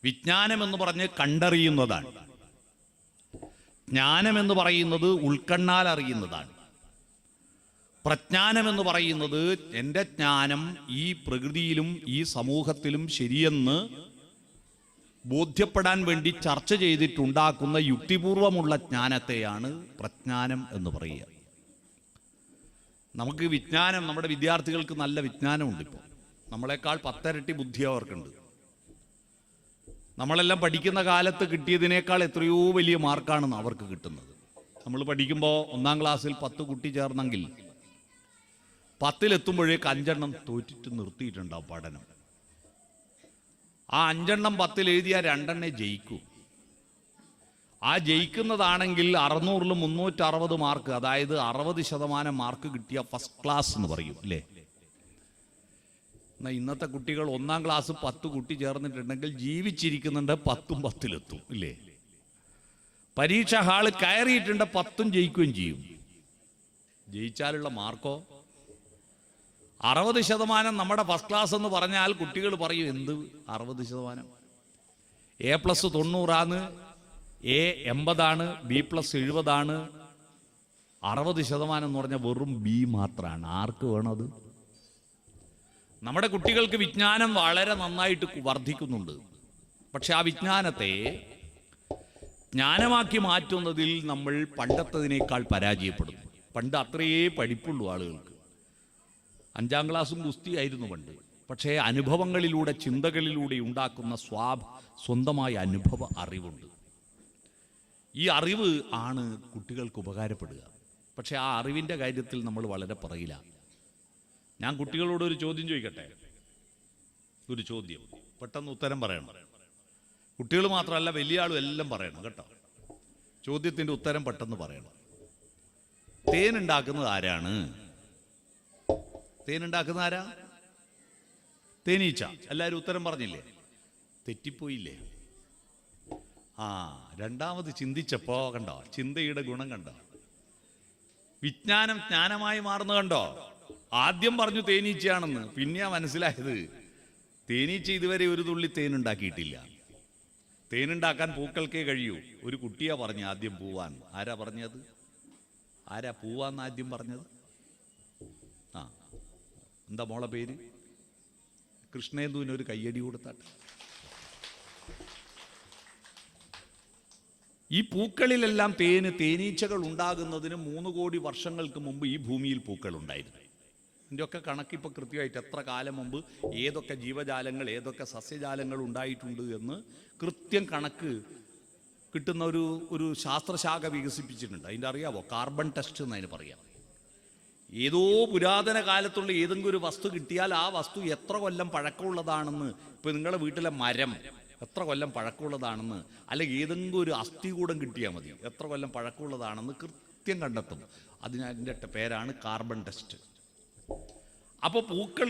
വിജ്ഞാനമെന്ന് പറഞ്ഞ് കണ്ടറിയുന്നതാണ്. ജ്ഞാനമെന്ന് പറയുന്നത് ഉൾക്കണ്ണാൽ അറിയുന്നതാണ്. പ്രജ്ഞാനമെന്ന് പറയുന്നത് എൻ്റെ ജ്ഞാനം ഈ പ്രകൃതിയിലും ഈ സമൂഹത്തിലും ശരിയെന്ന് ബോധ്യപ്പെടാൻ വേണ്ടി ചർച്ച ചെയ്തിട്ടുണ്ടാക്കുന്ന യുക്തിപൂർവമുള്ള ജ്ഞാനത്തെയാണ് പ്രജ്ഞാനം എന്ന് പറയുക. നമുക്ക് വിജ്ഞാനം, നമ്മുടെ വിദ്യാർത്ഥികൾക്ക് നല്ല വിജ്ഞാനമുണ്ട്. ഇപ്പോൾ നമ്മളെക്കാൾ 10 ഇരട്ടി ബുദ്ധി അവർക്കുണ്ട്. നമ്മളെല്ലാം പഠിക്കുന്ന കാലത്ത് കിട്ടിയതിനേക്കാൾ എത്രയോ വലിയ മാർക്കാണ് അവർക്ക് കിട്ടുന്നത്. നമ്മൾ പഠിക്കുമ്പോൾ 1-ാം ക്ലാസ്സിൽ 10 കുട്ടി ചേർന്നെങ്കിൽ 10-ലെത്തുമ്പോഴേക്ക് 5 എണ്ണം തോറ്റിട്ട് നിർത്തിയിട്ടുണ്ടാവും പഠനം. ആ 5 എണ്ണം 10-ൽ എഴുതിയാൽ 2 എണ്ണേ ജയിക്കൂ. ആ ജയിക്കുന്നതാണെങ്കിൽ 600-ൽ 360 മാർക്ക്, അതായത് 60% മാർക്ക് കിട്ടിയ ഫസ്റ്റ് ക്ലാസ് എന്ന് പറയും അല്ലേ. എന്നാൽ ഇന്നത്തെ കുട്ടികൾ 1-ാം ക്ലാസ് 10 കുട്ടി ചേർന്നിട്ടുണ്ടെങ്കിൽ ജീവിച്ചിരിക്കുന്നുണ്ട് 10-ഉം 10-ലെത്തും ഇല്ലേ. പരീക്ഷ ഹാള് കയറിയിട്ടുണ്ട് 10-ഉം ജയിക്കുകയും ചെയ്യും. ജയിച്ചാലുള്ള മാർക്കോ 60%. നമ്മുടെ ഫസ്റ്റ് ക്ലാസ് എന്ന് പറഞ്ഞാൽ കുട്ടികൾ പറയും, എന്ത് 60%? A+ 90 A 80, B+ 70. 60% എന്ന് പറഞ്ഞാൽ വെറും B മാത്രമാണ്. ആർക്ക് വേണത്? നമ്മുടെ കുട്ടികൾക്ക് വിജ്ഞാനം വളരെ നന്നായിട്ട് വർദ്ധിക്കുന്നുണ്ട്. പക്ഷെ ആ വിജ്ഞാനത്തെ ജ്ഞാനമാക്കി മാറ്റുന്നതിൽ നമ്മൾ പണ്ടത്തതിനേക്കാൾ പരാജയപ്പെടുന്നു. പണ്ട് അത്രയേ പഠിപ്പുള്ളൂ ആളുകൾക്ക്. 5-ാം ക്ലാസ്സും ഗുസ്തിയായിരുന്നു പണ്ട്. പക്ഷേ അനുഭവങ്ങളിലൂടെ, ചിന്തകളിലൂടെ ഉണ്ടാക്കുന്ന സ്വന്തമായ അനുഭവ അറിവുണ്ട്. ഈ അറിവ് ആണ് കുട്ടികൾക്ക് ഉപകാരപ്പെടുക. പക്ഷെ ആ അറിവിൻ്റെ കാര്യത്തിൽ നമ്മൾ വളരെ പറയില്ല. ഞാൻ കുട്ടികളോട് ഒരു ചോദ്യം ചോദിക്കട്ടെ? ഒരു ചോദ്യം, പെട്ടെന്ന് ഉത്തരം പറയണം. കുട്ടികൾ മാത്രമല്ല, വലിയ ആളും എല്ലാം പറയണം കേട്ടോ. ചോദ്യത്തിൻ്റെ ഉത്തരം പെട്ടെന്ന് പറയണം. തേനുണ്ടാക്കുന്നത് ആരാണ്? തേനുണ്ടാക്കുന്ന ആരാ? തേനീച്ച. എല്ലാവരും ഉത്തരം പറഞ്ഞില്ലേ? തെറ്റിപ്പോയില്ലേ? രണ്ടാമത് ചിന്തിച്ചപ്പോ കണ്ടോ ചിന്തയുടെ ഗുണം കണ്ടോ? വിജ്ഞാനം ജ്ഞാനമായി മാറുന്ന കണ്ടോ? ആദ്യം പറഞ്ഞു തേനീച്ചയാണെന്ന്, പിന്നെയാ മനസ്സിലായത് തേനീച്ച ഇതുവരെ ഒരു തുള്ളി തേനുണ്ടാക്കിയിട്ടില്ല. തേനുണ്ടാക്കാൻ പൂക്കൾക്കേ കഴിയൂ. ഒരു കുട്ടിയാ പറഞ്ഞു ആദ്യം പൂവാൻ. ആരാ പറഞ്ഞത്? ആരാ പൂവാന്ന് ആദ്യം പറഞ്ഞത്? എന്താ മോളെ പേര്? കൃഷ്ണേന്ദുവിന് ഒരു കയ്യടി കൊടുത്താട്ടെ. ഈ പൂക്കളിലെല്ലാം തേനീച്ചകൾ ഉണ്ടാകുന്നതിന് 3 കോടി വർഷങ്ങൾക്ക് മുമ്പ് ഈ ഭൂമിയിൽ പൂക്കൾ ഉണ്ടായിരുന്നു. ഇതിൻ്റെയൊക്കെ കണക്കിപ്പോൾ കൃത്യമായിട്ട് എത്ര കാലം മുമ്പ് ഏതൊക്കെ ജീവജാലങ്ങൾ, ഏതൊക്കെ സസ്യജാലങ്ങൾ ഉണ്ടായിട്ടുണ്ട് എന്ന് കൃത്യം കണക്ക് കിട്ടുന്ന ഒരു ശാസ്ത്രശാഖ വികസിപ്പിച്ചിട്ടുണ്ട്. അതിൻ്റെ അറിയാവോ? കാർബൺ ടെസ്റ്റ് എന്നതിന് പറയാം. ഏതോ പുരാതന കാലത്തുള്ള ഏതെങ്കിലും ഒരു വസ്തു കിട്ടിയാൽ ആ വസ്തു എത്ര കൊല്ലം പഴക്കമുള്ളതാണെന്ന്, ഇപ്പോൾ നിങ്ങളുടെ വീട്ടിലെ മരം എത്ര കൊല്ലം പഴക്കമുള്ളതാണെന്ന്, അല്ലെങ്കിൽ ഏതെങ്കിലും ഒരു അസ്ഥികൂടം കിട്ടിയാൽ മതി, എത്ര കൊല്ലം പഴക്കമുള്ളതാണെന്ന് കൃത്യം കണ്ടെത്തും. അതിൻ്റെ പേരാണ് കാർബൺ ടെസ്റ്റ്. അപ്പോൾ പൂക്കൾ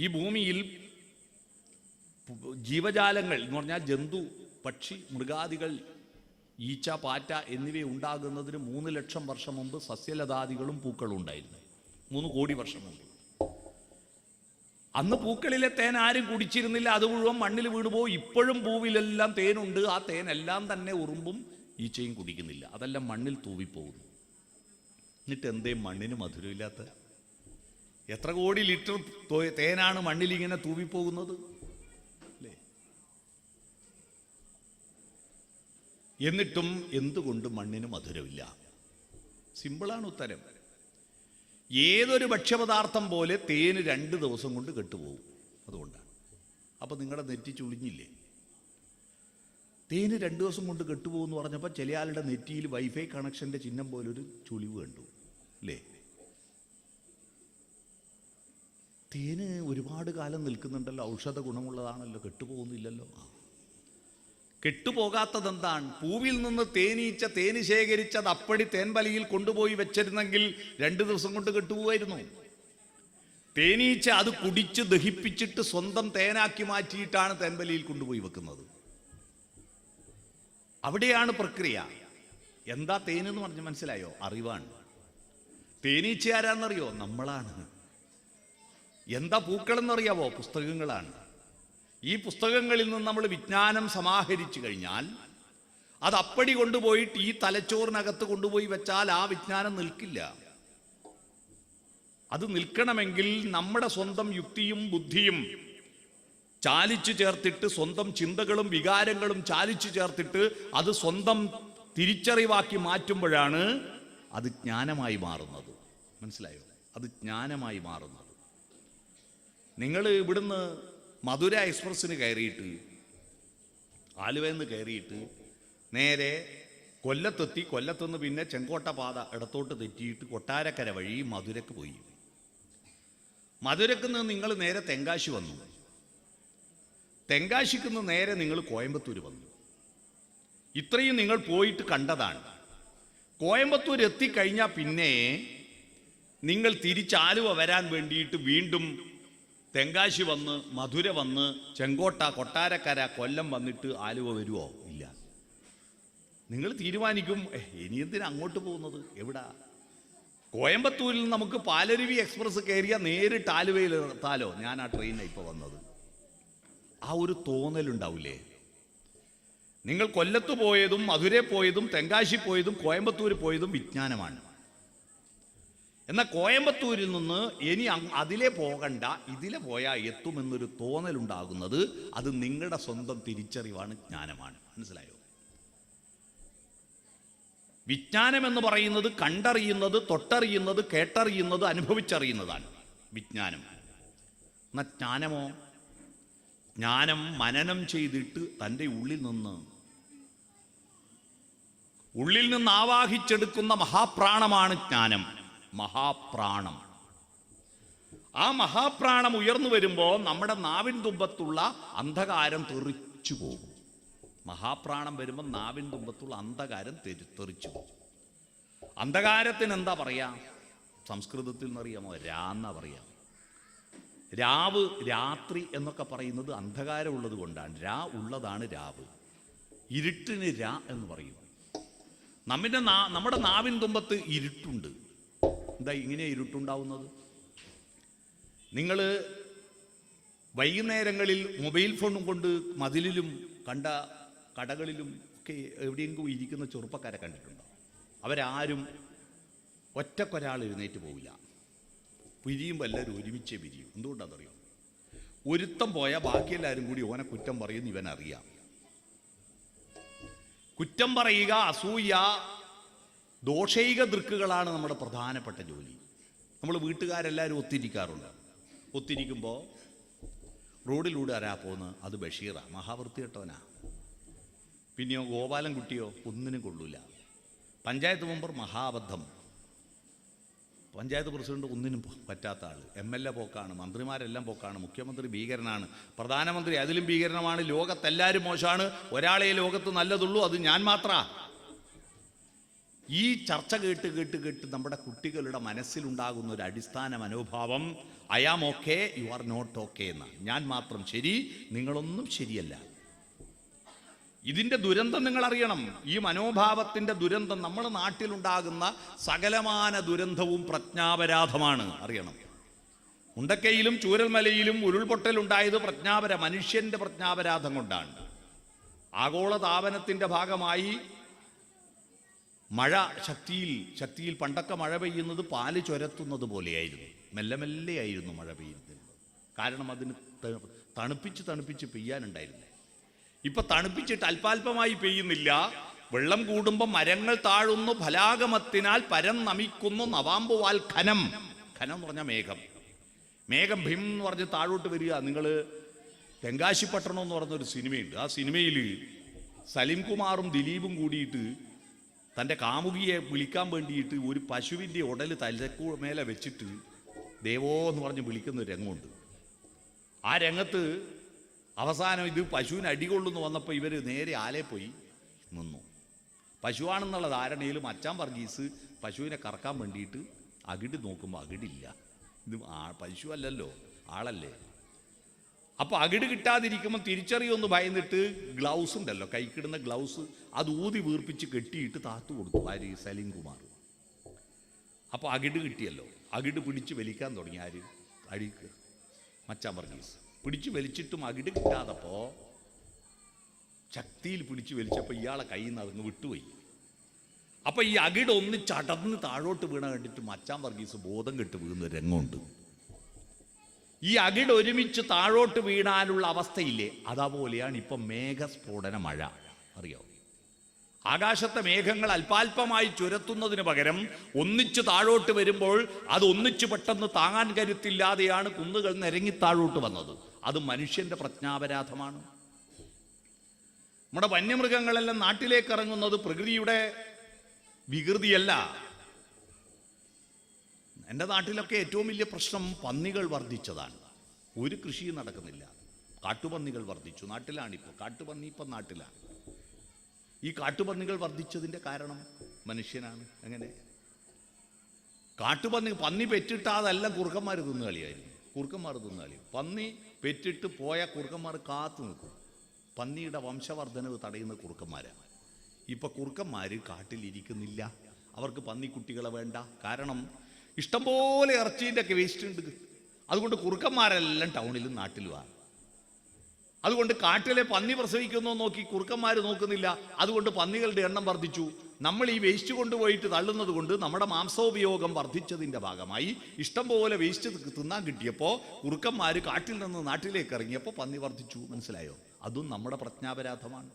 ഈ ഭൂമിയിൽ ജീവജാലങ്ങൾ എന്ന് പറഞ്ഞാൽ ജന്തു, പക്ഷി, മൃഗാദികൾ, ഈച്ച, പാറ്റ എന്നിവ ഉണ്ടാകുന്നതിന് 3 ലക്ഷം വർഷം മുമ്പ് സസ്യലതാദികളും പൂക്കളും ഉണ്ടായിരുന്നു. 3 കോടി വർഷം മുമ്പ്. അന്ന് പൂക്കളിലെ തേൻ ആരും കുടിച്ചിരുന്നില്ല. അത് മുഴുവൻ മണ്ണിൽ വീണുപോയി. ഇപ്പോഴും പൂവിലെല്ലാം തേനുണ്ട്. ആ തേനെല്ലാം തന്നെ ഉറുമ്പും ഈച്ചയും കുടിക്കുന്നില്ല. അതെല്ലാം മണ്ണിൽ തൂവിപ്പോകുന്നു. എന്നിട്ട് എന്തേ മണ്ണിന് മധുരമില്ലാത്ത? എത്ര കോടി ലിറ്റർ തേനാണ് മണ്ണിൽ ഇങ്ങനെ തൂവിപ്പോകുന്നത് അല്ലേ? എന്നിട്ടും എന്തുകൊണ്ട് മണ്ണിന് മധുരമില്ല? സിമ്പിളാണ് ഉത്തരം. ഏതൊരു ഭക്ഷ്യപദാർത്ഥം പോലെ തേന് 2 ദിവസം കൊണ്ട് കെട്ടുപോകും. അതുകൊണ്ടാണ്. അപ്പം നിങ്ങളുടെ നെറ്റി ചുളിഞ്ഞില്ലേ? തേന് 2 ദിവസം കൊണ്ട് കെട്ടുപോകുമെന്ന് പറഞ്ഞപ്പോൾ ചില ആളുടെ നെറ്റിയിൽ വൈഫൈ കണക്ഷൻ്റെ ചിഹ്നം പോലൊരു ചുളിവ് കണ്ടു അല്ലേ? തേന് ഒരുപാട് കാലം നിൽക്കുന്നുണ്ടല്ലോ, ഔഷധ ഗുണമുള്ളതാണല്ലോ, കെട്ടുപോകുന്നില്ലല്ലോ. കെട്ടുപോകാത്തതെന്താണ്? പൂവിൽ നിന്ന് തേനീച്ച തേന് ശേഖരിച്ചത് അപ്പടി തേൻവലിയിൽ കൊണ്ടുപോയി വെച്ചിരുന്നെങ്കിൽ 2 ദിവസം കൊണ്ട് കെട്ടുപോകായിരുന്നു. തേനീച്ച അത് കുടിച്ച് ദഹിപ്പിച്ചിട്ട് സ്വന്തം തേനാക്കി മാറ്റിയിട്ടാണ് തേൻവലിയിൽ കൊണ്ടുപോയി വെക്കുന്നത്. അവിടെയാണ് പ്രക്രിയ. എന്താ തേനെന്ന് പറഞ്ഞ് മനസ്സിലായോ? അറിവാണ്. തേനീച്ച ആരാന്നറിയോ? നമ്മളാണ്. എന്താ പൂക്കളെന്നറിയാവോ? പുസ്തകങ്ങളാണ്. ഈ പുസ്തകങ്ങളിൽ നിന്ന് നമ്മൾ വിജ്ഞാനം സമാഹരിച്ചു കഴിഞ്ഞാൽ അത് അപ്പടി കൊണ്ടുപോയിട്ട് ഈ തലച്ചോറിനകത്ത് കൊണ്ടുപോയി വെച്ചാൽ ആ വിജ്ഞാനം നിൽക്കില്ല. അത് നിൽക്കണമെങ്കിൽ നമ്മുടെ സ്വന്തം യുക്തിയും ബുദ്ധിയും ചാലിച്ചു ചേർത്തിട്ട്, സ്വന്തം ചിന്തകളും വികാരങ്ങളും ചാലിച്ചു ചേർത്തിട്ട് അത് സ്വന്തം തിരിച്ചറിവാക്കി മാറ്റുമ്പോഴാണ് അത് ജ്ഞാനമായി മാറുന്നത്. മനസ്സിലായോ? അത് ജ്ഞാനമായി മാറുന്നത്. നിങ്ങൾ ഇവിടുന്ന് മധുര എക്സ്പ്രസ്സിന് കയറിയിട്ട്, ആലുവയിൽ നിന്ന് കയറിയിട്ട് നേരെ കൊല്ലത്തെത്തി. കൊല്ലത്തുനിന്ന് പിന്നെ ചെങ്കോട്ട പാത ഇടത്തോട്ട് തെറ്റിയിട്ട് കൊട്ടാരക്കര വഴി മധുരക്ക് പോയി. മധുരക്ക് നിന്ന് നിങ്ങൾ നേരെ തെങ്കാശി വന്നു. തെങ്കാശിക്ക് നിന്ന് നേരെ നിങ്ങൾ കോയമ്പത്തൂർ വന്നു. ഇത്രയും നിങ്ങൾ പോയിട്ട് കണ്ടതാണ്. കോയമ്പത്തൂർ എത്തിക്കഴിഞ്ഞാൽ പിന്നെ നിങ്ങൾ തിരിച്ചാലുവ വരാൻ വേണ്ടിയിട്ട് വീണ്ടും തെങ്കാശി വന്ന് മധുര വന്ന് ചെങ്കോട്ട, കൊട്ടാരക്കര, കൊല്ലം വന്നിട്ട് ആലുവ വരുമോ? ഇല്ല. നിങ്ങൾ തീരുമാനിക്കും, ഇനി എന്തിനാ അങ്ങോട്ട് പോകുന്നത്? എവിടാ? കോയമ്പത്തൂരിൽ നമുക്ക് പാലരുവി എക്സ്പ്രസ് കയറിയാൽ നേരിട്ട് ആലുവയിൽ എത്താലോ. ഞാൻ ആ ട്രെയിനിലാണ് ഇപ്പോൾ വന്നത്. ആ ഒരു തോന്നലുണ്ടാവില്ലേ? നിങ്ങൾ കൊല്ലത്ത് പോയതും മധുര പോയതും തെങ്കാശി പോയതും കോയമ്പത്തൂർ പോയതും വിജ്ഞാനമാണ്. എന്നാൽ കോയമ്പത്തൂരിൽ നിന്ന് ഇനി അതിലെ പോകണ്ട, ഇതിലെ പോയാൽ എത്തുമെന്നൊരു തോന്നലുണ്ടാകുന്നത് അത് നിങ്ങളുടെ സ്വന്തം തിരിച്ചറിവാണ്, ജ്ഞാനമാണ്. മനസ്സിലായോ? വിജ്ഞാനം എന്ന് പറയുന്നത് കണ്ടറിയുന്നത്, തൊട്ടറിയുന്നത്, കേട്ടറിയുന്നത്, അനുഭവിച്ചറിയുന്നതാണ് വിജ്ഞാനം. എന്നാൽ ജ്ഞാനമോ? ജ്ഞാനം മനനം ചെയ്തിട്ട് തൻ്റെ ഉള്ളിൽ നിന്ന് ആവാഹിച്ചെടുക്കുന്ന മഹാപ്രാണമാണ് ജ്ഞാനം. മഹാപ്രാണം. ആ മഹാപ്രാണം ഉയർന്നു വരുമ്പോൾ നമ്മുടെ നാവിൻ തുമ്പത്തുള്ള അന്ധകാരം തെറിച്ചു പോകും. മഹാപ്രാണം വരുമ്പോൾ നാവിൻ തുമ്പത്തുള്ള അന്ധകാരം തെറിച്ചു പോകും. അന്ധകാരത്തിന് എന്താ പറയാ? സംസ്കൃതത്തിൽ നിന്നറിയാമോ? എന്നാ പറയാ. രാവ്, രാത്രി എന്നൊക്കെ പറയുന്നത് അന്ധകാരം ഉള്ളത് കൊണ്ടാണ്. ഉള്ളതാണ് രാവ്. ഇരുട്ടിന് എന്ന് പറയും. നമ്മുടെ നാവിൻ തുമ്പത്ത് ഇരുട്ടുണ്ട്. എന്താ ഇങ്ങനെ ഇരുട്ടുണ്ടാവുന്നത്? നിങ്ങൾ വൈകുന്നേരങ്ങളിൽ മൊബൈൽ ഫോണും കൊണ്ട് മതിലിലും കണ്ട കടകളിലും ഒക്കെ എവിടെയെങ്കിലും ഇരിക്കുന്ന ചെറുപ്പക്കാരെ കണ്ടിട്ടുണ്ടോ? അവരാരും ഒറ്റക്കൊരാൾ എഴുന്നേറ്റ് പോവില്ല. പിരിയുമ്പോൾ എല്ലാവരും ഒരുമിച്ചേ പിരിയും. എന്തുകൊണ്ടാണെന്നറിയോ? ഒരുത്തം പോയാൽ ബാക്കിയെല്ലാവരും കൂടി ഓനെ കുറ്റം പറയുന്ന ഇവനറിയാം. കുറ്റം പറയുക, അസൂയ, ദോഷൈക ദൃക്കുകളാണ് നമ്മുടെ പ്രധാനപ്പെട്ട ജോലി. നമ്മൾ വീട്ടുകാരെല്ലാവരും ഒത്തിരിക്കാറുണ്ട്. ഒത്തിരിക്കുമ്പോൾ റോഡിലൂടെ ആരാ പോകുന്നത്? അത് ബഷീറാ, മഹാവൃത്തികെട്ടവനാ. പിന്നെയോ ഗോപാലൻ കുട്ടിയോ? ഒന്നിനും കൊള്ളൂല. പഞ്ചായത്ത് മെമ്പർ മഹാബദ്ധം. പഞ്ചായത്ത് പ്രസിഡന്റ് ഒന്നിനും പറ്റാത്ത ആൾ. MLA പോക്കാണ്, മന്ത്രിമാരെല്ലാം പോക്കാണ്, മുഖ്യമന്ത്രി ഭീകരനാണ്, പ്രധാനമന്ത്രി അതിലും ഭീകരനുമാണ്. ലോകത്തെല്ലാവരും മോശമാണ്, ഒരാളെ ലോകത്ത് നല്ലതുള്ളൂ, അത് ഞാൻ മാത്രാ. ഈ ചർച്ച കേട്ട് കേട്ട് കേട്ട് നമ്മുടെ കുട്ടികളുടെ മനസ്സിലുണ്ടാകുന്ന ഒരു അടിസ്ഥാന മനോഭാവം I am okay, you are not okay എന്ന. ഞാൻ മാത്രം ശരി, നിങ്ങളൊന്നും ശരിയല്ല. ഇതിൻ്റെ ദുരന്തം നിങ്ങൾ അറിയണം. ഈ മനോഭാവത്തിൻ്റെ ദുരന്തം, നമ്മുടെ നാട്ടിലുണ്ടാകുന്ന സകലമാന ദുരന്തവും പ്രജ്ഞാപരാധമാണ്. അറിയണം. മുണ്ടക്കയിലും ചൂരൽമലയിലും ഉരുൾപൊട്ടലുണ്ടായത് മനുഷ്യൻ്റെ പ്രജ്ഞാപരാധം കൊണ്ടാണ്. ആഗോളതാപനത്തിൻ്റെ ഭാഗമായി മഴ ശക്തിയിൽ പണ്ടൊക്കെ മഴ പെയ്യുന്നത് പാല് ചുരത്തുന്നത് പോലെയായിരുന്നു. മെല്ലെ മെല്ലെയായിരുന്നു മഴ പെയ്യുന്നത്. കാരണം അതിന് തണുപ്പിച്ച് പെയ്യാനുണ്ടായിരുന്നു. ഇപ്പൊ തണുപ്പിച്ചിട്ട് അല്പാൽപമായി പെയ്യുന്നില്ല. വെള്ളം കൂടുമ്പോൾ മരങ്ങൾ താഴുന്നു, ഫലാഗമത്തിനാൽ പരം നമിക്കുന്നു നവാമ്പുവാൽ ഖനം. ഖനം എന്ന് പറഞ്ഞാൽ മേഘം. മേഘം ഭീം എന്ന് പറഞ്ഞ് താഴോട്ട് വരിക. നിങ്ങൾ തെങ്കാശിപ്പട്ടണം എന്ന് പറഞ്ഞൊരു സിനിമയുണ്ട്. ആ സിനിമയിൽ സലിം കുമാറും ദിലീപും കൂടിയിട്ട് തൻ്റെ കാമുകിയെ വിളിക്കാൻ വേണ്ടിയിട്ട് ഒരു പശുവിൻ്റെ ഉടൽ തലക്കൂ മേലെ വെച്ചിട്ട് ദേവോ എന്ന് പറഞ്ഞ് വിളിക്കുന്ന ഒരു രംഗമുണ്ട്. ആ രംഗത്ത് അവസാനം ഇത് പശുവിന് അടികൊള്ളുന്നു വന്നപ്പോൾ ഇവർ നേരെ ആലയിൽ പോയി നിന്നു. പശുവാണെന്നുള്ള ധാരണയിലും അച്ചാൻ വർഗീസ് പശുവിനെ കറക്കാൻ വേണ്ടിയിട്ട് അകിട് നോക്കുമ്പോൾ അകിടില്ല. ഇത് പശു അല്ലല്ലോ, ആളല്ലേ. അപ്പോൾ അകിട് കിട്ടാതിരിക്കുമ്പോൾ തിരിച്ചറിയൊന്ന് ഭയന്നിട്ട് ഗ്ലൗസ് ഉണ്ടല്ലോ, കൈക്കിടുന്ന ഗ്ലൗസ്, അത് ഊതി വീർപ്പിച്ച് കെട്ടിയിട്ട് താത്തു കൊടുത്തു ആര്? സലീം കുമാർ. അപ്പോൾ അകിട് കിട്ടിയല്ലോ. അകിട് പിടിച്ച് വലിക്കാൻ തുടങ്ങി. ആര്? മച്ചാൻ വർഗീസ് പിടിച്ചു വലിച്ചിട്ടും അകിട് കിട്ടാതപ്പോൾ ശക്തിയിൽ പിടിച്ചു വലിച്ചപ്പോൾ ഇയാളെ കയ്യിൽ നിന്ന് അതങ്ങ് വിട്ടുപോയി. അപ്പോൾ ഈ അകിട് ഒന്ന് ചടന്ന് താഴോട്ട് വീണ കണ്ടിട്ട് മച്ചാൻ വർഗീസ് ബോധം കെട്ട് വീഴുന്ന രംഗമുണ്ട്. ഈ അകിട് ഒരുമിച്ച് താഴോട്ട് വീണാലുള്ള അവസ്ഥയില്ലേ, അതേപോലെയാണ് ഇപ്പം മേഘസ്ഫോടന മഴ. അറിയോ, ആകാശത്തെ മേഘങ്ങൾ അല്പാൽപമായി ചുരത്തുന്നതിന് പകരം ഒന്നിച്ച് താഴോട്ട് വരുമ്പോൾ അത് ഒന്നിച്ച് പെട്ടെന്ന് താങ്ങാൻ കരുത്തില്ലാതെയാണ് കുന്നുകൾ നിരങ്ങി താഴോട്ട് വന്നത്. അത് മനുഷ്യന്റെ പ്രജ്ഞാപരാധമാണ്. നമ്മുടെ വന്യമൃഗങ്ങളെല്ലാം നാട്ടിലേക്ക് ഇറങ്ങുന്നത് പ്രകൃതിയുടെ വികൃതിയല്ല. എൻ്റെ നാട്ടിലൊക്കെ ഏറ്റവും വലിയ പ്രശ്നം പന്നികൾ വർദ്ധിച്ചതാണ്. ഒരു കൃഷിയും നടക്കുന്നില്ല. കാട്ടുപന്നികൾ വർദ്ധിച്ചു. നാട്ടിലാണിപ്പോൾ കാട്ടുപന്നി, ഇപ്പം നാട്ടിലാണ്. ഈ കാട്ടുപന്നികൾ വർദ്ധിച്ചതിൻ്റെ കാരണം മനുഷ്യനാണ്. എങ്ങനെ? പന്നി പെറ്റിട്ട് അതെല്ലാം കുറുക്കന്മാർ തിന്നുകളിയായിരുന്നു. കുറുക്കന്മാർ തിന്നുകളി. പന്നി പെറ്റിട്ട് പോയ കുറുക്കന്മാർ കാത്തു നിൽക്കും. പന്നിയുടെ വംശവർദ്ധനവ് തടയുന്ന കുറുക്കന്മാരാണ്. ഇപ്പം കുറുക്കന്മാർ കാട്ടിലിരിക്കുന്നില്ല. അവർക്ക് പന്നിക്കുട്ടികളെ വേണ്ട. കാരണം ഇഷ്ടംപോലെ ഇറച്ചീൻ്റെ ഒക്കെ വേസ്റ്റ് ഉണ്ട്. അതുകൊണ്ട് കുറുക്കന്മാരെല്ലാം ടൗണിലും നാട്ടിലുമാണ്. അതുകൊണ്ട് കാട്ടിലെ പന്നി പ്രസവിക്കുന്നോ നോക്കി കുറുക്കന്മാർ നോക്കുന്നില്ല. അതുകൊണ്ട് പന്നികളുടെ എണ്ണം വർദ്ധിച്ചു. നമ്മൾ ഈ വേസ്റ്റ് കൊണ്ടുപോയിട്ട് തള്ളുന്നത് കൊണ്ട് നമ്മുടെ മാംസോപയോഗം വർദ്ധിച്ചതിൻ്റെ ഭാഗമായി ഇഷ്ടംപോലെ വേസ്റ്റ് തിന്നാൻ കിട്ടിയപ്പോൾ കുറുക്കന്മാർ കാട്ടിൽ നിന്ന് നാട്ടിലേക്ക് ഇറങ്ങിയപ്പോൾ പന്നി വർദ്ധിച്ചു. മനസ്സിലായോ? അതും നമ്മുടെ പ്രജ്ഞാപരാധമാണ്.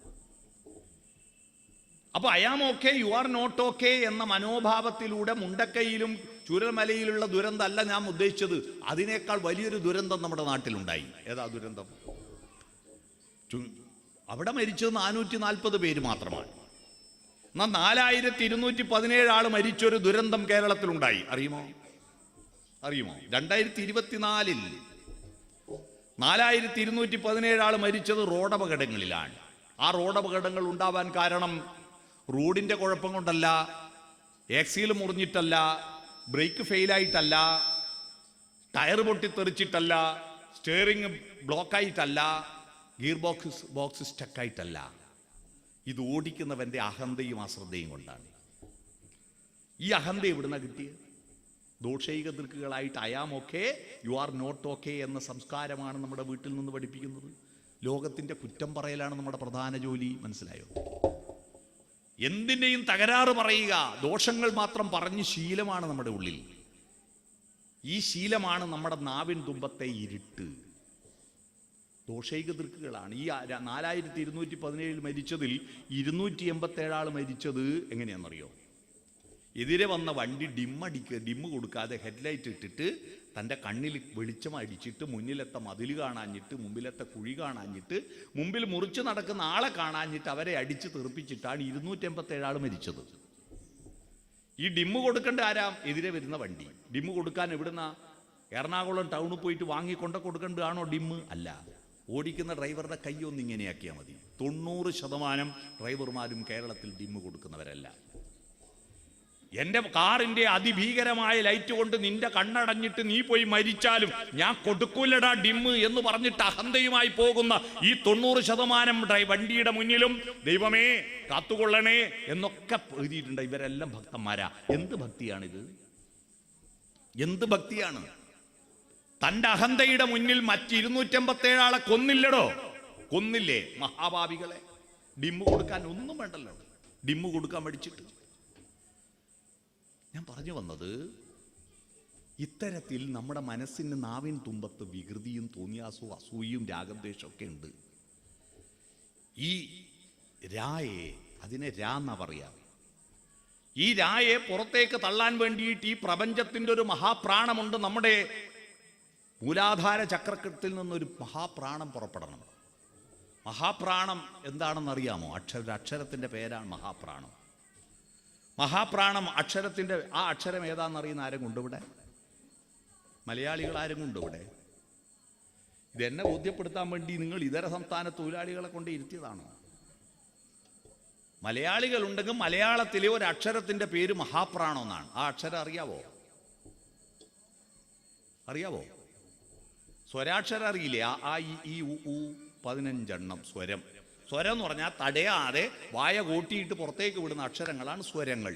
അപ്പോൾ I am okay, you are not okay എന്ന മനോഭാവത്തിലൂടെ മുണ്ടക്കൈയിലും ചൂരൽമലയിലുള്ള ദുരന്തമല്ല ഞാൻ ഉദ്ദേശിച്ചത്. അതിനേക്കാൾ വലിയൊരു ദുരന്തം നമ്മുടെ നാട്ടിലുണ്ടായി. ഏതാ ദുരന്തം? അവിടെ മരിച്ചത് 440 പേര് മാത്രമാണ്. എന്നാൽ 4217 ആൾ മരിച്ചൊരു ദുരന്തം കേരളത്തിലുണ്ടായി. അറിയുമോ? 2024 4217 ആൾ മരിച്ചത് റോഡപകടങ്ങളിലാണ്. ആ റോഡപകടങ്ങൾ ഉണ്ടാവാൻ കാരണം റോഡിന്റെ കുഴപ്പം കൊണ്ടല്ല, ആക്സിൽ മുറിഞ്ഞിട്ടല്ല, ബ്രേക്ക് ഫെയിലായിട്ടല്ല, ടയർ പൊട്ടിത്തെറിച്ചിട്ടല്ല, സ്റ്റിയറിംഗ് ബ്ലോക്കായിട്ടല്ല, ഗിയർ ബോക്സ് സ്റ്റക്കായിട്ടല്ല. ഇത് ഓടിക്കുന്നവന്റെ അഹന്തയും അശ്രദ്ധയും കൊണ്ടാണ്. ഈ അഹന്ത എവിടുന്ന കിട്ടിയത്? ദോഷൈക ദൃക്കുകളായിട്ട് I am okay, you are not okay എന്ന സംസ്കാരമാണ് നമ്മുടെ വീട്ടിൽ നിന്ന് പഠിപ്പിക്കുന്നത്. ലോകത്തിന്റെ കുറ്റം പറയലാണ് നമ്മുടെ പ്രധാന ജോലി. മനസ്സിലായോ? എന്തിൻ്റെയും തകരാറ് പറയുക, ദോഷങ്ങൾ മാത്രം പറഞ്ഞ് ശീലമാണ് നമ്മുടെ ഉള്ളിൽ. ഈ ശീലമാണ് നമ്മുടെ നാവിൻ തുമ്പത്തെ ഇരുട്ട്. ദോഷൈക ദൃക്കുകളാണ്. ഈ 4217 മരിച്ചതിൽ 287 ആൾ മരിച്ചത് എങ്ങനെയാണെന്നറിയോ? എതിരെ വന്ന വണ്ടി ഡിമ്മ് കൊടുക്കാതെ ഹെഡ്ലൈറ്റ് ഇട്ടിട്ട് തൻ്റെ കണ്ണിൽ വെളിച്ചം അടിച്ചിട്ട് മുന്നിലത്തെ മതിൽ കാണാഞ്ഞിട്ട്, മുമ്പിലത്തെ കുഴി കാണാഞ്ഞിട്ട്, മുമ്പിൽ മുറിച്ച് നടക്കുന്ന ആളെ കാണാഞ്ഞിട്ട് അവരെ അടിച്ച് തെറിപ്പിച്ചിട്ടാണ് 287 ആൾ മരിച്ചത്. ഈ ഡിമ്മ് കൊടുക്കേണ്ട ആരാ? എതിരെ വരുന്ന വണ്ടി. ഡിമ്മ് കൊടുക്കാൻ എവിടുന്ന? എറണാകുളം ടൗണിൽ പോയിട്ട് വാങ്ങിക്കൊണ്ട് കൊടുക്കേണ്ടതാണോ ഡിമ്മ്? അല്ല. ഓടിക്കുന്ന ഡ്രൈവറുടെ കൈയൊന്നും ഇങ്ങനെയാക്കിയാൽ മതി. 90% ഡ്രൈവർമാരും കേരളത്തിൽ ഡിമ്മ് കൊടുക്കുന്നവരല്ല. എൻ്റെ കാറിൻ്റെ അതിഭീകരമായ ലൈറ്റ് കൊണ്ട് നിന്റെ കണ്ണടഞ്ഞിട്ട് നീ പോയി മരിച്ചാലും ഞാൻ കൊടുക്കൂലടാ ഡിമ്മ് എന്ന് പറഞ്ഞിട്ട് അഹന്തയുമായി പോകുന്ന ഈ 90% വണ്ടിയുടെ മുന്നിലും ദൈവമേ കാത്തുകൊള്ളണേ എന്നൊക്കെ എഴുതിയിട്ടുണ്ട്. ഇവരെല്ലാം ഭക്തന്മാരാ. എന്ത് ഭക്തിയാണിത്? എന്ത് ഭക്തിയാണ്? തൻ്റെ അഹന്തയുടെ മുന്നിൽ മറ്റ് 287 ആളെ കൊന്നില്ലടോ. കൊന്നില്ലേ മഹാഭാവികളെ? ഡിമ്മ് കൊടുക്കാൻ ഒന്നും വേണ്ടല്ലോ. ഡിമ്മ് കൊടുക്കാൻ പഠിച്ചിട്ട്. ഞാൻ പറഞ്ഞു വന്നത്, ഇത്തരത്തിൽ നമ്മുടെ മനസ്സിന് നാവിൻ തുമ്പത്ത് വികൃതിയും തോന്നിയാസവും അസൂയയും രാഗദ്വേഷമൊക്കെ ഉണ്ട്. ഈ രായെ, അതിനെ രാ എന്നാ പറയാം. ഈ രായെ പുറത്തേക്ക് തള്ളാൻ വേണ്ടിയിട്ട് ഈ പ്രപഞ്ചത്തിൻ്റെ ഒരു മഹാപ്രാണമുണ്ട്. നമ്മുടെ മൂലാധാര ചക്രത്തിൽ നിന്നൊരു മഹാപ്രാണം പുറപ്പെടണം. മഹാപ്രാണം എന്താണെന്നറിയാമോ? അക്ഷരത്തിൻ്റെ പേരാണ് മഹാപ്രാണം. മഹാപ്രാണം അക്ഷരത്തിൻ്റെ ആ അക്ഷരം ഏതാണെന്നറിയുന്ന ആരും കൊണ്ടിവിടെ? മലയാളികൾ ആരും കൊണ്ടിവിടെ? ഇതെന്നെ ബോധ്യപ്പെടുത്താൻ വേണ്ടി നിങ്ങൾ ഇതര സംസ്ഥാന തൊഴിലാളികളെ കൊണ്ട് ഇരുത്തിയതാണോ? മലയാളികളുണ്ടെങ്കിൽ മലയാളത്തിലെ ഒരു അക്ഷരത്തിൻ്റെ പേര് മഹാപ്രാണം എന്നാണ്. ആ അക്ഷരം അറിയാവോ? സ്വരാക്ഷരം അറിയില്ലേ? ആ ഈ ഉ 15 സ്വരം. സ്വരം എന്ന് പറഞ്ഞാൽ തടയാതെ വായ കൂട്ടിയിട്ട് പുറത്തേക്ക് വിടുന്ന അക്ഷരങ്ങളാണ് സ്വരങ്ങൾ.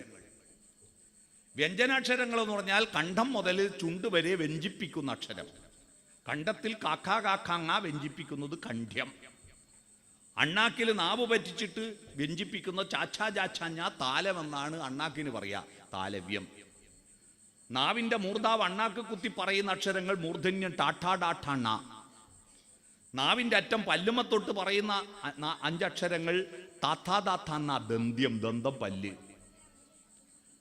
വ്യഞ്ജനാക്ഷരങ്ങൾ എന്ന് പറഞ്ഞാൽ കണ്ഠം മുതൽ ചുണ്ട് വരെ വ്യഞ്ജിപ്പിക്കുന്ന അക്ഷരം. കണ്ടത്തിൽ കാക്കാ കാക്കാങ്ങ വ്യഞ്ജിപ്പിക്കുന്നത് കണ്ഠ്യം. അണ്ണാക്കിൽ നാവ് പറ്റിച്ചിട്ട് വ്യഞ്ജിപ്പിക്കുന്ന ചാച്ചാ ചാച്ചാഞ്ഞ താലമെന്നാണ് അണ്ണാക്കിന് പറയാ, താലവ്യം. നാവിന്റെ മൂർധാവ് അണ്ണാക്ക് കുത്തി പറയുന്ന അക്ഷരങ്ങൾ മൂർധന്യം ടാഠാ ഡാഠാണ്ണ. നാവിന്റെ അറ്റം പല്ലുമത്തൊട്ട് പറയുന്ന 5 അക്ഷരങ്ങൾ താത്താ ദാത്താന്ന, ദന്ത്യം, ദന്തം, പല്ല്.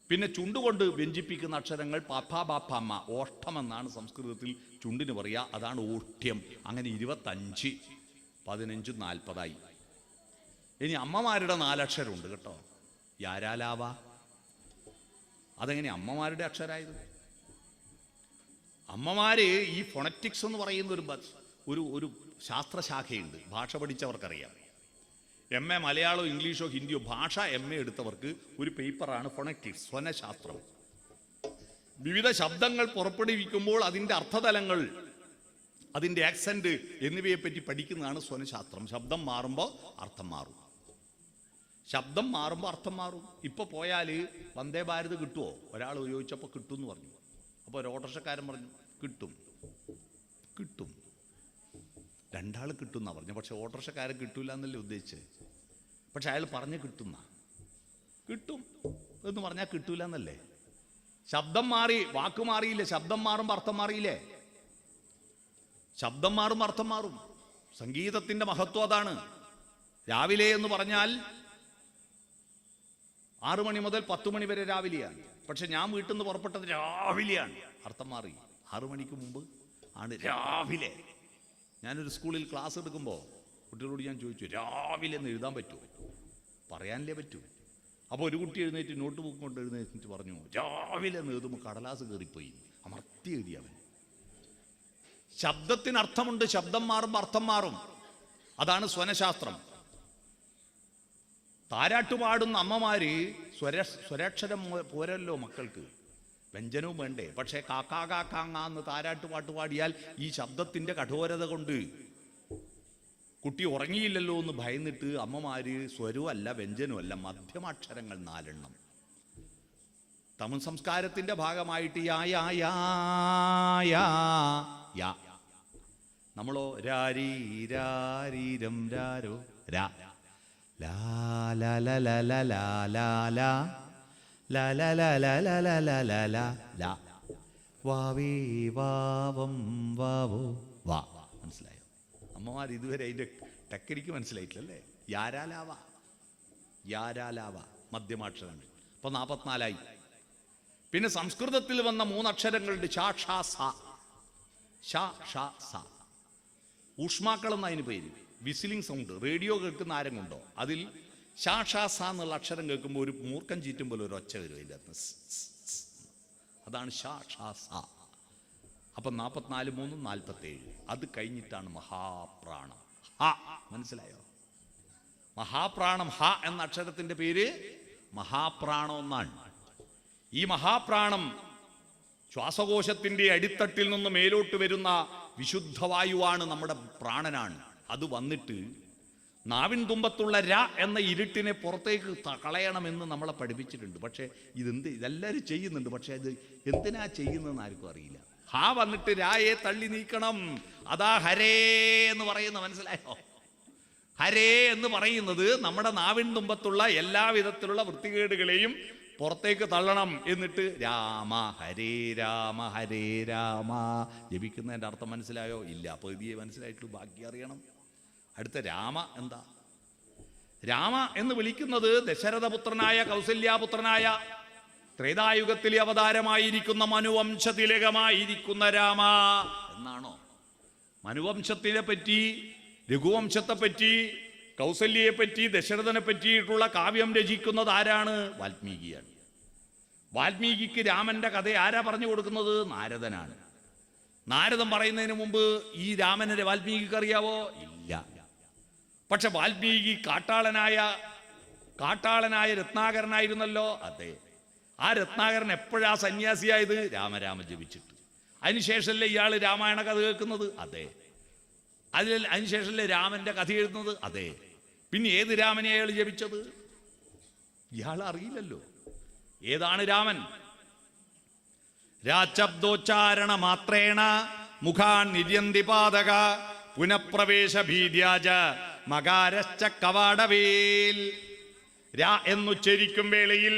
പിന്നെ ചുണ്ടുകൊണ്ട് വ്യഞ്ജിപ്പിക്കുന്ന അക്ഷരങ്ങൾ പാപ്പാ ബാപ്പാമ്മ, ഓഷ്ടമെന്നാണ് സംസ്കൃതത്തിൽ ചുണ്ടിന് പറയാ, അതാണ് ഓഷ്ട്യം. അങ്ങനെ 25, 15, 40 ഇനി അമ്മമാരുടെ 4 അക്ഷരമുണ്ട് കേട്ടോ. യാരാലാവ. അതെങ്ങനെ അമ്മമാരുടെ അക്ഷരായത്? അമ്മമാര് ഈ ഫോണറ്റിക്സ് എന്ന് പറയുന്ന ഒരു ശാസ്ത്രശാഖയുണ്ട്. ഭാഷ പഠിച്ചവർക്കറിയാം. MA മലയാളമോ ഇംഗ്ലീഷോ ഹിന്ദിയോ ഭാഷ MA എടുത്തവർക്ക് ഒരു പേപ്പറാണ് ഫോണറ്റിക്സ്, സ്വനശാസ്ത്രം. വിവിധ ശബ്ദങ്ങൾ പുറപ്പെടുവിക്കുമ്പോൾ അതിൻ്റെ അർത്ഥതലങ്ങൾ, അതിൻ്റെ ആക്സെന്റ് എന്നിവയെ പറ്റി പഠിക്കുന്നതാണ് സ്വനശാസ്ത്രം. ശബ്ദം മാറുമ്പോൾ അർത്ഥം മാറും. ശബ്ദം മാറുമ്പോൾ അർത്ഥം മാറും. ഇപ്പോൾ പോയാൽ വന്ദേ ഭാരത് കിട്ടുമോ? ഒരാൾ ചോദിച്ചപ്പോൾ കിട്ടും എന്ന് പറഞ്ഞു. അപ്പോൾ ഒരു ഓട്ടോറിക്ഷക്കാരൻ പറഞ്ഞു കിട്ടും. 2 ആൾ കിട്ടുമെന്നാണ് പറഞ്ഞു. പക്ഷെ ഓട്ടോറിക്ഷക്കാരൻ കിട്ടൂല എന്നല്ലേ ഉദ്ദേശിച്ചത്. പക്ഷെ അയാൾ പറഞ്ഞ് കിട്ടും എന്ന് പറഞ്ഞാൽ കിട്ടൂല എന്നല്ലേ. ശബ്ദം മാറി, വാക്ക് മാറിയില്ലേ? ശബ്ദം മാറുമ്പോൾ അർത്ഥം മാറിയില്ലേ? ശബ്ദം മാറുമ്പോൾ അർത്ഥം മാറും. സംഗീതത്തിന്റെ മഹത്വം അതാണ്. രാവിലെ എന്ന് പറഞ്ഞാൽ 6 മണി മുതൽ 10 മണി വരെ രാവിലെയാണ്. പക്ഷെ ഞാൻ വീട്ടിൽ നിന്ന് പുറപ്പെട്ടത് രാവിലെയാണ്. അർത്ഥം മാറി. 6 മണിക്ക് മുമ്പ് ആണ് രാവിലെ. ഞാനൊരു സ്കൂളിൽ ക്ലാസ് എടുക്കുമ്പോൾ കുട്ടികളോട് ഞാൻ ചോദിച്ചു, രാവിലെ എന്ന് എഴുതാൻ പറ്റുമോ? പറയാനല്ലേ പറ്റൂ. അപ്പോൾ ഒരു കുട്ടി എഴുന്നേറ്റ് നോട്ട് ബുക്ക് കൊണ്ട് എഴുന്നേറ്റ് പറഞ്ഞു, രാവിലെ എന്ന് എഴുതുമ്പോൾ കടലാസ് കയറിപ്പോയി. അമർത്തി എഴുതി അവൻ. ശബ്ദത്തിന് അർത്ഥമുണ്ട്. ശബ്ദം മാറുമ്പോൾ അർത്ഥം മാറും. അതാണ് സ്വനശാസ്ത്രം. താരാട്ടുപാടുന്ന അമ്മമാര് സ്വരാക്ഷരം പോരല്ലോ മക്കൾക്ക്, വ്യഞ്ജനവും വേണ്ടേ. പക്ഷേ കാക്കാ കാക്കാങ്ങ എന്ന് താരാട്ടുപാട്ട് പാടിയാൽ ഈ ശബ്ദത്തിന്റെ കഠോരത കൊണ്ട് കുട്ടി ഉറങ്ങിയില്ലല്ലോ എന്ന് ഭയന്നിട്ട് അമ്മമാര് സ്വരവുമല്ല വ്യഞ്ജനവുമല്ല മധ്യമാക്ഷരങ്ങൾ 4 എണ്ണം. തമിഴ് സംസ്കാരത്തിന്റെ ഭാഗമായിട്ട് യാ യാ യാ യാ യാ. നമ്മളോ രാരീ രാരീരം രാരോ രാ ലാ ലാ ലാ ലാ ലാ ലാ ലാ ലാ ലാ ലാ ലാ ലാ ലാ ലാ ലാ ലാ ലാ വാവേ വാവം വാവോ വാ. മനസ്സിലായോ? അമ്മമാർ ഇതുവരെ അതിൻ്റെ ടെക്നിക്ക് മനസ്സിലായിട്ടില്ലല്ലേ. യാരാലാവ, യാരാലാവ മധ്യമാക്ഷരങ്ങൾ. അപ്പോൾ 44ആയി. പിന്നെ സംസ്കൃതത്തിൽ വന്ന 3 അക്ഷരങ്ങളുണ്ട്. ഷ ഷ സ. ഷ ഷ സ. ഊഷ്മാക്കൾ എന്ന അതിന് പേര്. Whistling sound. റേഡിയോ കേൾക്കുന്ന ആരെങ്കിലുണ്ടോ? അതിൽ ഷ ഷ സ എന്നുള്ള അക്ഷരം കേൾക്കുമ്പോൾ ഒരു മൂർഖൻ ചീറ്റും പോലെ ഒരു ഒച്ച വരും അതിൻ്റെ അകത്ത്. അതാണ് ഷ ഷ സ. അപ്പം 44, 3, 47. അത് കഴിഞ്ഞിട്ടാണ് മഹാപ്രാണം. ഹ. മനസ്സിലായോ? മഹാപ്രാണം. ഹ എന്ന അക്ഷരത്തിന്റെ പേര് മഹാപ്രാണം എന്നാണ്. ഈ മഹാപ്രാണം ശ്വാസകോശത്തിന്റെ അടിത്തട്ടിൽ നിന്ന് മേലോട്ട് വരുന്ന വിശുദ്ധവായുവാണ്, നമ്മുടെ പ്രാണനാണ്. അത് വന്നിട്ട് നാവിൻ തുമ്പത്തുള്ള ര എന്ന ഇരുട്ടിനെ പുറത്തേക്ക് കളയണമെന്ന് നമ്മളെ പഠിപ്പിച്ചിട്ടുണ്ട്. പക്ഷേ ഇതെല്ലാവരും ചെയ്യുന്നുണ്ട്. പക്ഷെ അത് എന്തിനാ ചെയ്യുന്നതെന്ന് ആർക്കും അറിയില്ല. ഹാ വന്നിട്ട് രായെ തള്ളി നീക്കണം. അതാ ഹരേ എന്ന് പറയുന്നത്. മനസ്സിലായോ? ഹരേ എന്ന് പറയുന്നത് നമ്മുടെ നാവിൻ തുമ്പത്തുള്ള എല്ലാവിധത്തിലുള്ള വൃത്തികേടുകളെയും പുറത്തേക്ക് തള്ളണം. എന്നിട്ട് രാമ ഹരേ രാമ ഹരേ രാമ ജപിക്കുന്നതിൻ്റെ അർത്ഥം മനസ്സിലായോ? ഇല്ല. അപ്പോൾ ഇതിയെ മനസ്സിലായിട്ടുള്ളൂ. ബാക്കി അറിയണം. അടുത്ത രാമ എന്താ? രാമ എന്ന് വിളിക്കുന്നത് ദശരഥപുത്രനായ കൗസല്യാപുത്രനായ ത്രേതായുഗത്തിലെ അവതാരമായിരിക്കുന്ന മനുവംശതിലകമായിരിക്കുന്ന രാമ എന്നാണോ? മനുവംശത്തിനെ പറ്റി, രഘുവംശത്തെ പറ്റി, കൗസല്യയെ പറ്റി, ദശരഥനെ പറ്റിയിട്ടുള്ള കാവ്യം രചിക്കുന്നത് ആരാണ്? വാൽമീകിയാണ്. വാൽമീകിക്ക് രാമന്റെ കഥ ആരാ പറഞ്ഞു കൊടുക്കുന്നത്? നാരദനാണ്. നാരദൻ പറയുന്നതിന് മുമ്പ് ഈ രാമനെ വാൽമീകിക്ക് അറിയാവോ? ഇല്ല. പക്ഷെ വാൽമീകി കാട്ടാളനായ രത്നാകരനായിരുന്നല്ലോ. അതെ. ആ രത്നാകരൻ എപ്പോഴാ സന്യാസിയായത്? രാമരാമ ജപിച്ചിട്ട്. അതിനുശേഷമല്ലേ ഇയാൾ രാമായണ കഥ കേൾക്കുന്നത്? അതെ. അതിനുശേഷമല്ലേ രാമന്റെ കഥ എഴുതുന്നത്? അതെ. പിന്നെ ഏത് രാമനെ അയാൾ ജപിച്ചത്? ഇയാൾ അറിയില്ലല്ലോ. ഏതാണ് രാമൻ? രാശബ്ദോച്ചാരണ മാത്രേണ മുഖാൻ നിര്യന്തി പാതക പുനഃപ്രവേശ ഭീദ്യാജ മകാരശ്ച കവാടവേൽ. രാ എന്നുച്ചരിക്കും വേളയിൽ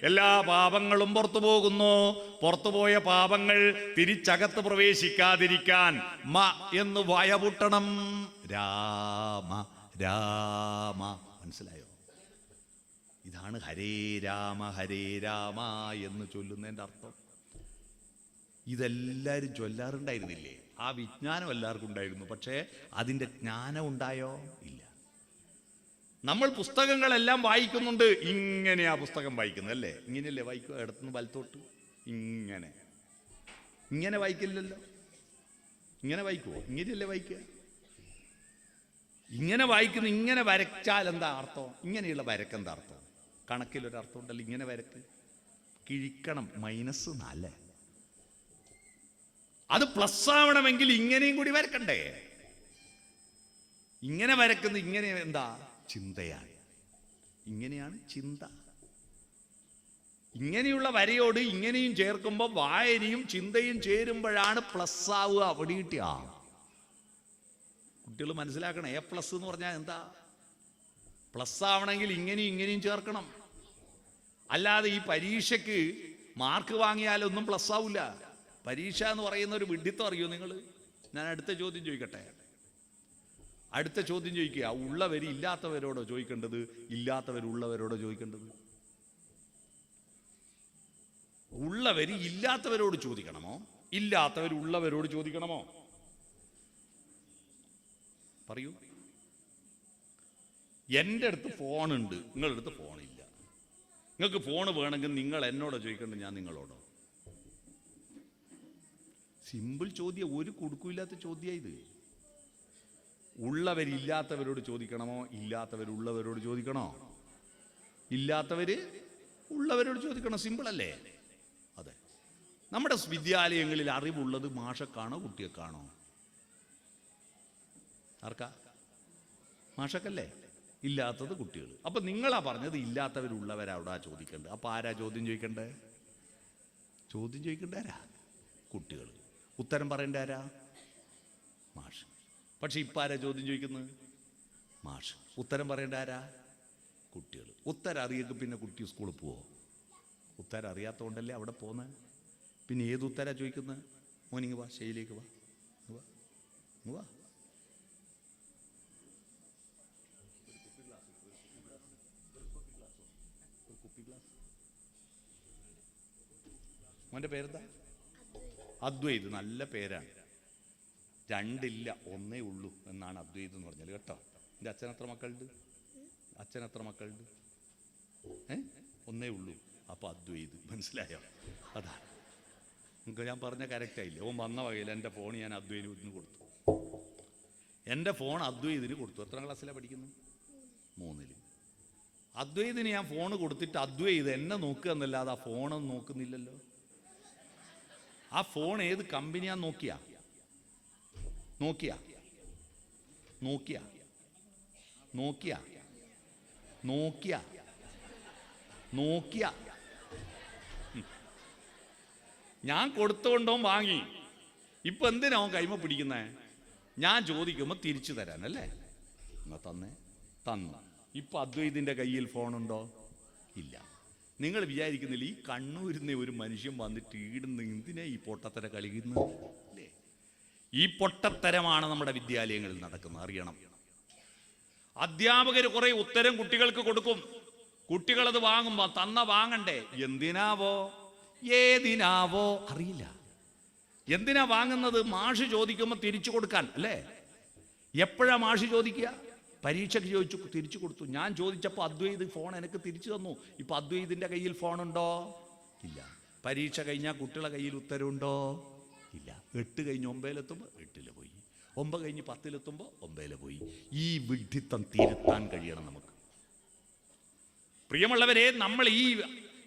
എല്ലാ പാപങ്ങളും പുറത്തു പോകുന്നു. പുറത്തുപോയ പാപങ്ങൾ തിരിച്ചകത്ത് പ്രവേശിക്കാതിരിക്കാൻ മ എന്ന് വയപുട്ടണം. രാമ രാമ. മനസ്സിലായോ? ഇതാണ് ഹരേ രാമ എന്ന് ചൊല്ലുന്നതിൻ്റെ അർത്ഥം. ഇതെല്ലാവരും ചൊല്ലാറുണ്ടായിരുന്നില്ലേ? ആ വിജ്ഞാനം എല്ലാവർക്കും ഉണ്ടായിരുന്നു. പക്ഷേ അതിൻ്റെ ജ്ഞാനം ഉണ്ടായോ? ഇല്ല. നമ്മൾ പുസ്തകങ്ങളെല്ലാം വായിക്കുന്നുണ്ട്. ഇങ്ങനെയാ പുസ്തകം വായിക്കുന്നത് അല്ലേ? ഇങ്ങനെയല്ലേ വായിക്കുക? ഇടത്തുനിന്ന് വലത്തോട്ട് ഇങ്ങനെ വായിക്കില്ലല്ലോ. ഇങ്ങനെ വായിക്കുമോ? ഇങ്ങനെയല്ലേ വായിക്കുക? ഇങ്ങനെ വായിക്കുന്നു. ഇങ്ങനെ വരച്ചാൽ എന്താ അർത്ഥം? ഇങ്ങനെയുള്ള വരക്കെന്താ അർത്ഥം? കണക്കിലൊരർത്ഥം ഉണ്ടല്ലോ. ഇങ്ങനെ വരക്ക് കിഴിക്കണം. -4. അത് പ്ലസ് ആവണമെങ്കിൽ ഇങ്ങനെയും കൂടി വരക്കണ്ടേ? ഇങ്ങനെ വരക്കുന്നത് ഇങ്ങനെ എന്താ? ചിന്തയാണ്. ഇങ്ങനെയാണ് ചിന്ത. ഇങ്ങനെയുള്ള വരയോട് ഇങ്ങനെയും ചേർക്കുമ്പോൾ വായനയും ചിന്തയും ചേരുമ്പോഴാണ് പ്ലസ് ആവുക. അവിടെ കിട്ടിയാ കുട്ടികൾ മനസ്സിലാക്കണം. A+ എന്ന് പറഞ്ഞാൽ എന്താ? പ്ലസ് ആവണമെങ്കിൽ ഇങ്ങനെയും ഇങ്ങനെയും ചേർക്കണം. അല്ലാതെ ഈ പരീക്ഷയ്ക്ക് മാർക്ക് വാങ്ങിയാലൊന്നും പ്ലസ് ആവില്ല. പരീക്ഷ എന്ന് പറയുന്ന ഒരു വിഡ്ഢിത്തം അറിയോ നിങ്ങൾ? ഞാൻ അടുത്ത ചോദ്യം ചോദിക്കട്ടെ. അടുത്ത ചോദ്യം ചോദിക്കുക. ഉള്ളവർ ഇല്ലാത്തവരോടോ ചോദിക്കേണ്ടത്? ഇല്ലാത്തവരുള്ളവരോടോ ചോദിക്കേണ്ടത്? ഉള്ളവർ ഇല്ലാത്തവരോട് ചോദിക്കണമോ? ഇല്ലാത്തവരുള്ളവരോട് ചോദിക്കണമോ? പറയൂ. എൻ്റെ അടുത്ത് ഫോണുണ്ട്, നിങ്ങളുടെ അടുത്ത് ഫോണില്ല. നിങ്ങൾക്ക് ഫോൺ വേണമെങ്കിൽ നിങ്ങൾ എന്നോടോ ചോദിക്കേണ്ടത്? ഞാൻ നിങ്ങളോടോ? സിമ്പിൾ ചോദ്യം. ഒരു കൊടുക്കില്ലാത്ത ചോദ്യം ഇത്. ഉള്ളവരില്ലാത്തവരോട് ചോദിക്കണമോ? ഇല്ലാത്തവരുള്ളവരോട് ചോദിക്കണോ? ഇല്ലാത്തവര് ഉള്ളവരോട് ചോദിക്കണം. സിമ്പിൾ അല്ലേ? അതെ. നമ്മുടെ വിദ്യാലയങ്ങളിൽ അറിവുള്ളത് മാഷക്കാണോ കുട്ടികൾക്കാണോ? ആർക്കാ? മാഷക്കല്ലേ. ഇല്ലാത്തത് കുട്ടികൾ. അപ്പൊ നിങ്ങളാ പറഞ്ഞത് ഇല്ലാത്തവരുള്ളവരവിടെ ചോദിക്കേണ്ടത്. അപ്പൊ ആരാ ചോദ്യം ചോദിക്കണ്ടേ? ചോദ്യം ചോദിക്കേണ്ട ആരാ? കുട്ടികൾ. ഉത്തരം പറയേണ്ട ആരാ? മാഷ്. പക്ഷെ ഇപ്പം ആരാ ചോദ്യം ചോദിക്കുന്നത്? മാഷ്. ഉത്തരം പറയേണ്ട ആരാ? കുട്ടികൾ. ഉത്തരം അറിയൊക്കെ പിന്നെ കുട്ടി സ്കൂളിൽ പോവോ? ഉത്തരം അറിയാത്തതുകൊണ്ടല്ലേ അവിടെ പോകുന്നത്. പിന്നെ ഏത് ഉത്തരാ ചോദിക്കുന്നത്? മോനിങ് വാ, ശൈലിലേക്ക് വാ, വാ. മോൻ്റെ പേരെന്താ? അദ്വൈത്. നല്ല പേരാണ്. 2 ഇല്ല, 1 ഉള്ളൂ എന്നാണ് അദ്വൈത് എന്ന് പറഞ്ഞാൽ കേട്ടോ. എൻ്റെ അച്ഛൻ എത്ര മക്കളുണ്ട്? 1 ഉള്ളൂ. അപ്പോൾ അദ്വൈത്. മനസ്സിലായോ? അതാണ് നിങ്ങൾക്ക് ഞാൻ പറഞ്ഞ കറക്റ്റായില്ലേ? ഓൻ വന്ന വകയിൽ എൻ്റെ ഫോൺ ഞാൻ അദ്വൈതിന് കൊടുത്തു. എൻ്റെ ഫോൺ അദ്വൈതിന് കൊടുത്തു. എത്രാം ക്ലാസ്സിലാണ് പഠിക്കുന്നത്? 3-ൽ. അദ്വൈതിന് ഞാൻ ഫോൺ കൊടുത്തിട്ട് അദ്വൈത് എന്നെ നോക്കുക എന്നല്ലാതെ ആ ഫോണൊന്നും നോക്കുന്നില്ലല്ലോ. ആ ഫോൺ ഏത് കമ്പനിയാന്ന് നോക്കിയാ? ഞാൻ കൊടുത്തുകൊണ്ടോ വാങ്ങി. ഇപ്പൊ എന്തിനാ അവൻ കൈമ പിടിക്കുന്നേ? ഞാൻ ചോദിക്കുമ്പോൾ തിരിച്ചു തരാനല്ലേ? എന്നാ തന്നു. ഇപ്പൊ അദ്വൈതിന്റെ കയ്യിൽ ഫോണുണ്ടോ? ഇല്ല. നിങ്ങൾ വിചാരിക്കുന്നില്ല ഈ കണ്ണൂരിന്ന് ഒരു മനുഷ്യൻ വന്നിട്ട് ഈടുന്ന എന്തിനാ ഈ പൊട്ടത്തര കളിക്കുന്നത്? അല്ലേ? ഈ പൊട്ടത്തരമാണ് നമ്മുടെ വിദ്യാലയങ്ങളിൽ നടക്കുന്നത്. അറിയണം. അധ്യാപകർ കുറെ ഉത്തരം കുട്ടികൾക്ക് കൊടുക്കും. കുട്ടികളത് വാങ്ങുമ്പോ വാങ്ങണ്ടേ? എന്തിനാവോ ഏതിനാവോ അറിയില്ല. എന്തിനാ വാങ്ങുന്നത്? മാഷ് ചോദിക്കുമ്പോൾ തിരിച്ചു കൊടുക്കാൻ അല്ലേ? എപ്പോഴാ മാഷ് ചോദിക്കുക? പരീക്ഷയ്ക്ക് ചോദിച്ചു, തിരിച്ചു കൊടുത്തു. ഞാൻ ചോദിച്ചപ്പോൾ അദ്വൈത് ഫോൺ എനിക്ക് തിരിച്ചു തന്നു. ഇപ്പൊ അദ്വൈതിന്റെ കയ്യിൽ ഫോണുണ്ടോ? ഇല്ല. പരീക്ഷ കഴിഞ്ഞാൽ കുട്ടികളുടെ കയ്യിൽ ഉത്തരവുണ്ടോ? ഇല്ല. 8 കഴിഞ്ഞ് 9-ലെത്തുമ്പോൾ 8-ൽ പോയി, 9 കഴിഞ്ഞ് 10-ലെത്തുമ്പോൾ 9-ൽ പോയി. ഈ വിഡ്ഢിത്തം തിരുത്താൻ കഴിയണം നമുക്ക്. പ്രിയമുള്ളവരെ, നമ്മൾ ഈ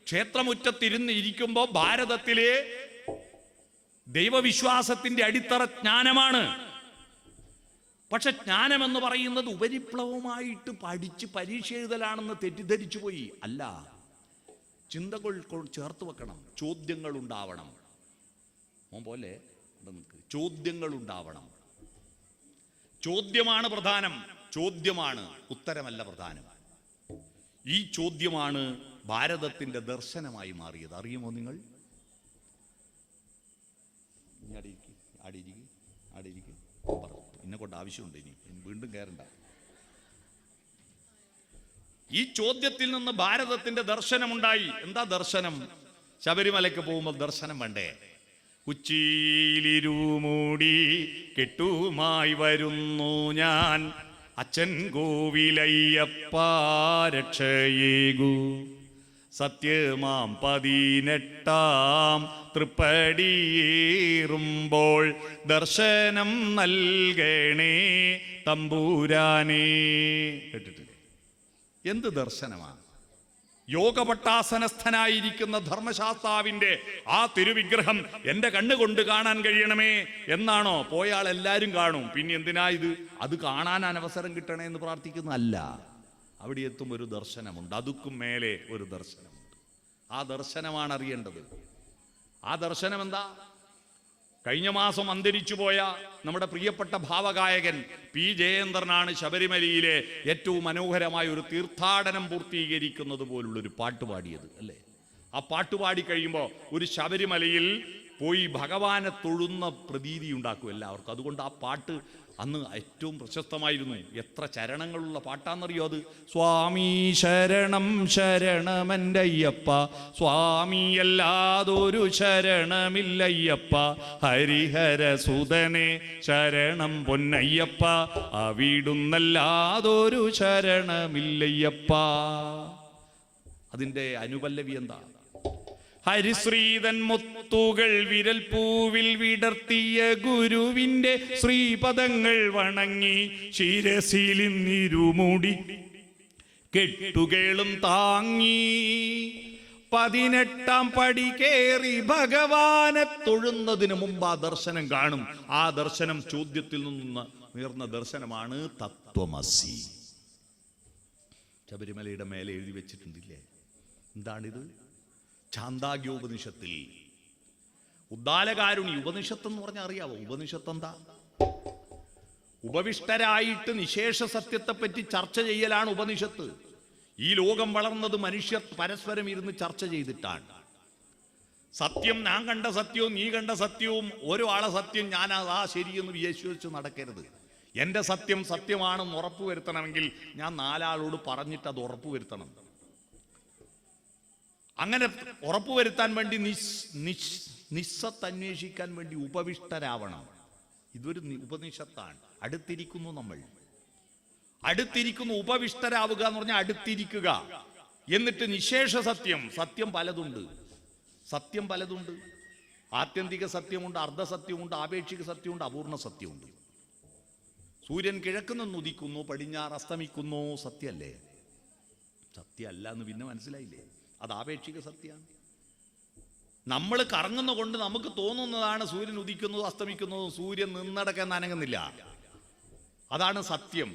ക്ഷേത്രമുറ്റത്തിരുന്ന് ഇരിക്കുമ്പോൾ ഭാരതത്തിലെ ദൈവവിശ്വാസത്തിന്റെ അടിത്തറ ജ്ഞാനമാണ്. പക്ഷെ ജ്ഞാനമെന്ന് പറയുന്നത് ഉപരിപ്ലവമായിട്ട് പഠിച്ച് പരീക്ഷ എഴുതലാണെന്ന് തെറ്റിദ്ധരിച്ചു പോയി. അല്ല, ചിന്തകൾ ചേർത്ത് വെക്കണം, ചോദ്യങ്ങൾ ഉണ്ടാവണം. മോൻ പോലെ ചോദ്യങ്ങൾ ഉണ്ടാവണം. ചോദ്യമാണ് പ്രധാനം. ചോദ്യമാണ്, ഉത്തരമല്ല പ്രധാനം. ഈ ചോദ്യമാണ് ഭാരതത്തിന്റെ ദർശനമായി മാറിയത്. അറിയുമോ നിങ്ങൾ? എന്നെ കൊണ്ട് ആവശ്യമുണ്ട്, ഇനി വീണ്ടും കയറണ്ട. ഈ ചോദ്യത്തിൽ നിന്ന് ഭാരതത്തിന്റെ ദർശനമുണ്ടായി. എന്താ ദർശനം? ശബരിമലയ്ക്ക് പോകുമ്പോൾ ദർശനം വേണ്ടേ? ഉച്ചിയിലിരുമൂടി കെട്ടുമായി വരുന്നു ഞാൻ, അച്ഛൻ കോവിലയ്യപ്പ രക്ഷയേകൂ, സത്യമാം 18 തൃപ്പടിയേറുമ്പോൾ ദർശനം നൽകണേ തമ്പൂരാനേ. കേട്ടിട്ടില്ലേ? എന്ത് ദർശനമാണ്? യോഗപട്ടാസനസ്ഥനായിരിക്കുന്ന ധർമ്മശാസ്താവിന്റെ ആ തിരുവിഗ്രഹം എന്റെ കണ്ണുകൊണ്ട് കാണാൻ കഴിയണമേ എന്നാണോ? പോയാൾ എല്ലാവരും കാണും. പിന്നെ എന്തിനാ ഇത്? അത് കാണാൻ അവസരം കിട്ടണേ എന്ന് പ്രാർത്ഥിക്കുന്നതല്ല. അവിടെ എത്തും ഒരു ദർശനമുണ്ട്. അതുക്കും മേലെ ഒരു ദർശനമുണ്ട്. ആ ദർശനമാണ് അറിയേണ്ടത്. ആ ദർശനം എന്താ? കഴിഞ്ഞ മാസം അന്തരിച്ചു പോയ നമ്മുടെ പ്രിയപ്പെട്ട ഭാവഗായകൻ പി ജയേന്ദ്രനാണ് ശബരിമലയിലെ ഏറ്റവും മനോഹരമായ ഒരു തീർത്ഥാടനം പൂർത്തീകരിക്കുന്നത് പോലുള്ളൊരു പാട്ട് പാടിയത്, അല്ലേ? ആ പാട്ടുപാടി കഴിയുമ്പോൾ ഒരു ശബരിമലയിൽ പോയി ഭഗവാനെ തൊഴുന്ന പ്രതീതി ഉണ്ടാക്കും എല്ലാവർക്കും. അതുകൊണ്ട് ആ പാട്ട് അന്ന് ഏറ്റവും പ്രശസ്തമായിരുന്നു. എത്ര ചരണങ്ങളുള്ള പാട്ടാണെന്നറിയോ അത്? സ്വാമി ശരണം ശരണമെൻ്റെ അയ്യപ്പ, സ്വാമിയല്ലാതൊരു ശരണമില്ലയ്യപ്പ, ഹരിഹര സുതനെ ശരണം പൊന്നയ്യപ്പ, അവിടുന്നല്ലാതൊരു ശരണമില്ലയ്യപ്പ. അതിൻ്റെ അനുപല്ലവി എന്താ? ഹരിശ്രീതൻ മുത്തുകൾ വിരൽ പൂവിൽ വിടർത്തിയ ഗുരുവിന്റെ ശ്രീപദങ്ങൾ വണങ്ങി ശിരസിലിന്നിരുമുടി കെട്ടുകേളും താങ്ങി 18 പടി കേറി ഭഗവാനെ തൊഴുന്നതിന് മുമ്പ് ആ ദർശനം കാണും. ആ ദർശനം ചോദ്യത്തിൽ നിന്ന് ഉയർന്ന ദർശനമാണ് തത്വമസി. ശബരിമലയുടെ മേലെ എഴുതി വെച്ചിട്ടുണ്ടില്ലേ? എന്താണിത്? ഛാന്ദാഗ്യോപനിഷത്തിൽ ഉദ്ദാലകാരുണി ഉപനിഷത്ത് എന്ന് പറഞ്ഞാൽ അറിയാവോ? ഉപനിഷത്ത് എന്താ? ഉപവിഷ്ടരായിട്ട് നിശേഷ സത്യത്തെപ്പറ്റി ചർച്ച ചെയ്യലാണ് ഉപനിഷത്ത്. ഈ ലോകം വളർന്നത് മനുഷ്യർ പരസ്പരം ഇരുന്ന് ചർച്ച ചെയ്തിട്ടാണ്. സത്യം ഞാൻ കണ്ട സത്യവും നീ കണ്ട സത്യവും ഓരോ ആളെ സത്യം ഞാൻ അതാ ശരിയെന്ന് വിശ്വസിച്ച് നടക്കരുത്. എൻ്റെ സത്യം സത്യമാണെന്ന് ഉറപ്പുവരുത്തണമെങ്കിൽ ഞാൻ 4 ആളോട് പറഞ്ഞിട്ട് അത് ഉറപ്പുവരുത്തണം. അങ്ങനെ ഉറപ്പുവരുത്താൻ വേണ്ടി നിസ്സത്ത് അന്വേഷിക്കാൻ വേണ്ടി ഉപവിഷ്ടരാവണം. ഇതൊരു ഉപനിഷത്താണ്. അടുത്തിരിക്കുന്നു, നമ്മൾ അടുത്തിരിക്കുന്നു. ഉപവിഷ്ടരാവുക എന്ന് പറഞ്ഞാൽ അടുത്തിരിക്കുക. എന്നിട്ട് നിശേഷ സത്യം, സത്യം പലതുണ്ട്. സത്യം പലതുണ്ട്. ആത്യന്തിക സത്യമുണ്ട്, അർദ്ധസത്യമുണ്ട്, ആപേക്ഷിക സത്യമുണ്ട്, അപൂർണ സത്യമുണ്ട്. സൂര്യൻ കിഴക്ക് നിന്ന് ഉദിക്കുന്നു, പടിഞ്ഞാറ് അസ്തമിക്കുന്നു. സത്യമല്ലേ? സത്യമല്ല എന്ന് പിന്നെ മനസ്സിലായില്ലേ? അത് ആപേക്ഷിക സത്യമാണ്. നമ്മൾ കറങ്ങുന്ന കൊണ്ട് നമുക്ക് തോന്നുന്നതാണ് സൂര്യൻ ഉദിക്കുന്നതും അസ്തമിക്കുന്നതും. സൂര്യൻ നിന്നടക്കാൻ അനങ്ങുന്നില്ല, അതാണ് സത്യം.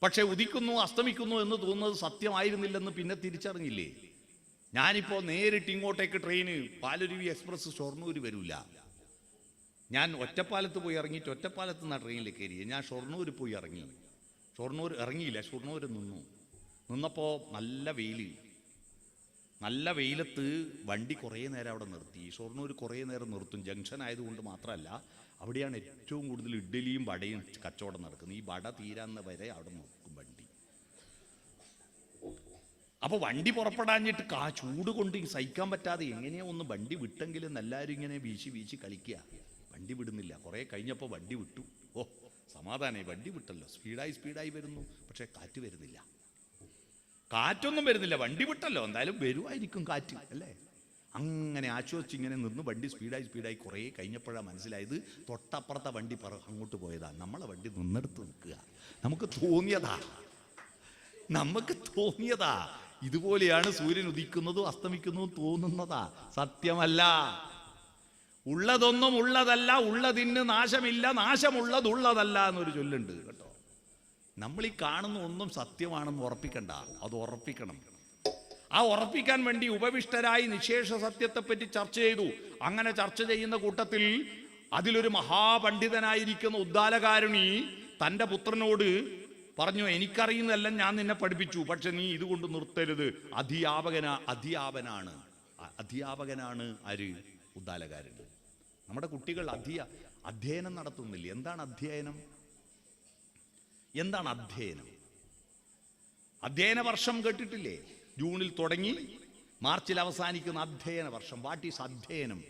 പക്ഷെ ഉദിക്കുന്നു അസ്തമിക്കുന്നു എന്ന് തോന്നുന്നത് സത്യമായിരുന്നില്ലെന്ന് പിന്നെ തിരിച്ചറിഞ്ഞില്ലേ? ഞാനിപ്പോൾ നേരിട്ട് ഇങ്ങോട്ടേക്ക് ട്രെയിന് പാലരുവി എക്സ്പ്രസ് ഷൊർണൂർ വരില്ല. ഞാൻ ഒറ്റപ്പാലത്ത് പോയി ഇറങ്ങിയിട്ട് ഒറ്റപ്പാലത്ത് നിന്നാണ് ട്രെയിനിലേക്ക് കയറിയത്. ഞാൻ ഷൊർണൂർ പോയി ഇറങ്ങി. ഷൊർണൂർ ഇറങ്ങിയില്ല, ഷൊർണൂർ നിന്നപ്പോൾ നല്ല വെയിലത്ത് വണ്ടി കുറേ നേരം അവിടെ നിർത്തി. ഷൊർണൂർ കുറേ നേരം നിർത്തും. ജംഗ്ഷൻ ആയതുകൊണ്ട് മാത്രമല്ല, അവിടെയാണ് ഏറ്റവും കൂടുതൽ ഇഡ്ഡലിയും വടയും കച്ചവടം നടക്കുന്നത്. ഈ വട തീരാന്ന വരെ അവിടെ നിർക്കും വണ്ടി. അപ്പോൾ വണ്ടി പുറപ്പെടാഞ്ഞിട്ട് ചൂട് കൊണ്ട് സഹിക്കാൻ പറ്റാതെ എങ്ങനെയാ ഒന്ന് വണ്ടി വിട്ടെങ്കിലും എല്ലാവരും ഇങ്ങനെ വീശി കളിക്കുക. വണ്ടി വിടുന്നില്ല. കുറേ കഴിഞ്ഞപ്പോൾ വണ്ടി വിട്ടു. ഓ സമാധാനമായി, വണ്ടി വിട്ടല്ലോ. സ്പീഡായി വരുന്നു, പക്ഷേ കാറ്റ് വരുന്നില്ല. കാറ്റൊന്നും വരുന്നില്ല, വണ്ടി വിട്ടല്ലോ, എന്തായാലും വരുമായിരിക്കും കാറ്റ്, അല്ലേ? അങ്ങനെ ആശ്വസിച്ച് ഇങ്ങനെ നിന്ന് വണ്ടി സ്പീഡായി കുറേ കഴിഞ്ഞപ്പോഴാണ് മനസ്സിലായത് തൊട്ടപ്പുറത്തെ വണ്ടി അങ്ങോട്ട് പോയതാണ്. നമ്മളെ വണ്ടി നിന്നെടുത്ത് നിൽക്കുക. നമുക്ക് തോന്നിയതാ. ഇതുപോലെയാണ് സൂര്യൻ ഉദിക്കുന്നതും അസ്തമിക്കുന്നതും തോന്നുന്നതാ, സത്യമല്ല. ഉള്ളതൊന്നും ഉള്ളതല്ല, ഉള്ളതിന് നാശമില്ല, നാശമുള്ളതുള്ളതല്ല എന്നൊരു ചൊല്ലുണ്ട് കേട്ടോ. നമ്മൾ ഈ കാണുന്ന ഒന്നും സത്യമാണെന്ന് ഉറപ്പിക്കണ്ട, അത് ഉറപ്പിക്കണം. ആ ഉറപ്പിക്കാൻ വേണ്ടി ഉപവിഷ്ടരായി നിശേഷ സത്യത്തെപ്പറ്റി ചർച്ച ചെയ്തു. അങ്ങനെ ചർച്ച ചെയ്യുന്ന കൂട്ടത്തിൽ അതിലൊരു മഹാപണ്ഡിതനായിരിക്കുന്ന ഉദ്ദാലകാരുണി തൻ്റെ പുത്രനോട് പറഞ്ഞു, എനിക്കറിയുന്നതെല്ലാം ഞാൻ നിന്നെ പഠിപ്പിച്ചു, പക്ഷെ നീ ഇതുകൊണ്ട് നിർത്തരുത്. അധ്യാപകനാണ് ആര്? ഉദ്ദാലകാരുണി. നമ്മുടെ കുട്ടികൾ അധ്യയനം നടത്തുന്നില്ല. എന്താണ് അധ്യയനം? അധ്യയന വർഷം കേട്ടിട്ടില്ലേ? ജൂണിൽ തുടങ്ങി മാർച്ചിൽ അവസാനിക്കുന്ന അധ്യയന വർഷം. വാട്ട് ഈസ് അധ്യയനം?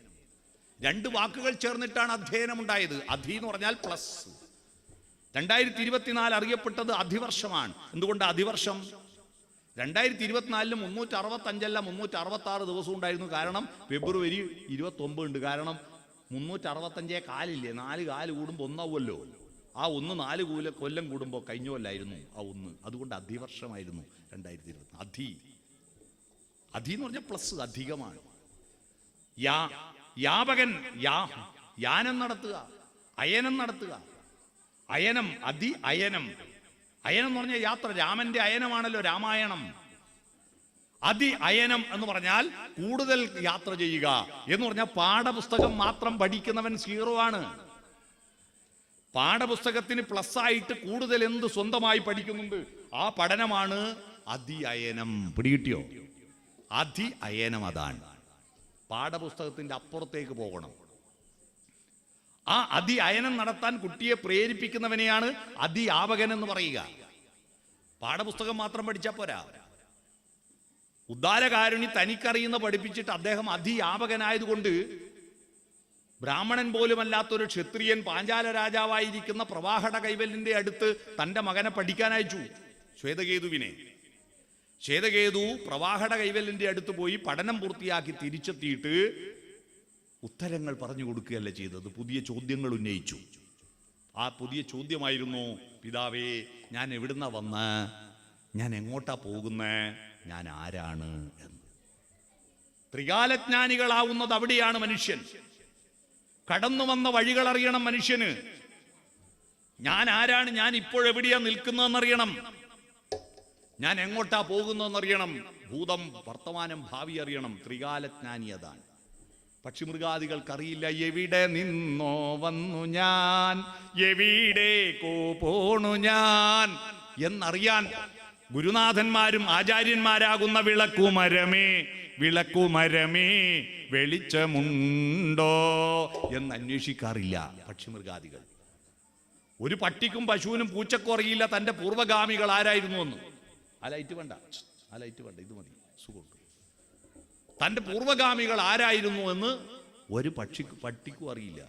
രണ്ട് വാക്കുകൾ ചേർന്നിട്ടാണ് അധ്യയനം ഉണ്ടായത്. അധി എന്ന് പറഞ്ഞാൽ പ്ലസ്. 2024 അറിയപ്പെട്ടത് അധിവർഷമാണ്. എന്തുകൊണ്ട് അധിവർഷം? 2024 365 366 ദിവസം ഉണ്ടായിരുന്നു. കാരണം ഫെബ്രുവരി 29 ഉണ്ട്. കാരണം 365 കാലില്ലേ, 4 കാല് കൂടുമ്പോൾ ഒന്നാവുമല്ലോ. ആ 1 4 കൊല്ലം കൂടുമ്പോൾ കഴിഞ്ഞ കൊല്ലായിരുന്നു ആ 1. അതുകൊണ്ട് അധിവർഷമായിരുന്നു 2024. അധി എന്ന് പറഞ്ഞാൽ പ്ലസ്, അധികമാണ്. യാപകൻ യാനം നടത്തുക, അയനം നടത്തുക. അയനം അയനം എന്ന് പറഞ്ഞാൽ യാത്ര. രാമന്റെ അയനമാണല്ലോ രാമായണം. അയനം എന്ന് പറഞ്ഞാൽ കൂടുതൽ യാത്ര ചെയ്യുക എന്ന് പറഞ്ഞാൽ പാഠപുസ്തകം മാത്രം പഠിക്കുന്നവൻ 0 ആണ്. പാഠപുസ്തകത്തിന് പ്ലസ് ആയിട്ട് കൂടുതൽ എന്ത് സ്വന്തമായി പഠിക്കുന്നുണ്ട്, ആ പഠനമാണ് അയനം. പിടികിട്ടിയോ? അയനം അതാണ്. പാഠപുസ്തകത്തിന്റെ അപ്പുറത്തേക്ക് പോകണം. ആ അയനം നടത്താൻ കുട്ടിയെ പ്രേരിപ്പിക്കുന്നവനെയാണ് അധ്യാപകൻ എന്ന് പറയുക. പാഠപുസ്തകം മാത്രം പഠിച്ചാൽ പോരാ. ഉദ്ദാലകാരുണി തനിക്കറിയുന്ന പഠിപ്പിച്ചിട്ട് അദ്ദേഹം അധ്യാപകനായതുകൊണ്ട് ബ്രാഹ്മണൻ പോലുമല്ലാത്തൊരു ക്ഷത്രിയൻ പാഞ്ചാല രാജാവായിരിക്കുന്ന പ്രവാഹട കൈവല്യന്റെ അടുത്ത് തൻ്റെ മകനെ പഠിക്കാൻ അയച്ചു, ശ്വേതകേതുവിനെ. ശ്വേതകേതു പ്രവാഹട കൈവല്യന്റെ അടുത്ത് പോയി പഠനം പൂർത്തിയാക്കി തിരിച്ചെത്തിയിട്ട് ഉത്തരങ്ങൾ പറഞ്ഞു കൊടുക്കുകയല്ല ചെയ്തത്, പുതിയ ചോദ്യങ്ങൾ ഉന്നയിച്ചു. ആ പുതിയ ചോദ്യമായിരുന്നു, പിതാവേ, ഞാൻ എവിടുന്ന വന്ന്, ഞാൻ എങ്ങോട്ടാ പോകുന്നേ, ഞാൻ ആരാണ് എന്ന്. ത്രികാലജ്ഞാനികളാവുന്നത് അവിടെയാണ് മനുഷ്യൻ. കടന്നു വന്ന വഴികൾ അറിയണം മനുഷ്യന്. ഞാൻ ആരാണ്, ഞാൻ ഇപ്പോഴെവിടെയാ നിൽക്കുന്നതെന്നറിയണം, ഞാൻ എങ്ങോട്ടാ പോകുന്നതെന്നറിയണം, ഭൂതം വർത്തമാനം ഭാവി അറിയണം. ത്രികാലജ്ഞാനി അതാണ്. പക്ഷിമൃഗാദികൾക്കറിയില്ല. എവിടെ നിന്നോ വന്നു ഞാൻ, എവിടേക്കോ പോണു ഞാൻ എന്നറിയാൻ ഗുരുനാഥന്മാരും ആചാര്യന്മാരാകുന്ന വിളക്കുമരമേ വെളിച്ചമുണ്ടോ എന്ന് അന്വേഷിക്കാറില്ല പക്ഷിമൃഗാദികൾ. ഒരു പട്ടിക്കും പശുവിനും പൂച്ചക്കും അറിയില്ല തൻ്റെ പൂർവ്വഗാമികൾ ആരായിരുന്നു എന്ന്. ആ ലൈറ്റ് വേണ്ട, ഇത് മതി, സുഖം. തൻ്റെ പൂർവ്വഗാമികൾ ആരായിരുന്നു എന്ന് ഒരു പട്ടിക്കും അറിയില്ല.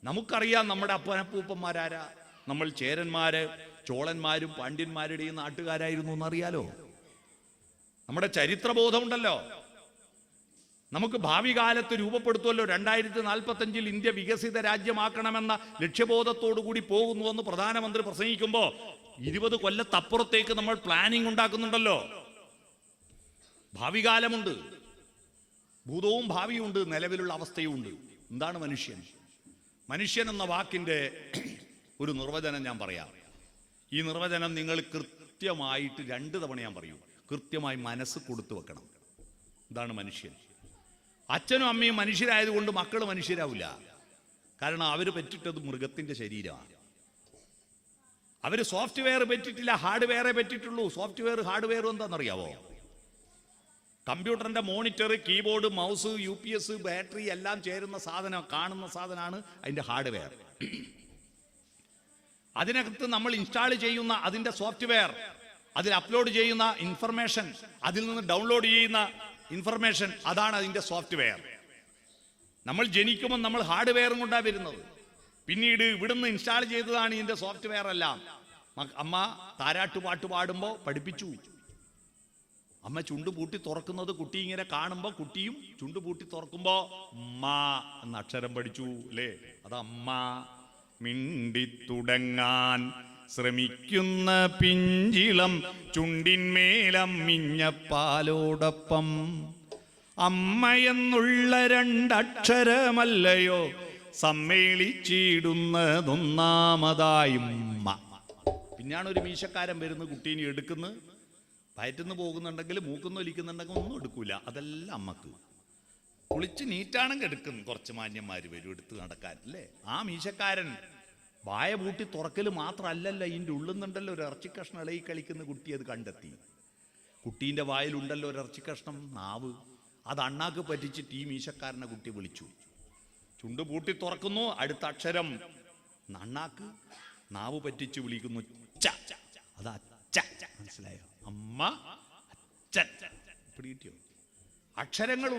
നമുക്കറിയാം നമ്മുടെ അപ്പനപ്പൂപ്പന്മാരാരാ. നമ്മൾ ചേരന്മാര്, ചോളന്മാരും പാണ്ഡ്യന്മാരുടെയും നാട്ടുകാരായിരുന്നു എന്നറിയാലോ. നമ്മുടെ ചരിത്രബോധമുണ്ടല്ലോ. നമുക്ക് ഭാവി കാലത്ത് രൂപപ്പെടുത്തുമല്ലോ. 2045 ഇന്ത്യ വികസിത രാജ്യമാക്കണമെന്ന ലക്ഷ്യബോധത്തോടു കൂടി പോകുന്നുവെന്ന് പ്രധാനമന്ത്രി പ്രസംഗിക്കുമ്പോൾ 20 കൊല്ലത്തപ്പുറത്തേക്ക് നമ്മൾ പ്ലാനിങ് ഉണ്ടാക്കുന്നുണ്ടല്ലോ. ഭാവി കാലമുണ്ട്, ഭൂതവും ഭാവിയുണ്ട്, നിലവിലുള്ള അവസ്ഥയുമുണ്ട്. എന്താണ് മനുഷ്യൻ? മനുഷ്യൻ എന്ന വാക്കിൻ്റെ ഒരു നിർവചനം ഞാൻ പറയാം. ഈ നിർവചനം നിങ്ങൾ കൃത്യമായിട്ട് 2 തവണ ഞാൻ പറയൂ. കൃത്യമായി മനസ്സ് കൊടുത്തു വെക്കണം. എന്താണ് മനുഷ്യൻ? അച്ഛനും അമ്മയും മനുഷ്യരായതുകൊണ്ട് മക്കൾ മനുഷ്യരാവില്ല. കാരണം അവർ പറ്റിട്ടത് മൃഗത്തിൻ്റെ ശരീരമാണ്. അവർ സോഫ്റ്റ്വെയർ പറ്റിയിട്ടില്ല, ഹാർഡ്വെയറേ പറ്റിയിട്ടുള്ളൂ. സോഫ്റ്റ്വെയർ ഹാർഡ്വെയറും എന്താണെന്നറിയാവോ? കമ്പ്യൂട്ടറിൻ്റെ monitor, keyboard, mouse, UPS, battery എല്ലാം ചേരുന്ന സാധനം, കാണുന്ന സാധനമാണ് അതിൻ്റെ ഹാർഡ്വെയർ. അതിനകത്ത് നമ്മൾ ഇൻസ്റ്റാൾ ചെയ്യുന്ന അതിൻ്റെ സോഫ്റ്റ്വെയർ, അതിൽ അപ്ലോഡ് ചെയ്യുന്ന ഇൻഫർമേഷൻ, അതിൽ നിന്ന് ഡൗൺലോഡ് ചെയ്യുന്ന ഇൻഫർമേഷൻ, അതാണ് അതിൻ്റെ സോഫ്റ്റ്വെയർ. നമ്മൾ ജനിക്കുമ്പോൾ നമ്മൾ ഹാർഡ്വെയറും കൊണ്ടാണ് വരുന്നത്. പിന്നീട് ഇവിടുന്ന് ഇൻസ്റ്റാൾ ചെയ്തതാണ് ഇതിൻ്റെ സോഫ്റ്റ്വെയർ എല്ലാം. അമ്മ താരാട്ടുപാട്ട് പാടുമ്പോൾ പഠിപ്പിച്ചു. അമ്മ ചുണ്ടുപൂട്ടി തുറക്കുന്നത് കുട്ടി ഇങ്ങനെ കാണുമ്പോൾ കുട്ടിയും ചുണ്ടുപൂട്ടി തുറക്കുമ്പോൾ അമ്മ എന്ന അക്ഷരം പഠിച്ചു അല്ലേ? അത് അമ്മ. മിണ്ടിത്തുടങ്ങാൻ ശ്രമിക്കുന്ന പിഞ്ചിളം ചുണ്ടിന്മേലമ്മിഞ്ഞപ്പാലോടൊപ്പം അമ്മയെന്നുള്ള 2 അക്ഷരമല്ലയോ സമ്മേളിച്ചിടുന്നതൊന്നാമതായും ഉമ്മ. പിന്നെയാണ് ഒരു മീശക്കാരൻ വരുന്നത്, കുട്ടീനെ എടുക്കുന്നത്. വയറ്റുന്ന് പോകുന്നുണ്ടെങ്കിൽ, മൂക്കുന്ന് ഒലിക്കുന്നുണ്ടെങ്കിൽ ഒന്നും എടുക്കൂല. അതെല്ലാം അമ്മക്ക്. കുളിച്ച് നീറ്റാണെങ്കിൽ എടുക്കും, കുറച്ച് മാന്യന്മാർ വരും എടുത്ത് നടക്കാൻ അല്ലേ. ആ മീശക്കാരൻ വായ പൂട്ടി തുറക്കൽ മാത്രമല്ലല്ലോ, ഇതിൻ്റെ ഉള്ളുന്നുണ്ടല്ലോ ഒരു ഇറച്ചി കഷ്ണം ഇളകി കളിക്കുന്ന കുട്ടി അത് കണ്ടെത്തി. കുട്ടീൻ്റെ വായിലുണ്ടല്ലോ ഒരു ഇറച്ചി കഷ്ണം, നാവ്. അത് അണ്ണാക്ക് പറ്റിച്ചിട്ട് ഈ മീശക്കാരനെ കുട്ടി വിളിച്ചു. ചുണ്ട് പൂട്ടി തുറക്കുന്നു, അടുത്ത അക്ഷരം അണ്ണാക്ക്, നാവ് പറ്റിച്ച് വിളിക്കുന്നു ച. അതാ ച, മനസ്സിലായോ? അമ്മ അച്ഛൻ. പിടികിട്ടിയോ? അക്ഷരങ്ങൾ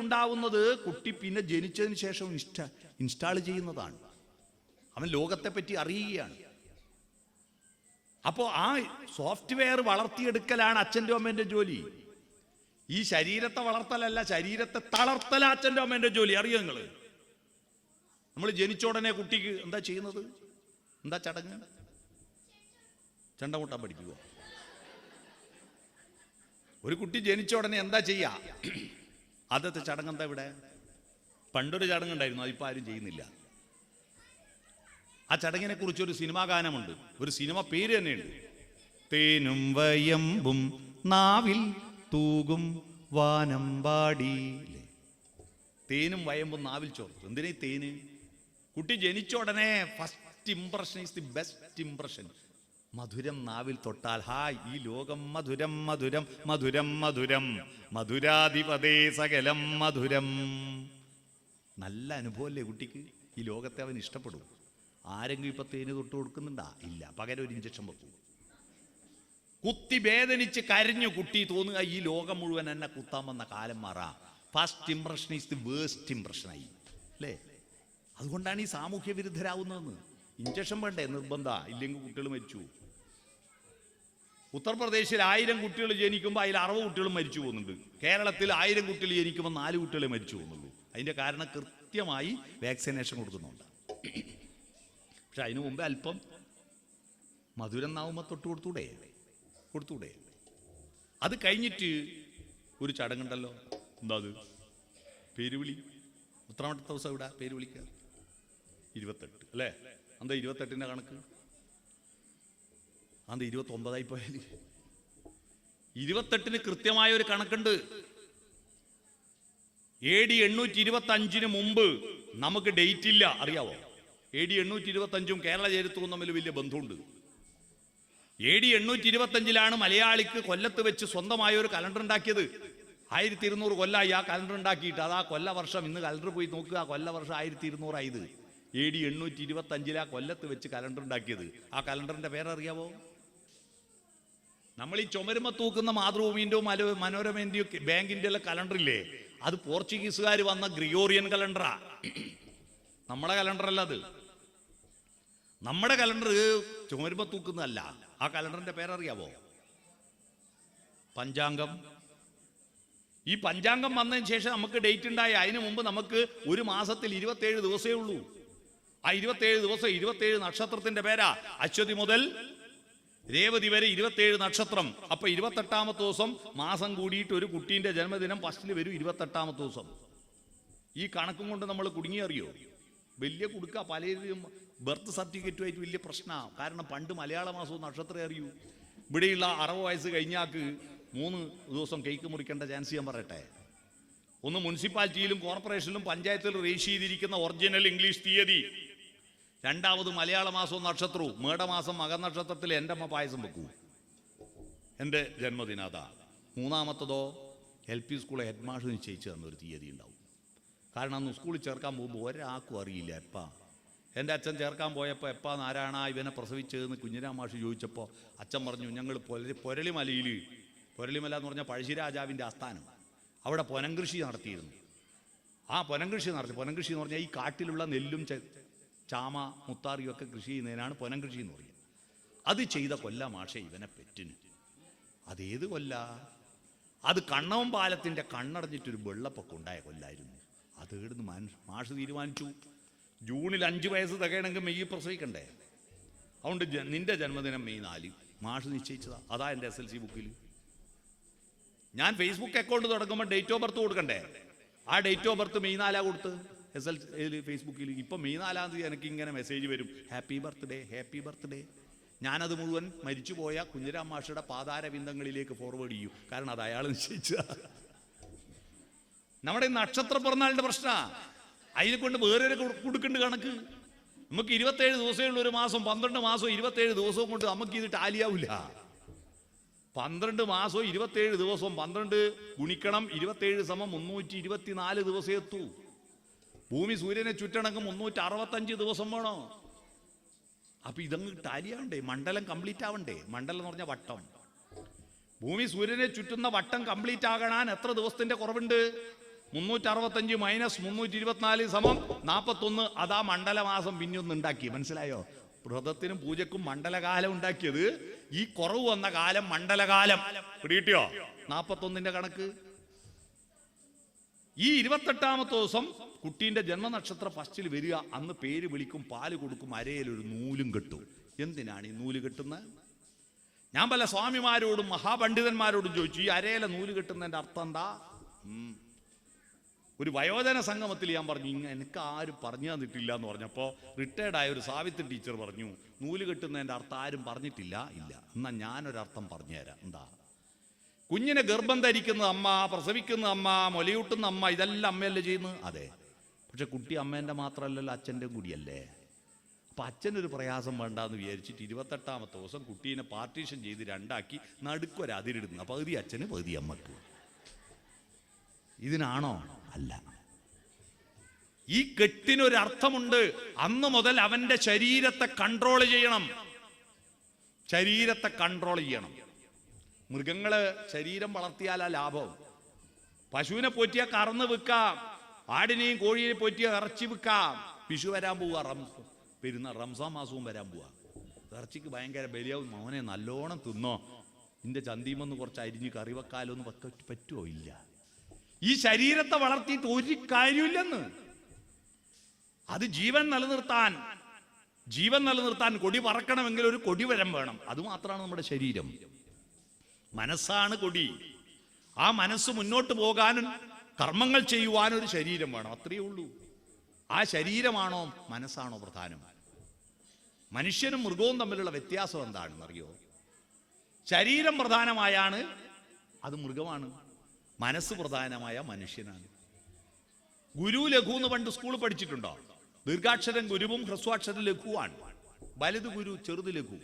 ഉണ്ടാവുന്നത് കുട്ടി പിന്നെ ജനിച്ചതിന് ശേഷം ഇൻസ്റ്റാൾ ചെയ്യുന്നതാണ്. അവൻ ലോകത്തെ പറ്റി അറിയുകയാണ്. അപ്പോൾ ആ സോഫ്റ്റ്വെയർ വളർത്തിയെടുക്കലാണ് അച്ഛൻ്റെ അമ്മേൻ്റെ ജോലി. ഈ ശരീരത്തെ വളർത്തലല്ല, ശരീരത്തെ തളർത്തല അച്ഛൻ്റെ അമ്മേൻ്റെ ജോലി. അറിയോ നിങ്ങൾ? നമ്മൾ ജനിച്ച ഉടനെ കുട്ടിക്ക് എന്താ ചെയ്യുന്നത്? എന്താ ചടങ്ങ്? ചെണ്ട കൂട്ടാൻ പഠിപ്പിക്കുക. ഒരു കുട്ടി ജനിച്ച ഉടനെ എന്താ ചെയ്യാ? ആദ്യത്തെ ചടങ്ങ് എന്താ? ഇവിടെ പണ്ടൊരു ചടങ്ങുണ്ടായിരുന്നു, അതിപ്പോൾ ആരും ചെയ്യുന്നില്ല. ആ ചടങ്ങിനെ കുറിച്ചൊരു സിനിമാ ഗാനമുണ്ട്, ഒരു സിനിമ പേര് തന്നെയുണ്ട്. തേനും വയമ്പും നാവിൽ തൂകും വാനമ്പാടി. തേനും വയമ്പും നാവിൽ ചോർത്തു. എന്തിനാ തേന്? കുട്ടി ജനിച്ച ഉടനെ first impression is the best impression. മധുരം നാവിൽ തൊട്ടാൽ ഹായ്, ഈ ലോകം മധുരം മധുരം മധുരം മധുരം മധുരാധിപതേ സകലം മധുരം. നല്ല അനുഭവമല്ലേ കുട്ടിക്ക്? ഈ ലോകത്തെ അവൻ ഇഷ്ടപ്പെടും. ആരെങ്കിലും ഇപ്പൊ തേന് തൊട്ട് കൊടുക്കുന്നുണ്ടാ? ഇല്ല. പകരം ഒരു ഇഞ്ചക്ഷൻ വെക്കും. കുത്തി വേദനിച്ച് കരഞ്ഞു കുട്ടി തോന്നുക ഈ ലോകം മുഴുവൻ എന്നെ കുത്താൻ വന്ന കാലം മാറാ. First impression is the waste ഇംപ്രഷനായി അല്ലേ? അതുകൊണ്ടാണ് ഈ സാമൂഹ്യ വിരുദ്ധരാവുന്നതെന്ന്. ഇഞ്ചക്ഷൻ വേണ്ടേ? നിർബന്ധ, ഇല്ലെങ്കിൽ കുട്ടികൾ മരിച്ചു. ഉത്തർപ്രദേശിൽ 1000 കുട്ടികൾ ജനിക്കുമ്പോൾ അതിൽ 60 കുട്ടികളും മരിച്ചു പോകുന്നുണ്ട്. കേരളത്തിൽ 1000 കുട്ടികൾ ജനിക്കുമ്പോൾ 4 കുട്ടികളെ മരിച്ചു പോകുന്നുള്ളൂ. അതിൻ്റെ കാരണം കൃത്യമായി വാക്സിനേഷൻ കൊടുക്കുന്നുണ്ട്. പക്ഷെ അതിനു മുമ്പേ അല്പം മധുരം നാവുമ്പോൾ തൊട്ട് കൊടുത്തൂടെ? അത് കഴിഞ്ഞിട്ട് ഒരു ചടങ്ങുണ്ടല്ലോ. എന്താ അത്? പേരുവിളി. എത്രാമത്തെ ദിവസം ഇവിടെ പേര് വിളിക്കുക? 28 അല്ലേ? എന്താ 28ൻ്റെ കണക്ക്? അത് 29 പോയാൽ 28-ന് കൃത്യമായ ഒരു കണക്കുണ്ട്. AD 825 മുമ്പ് നമുക്ക് ഡേറ്റ് ഇല്ല. അറിയാവോ? AD 825-ഉം കേരള ചരിത്രവും തമ്മിൽ വലിയ ബന്ധമുണ്ട്. AD 825-ലാണ് മലയാളിക്ക് കൊല്ലത്ത് വെച്ച് സ്വന്തമായ ഒരു കലണ്ടർ ഉണ്ടാക്കിയത്. 1200 കൊല്ലമായി ആ കലണ്ടർ ഉണ്ടാക്കിയിട്ട്. അത് ആ കൊല്ലവർഷം, ഇന്ന് കലണ്ടർ പോയി നോക്കുക, ആ കൊല്ലവർഷം 1200 ആയത്. AD 825-ലാ കൊല്ലത്ത് വെച്ച് കലണ്ടർ ഉണ്ടാക്കിയത്. ആ കലണ്ടറിന്റെ പേരറിയാവോ? നമ്മൾ ഈ ചുമരുമ തൂക്കുന്ന മാതൃഭൂമിൻ്റെയോ മനോരമേൻ്റെയോ ബാങ്കിൻ്റെ എല്ലാം കലണ്ടറില്ലേ, അത് പോർച്ചുഗീസുകാർ വന്ന ഗ്രിഗോറിയൻ കലണ്ടറാ. നമ്മുടെ കലണ്ടറല്ല അത്. നമ്മുടെ കലണ്ടർ ചുമരുമ തൂക്കുന്നതല്ല. ആ കലണ്ടറിന്റെ പേരറിയാവോ? പഞ്ചാംഗം. ഈ പഞ്ചാംഗം വന്നതിന് ശേഷം നമുക്ക് ഡേറ്റ് ഉണ്ടായി. അതിനു മുമ്പ് നമുക്ക് ഒരു മാസത്തിൽ 27 ദിവസമേ ഉള്ളൂ. ആ 27 ദിവസം 27 നക്ഷത്രത്തിന്റെ പേരാ. അശ്വതി മുതൽ രേവതി വരെ 27 നക്ഷത്രം. അപ്പൊ 28-ാമത്തെ ദിവസം മാസം കൂടിയിട്ട് ഒരു കുട്ടീന്റെ ജന്മദിനം ഫസ്റ്റിൽ വരും 28-ാമത്തെ ദിവസം. ഈ കണക്കും കൊണ്ട് നമ്മൾ കുടുങ്ങിയറിയോ? വലിയ കുടുക്ക. പലരും ബർത്ത് സർട്ടിഫിക്കറ്റുമായിട്ട് വലിയ പ്രശ്നമാണ്. കാരണം പണ്ട് മലയാള മാസവും നക്ഷത്രം അറിയൂ. ഇവിടെയുള്ള 60 വയസ്സ് കഴിഞ്ഞാക്ക് 3 ദിവസം കേക്ക് മുറിക്കേണ്ട ചാൻസ് ഞാൻ പറയട്ടെ. ഒന്ന് മുനിസിപ്പാലിറ്റിയിലും കോർപ്പറേഷനിലും പഞ്ചായത്തിലും രജിസ്റ്റർ ചെയ്തിരിക്കുന്ന ഒറിജിനൽ ഇംഗ്ലീഷ് തീയതി. രണ്ടാമത് മലയാള മാസവും നക്ഷത്രവും. മേടമാസം മകനക്ഷത്രത്തിൽ എൻ്റെ അമ്മ പായസം വെക്കൂ, എൻ്റെ ജന്മദിനാതാ. മൂന്നാമത്തതോ LP സ്കൂൾ ഹെഡ് മാഷ് നിശ്ചയിച്ച് തന്നൊരു തീയതി ഉണ്ടാവും. കാരണം അന്ന് സ്കൂളിൽ ചേർക്കാൻ പോകുമ്പോൾ ഒരാൾക്കും അറിയില്ല എപ്പാ. എൻ്റെ അച്ഛൻ ചേർക്കാൻ പോയപ്പോൾ എപ്പാ നാരായണ ഇവനെ പ്രസവിച്ചതെന്ന് കുഞ്ഞിരാം മാഷ് ചോദിച്ചപ്പോൾ അച്ഛൻ പറഞ്ഞു, ഞങ്ങൾ പൊരളിമലയിൽ, പൊരളിമല എന്ന് പറഞ്ഞാൽ പഴശ്ശിരാജാവിൻ്റെ ആസ്ഥാനം, അവിടെ പൊനംകൃഷി നടത്തിയിരുന്നു. ആ പൊനംകൃഷി എന്ന് പറഞ്ഞാൽ ഈ കാട്ടിലുള്ള നെല്ലും ചാമ മുത്താറിയും ഒക്കെ കൃഷി ചെയ്യുന്നതിനാണ് പൊനംകൃഷി എന്ന് പറയുന്നത്. അത് ചെയ്ത കൊല്ല മാഷെ ഇവനെ പെറ്റിന്. അതേത് കൊല്ല? അത് കണ്ണവം പാലത്തിൻ്റെ കണ്ണടഞ്ഞിട്ടൊരു വെള്ളപ്പൊക്കം ഉണ്ടായ കൊല്ലായിരുന്നു. അത് ഇടുന്ന് മാഷ് തീരുമാനിച്ചു, ജൂണിൽ 5 വയസ്സ് തികയണമെങ്കിൽ മെയ് പ്രസവിക്കണ്ടേ, അതുകൊണ്ട് നിന്റെ ജന്മദിനം മെയ് 4 മാഷ് നിശ്ചയിച്ചതാ. അതാ എൻ്റെ SLC ബുക്കിൽ. ഞാൻ ഫേസ്ബുക്ക് അക്കൗണ്ട് തുടങ്ങുമ്പോൾ ഡേറ്റ് ഓഫ് ബർത്ത് കൊടുക്കണ്ടേ? ആ ഡേറ്റ് ഓഫ് ബർത്ത് മെയ് 4 കൊടുത്ത് SLC ഫേസ്ബുക്കിൽ. ഇപ്പം മെയ് 4 എനിക്ക് ഇങ്ങനെ മെസ്സേജ് വരും, ഹാപ്പി ബർത്ത്ഡേ ഹാപ്പി ബർത്ത്ഡേ. ഞാനത് മുഴുവൻ മരിച്ചുപോയ കുഞ്ഞിരാം മാഷയുടെ പാതാരബിന്ദങ്ങളിലേക്ക് ഫോർവേഡ് ചെയ്യും. കാരണം അത് അയാൾ നിശ്ചയിച്ച. നമ്മുടെ നക്ഷത്ര പിറന്നാളിന്റെ പ്രശ്ന അതിനെ കൊണ്ട് വേറെ കൊടുക്കേണ്ട കണക്ക്. നമുക്ക് 27 ദിവസമേ ഉള്ളൂ ഒരു മാസം. 12 മാസവും 27 ദിവസവും കൊണ്ട് നമുക്ക് ഇത് ടാലിയാവില്ല. 12 മാസവും 27 ദിവസവും 12 ഗുണിക്കണം 27 = 324 ദിവസം എത്തൂ. ഭൂമി സൂര്യനെ ചുറ്റണമെങ്കിൽ 365 ദിവസം വേണോ? അപ്പൊ ഇതങ്ങ് ടാലിയാവണ്ടേ? മണ്ഡലം കംപ്ലീറ്റ് ആവണ്ടേ? മണ്ഡലം എന്ന് പറഞ്ഞാൽ വട്ടം. ഭൂമി സൂര്യനെ ചുറ്റുന്ന വട്ടം കംപ്ലീറ്റ് ആകണാൻ എത്ര ദിവസത്തിന്റെ കുറവുണ്ട്? 365 - 324 = 41. അതാ മണ്ഡലമാസം പിന്നൊന്ന് ഉണ്ടാക്കി. മനസ്സിലായോ? വ്രതത്തിനും പൂജക്കും മണ്ഡലകാലം ഉണ്ടാക്കിയത്. ഈ കുറവ് വന്ന കാലം മണ്ഡലകാലം. പിടികിട്ടിയോ? 41ന്റെ കണക്ക്. ഈ 28ാമത്തെ ദിവസം കുട്ടീന്റെ ജന്മനക്ഷത്ര ഫസ്റ്റിൽ വരിക. അന്ന് പേര് വിളിക്കും, പാല് കൊടുക്കും, അരയിലൊരു നൂലും കെട്ടും. എന്തിനാണ് ഈ നൂല് കെട്ടുന്നത്? ഞാൻ പല സ്വാമിമാരോടും മഹാപണ്ഡിതന്മാരോടും ചോദിച്ചു, ഈ അരയിലെ നൂല് കെട്ടുന്നതിന്റെ അർത്ഥം എന്താ? ഒരു വയോജന സംഗമത്തിൽ ഞാൻ പറഞ്ഞു, എനിക്ക് ആരും പറഞ്ഞു തന്നിട്ടില്ല എന്ന് പറഞ്ഞപ്പോൾ റിട്ടയർഡായ ഒരു സാവിത്രി ടീച്ചർ പറഞ്ഞു, നൂല് കെട്ടുന്നതിൻ്റെ അർത്ഥം ആരും പറഞ്ഞിട്ടില്ല. ഇല്ല, എന്നാൽ ഞാനൊരർത്ഥം പറഞ്ഞുതരാം. എന്താ? കുഞ്ഞിനെ ഗർഭം ധരിക്കുന്ന അമ്മ, പ്രസവിക്കുന്ന അമ്മ, മുലയൂട്ടുന്ന അമ്മ, ഇതെല്ലാം അമ്മയല്ലേ ചെയ്യുന്നത്? അതെ. പക്ഷെ കുട്ടി അമ്മേൻ്റെ മാത്രമല്ലല്ലോ, അച്ഛൻ്റെ കൂടിയല്ലേ. അപ്പം അച്ഛനൊരു പ്രയാസം വേണ്ടാന്ന് വിചാരിച്ചിട്ട് 28ാമത്തെ ദിവസം കുട്ടീനെ പാർട്ടീഷൻ ചെയ്ത് രണ്ടാക്കി നടുക്കൊരു അതിരിടുന്നു. പകുതി അച്ഛന് പകുതി അമ്മക്ക്. ഇതിനാണോ? അല്ല. ഈ കെട്ടിനൊരർത്ഥമുണ്ട്. അന്ന് മുതൽ അവന്റെ ശരീരത്തെ കൺട്രോൾ ചെയ്യണം. ശരീരത്തെ കൺട്രോൾ ചെയ്യണം. മൃഗങ്ങള് ശരീരം വളർത്തിയാലാ ലാഭം. പശുവിനെ പോറ്റിയാൽ കറന്ന് വിൽക്കാം, ആടിനെയും കോഴിയെ പോറ്റിയാൽ ഇറച്ചി വിൽക്കാം. വിഷു വരാൻ പോവുക, റംസാൻ മാസവും വരാൻ പോവുക. ഇറച്ചിക്ക് ഭയങ്കര ബലിയാവും. മോനെ നല്ലോണം തിന്നോ, നിന്റെ ചന്തീമെന്ന് കുറച്ച് അരിഞ്ഞ് കറി വെക്കാലൊന്നും പറ്റുമോ? ഇല്ല. ഈ ശരീരത്തെ വളർത്തിയിട്ട് ഒരു കാര്യമില്ലെന്ന്. അത് ജീവൻ നിലനിർത്താൻ കൊടി പറക്കണമെങ്കിൽ ഒരു കൊടിവരം വേണം. അതുമാത്രമാണ് നമ്മുടെ ശരീരം. മനസ്സാണ് കൊടി. ആ മനസ്സ് മുന്നോട്ട് പോകാനും കർമ്മങ്ങൾ ചെയ്യുവാനും ഒരു ശരീരം വേണം. അത്രയേ ഉള്ളൂ. ആ ശരീരമാണോ മനസ്സാണോ പ്രധാനം? മനുഷ്യനും മൃഗവും തമ്മിലുള്ള വ്യത്യാസം എന്താണെന്നറിയോ? ശരീരം പ്രധാനമായാണ് അത് മൃഗമാണ്, മനസ്സ് പ്രധാനമായ മനുഷ്യനാണ്. ഗുരു ലഘു എന്ന് പണ്ട് സ്കൂളിൽ പഠിച്ചിട്ടുണ്ടോ? ദീർഘാക്ഷരം ഗുരുവും ഹ്രസ്വാക്ഷരം ലഘുവാണ്. വലുത് ഗുരു, ചെറുത് ലഘു.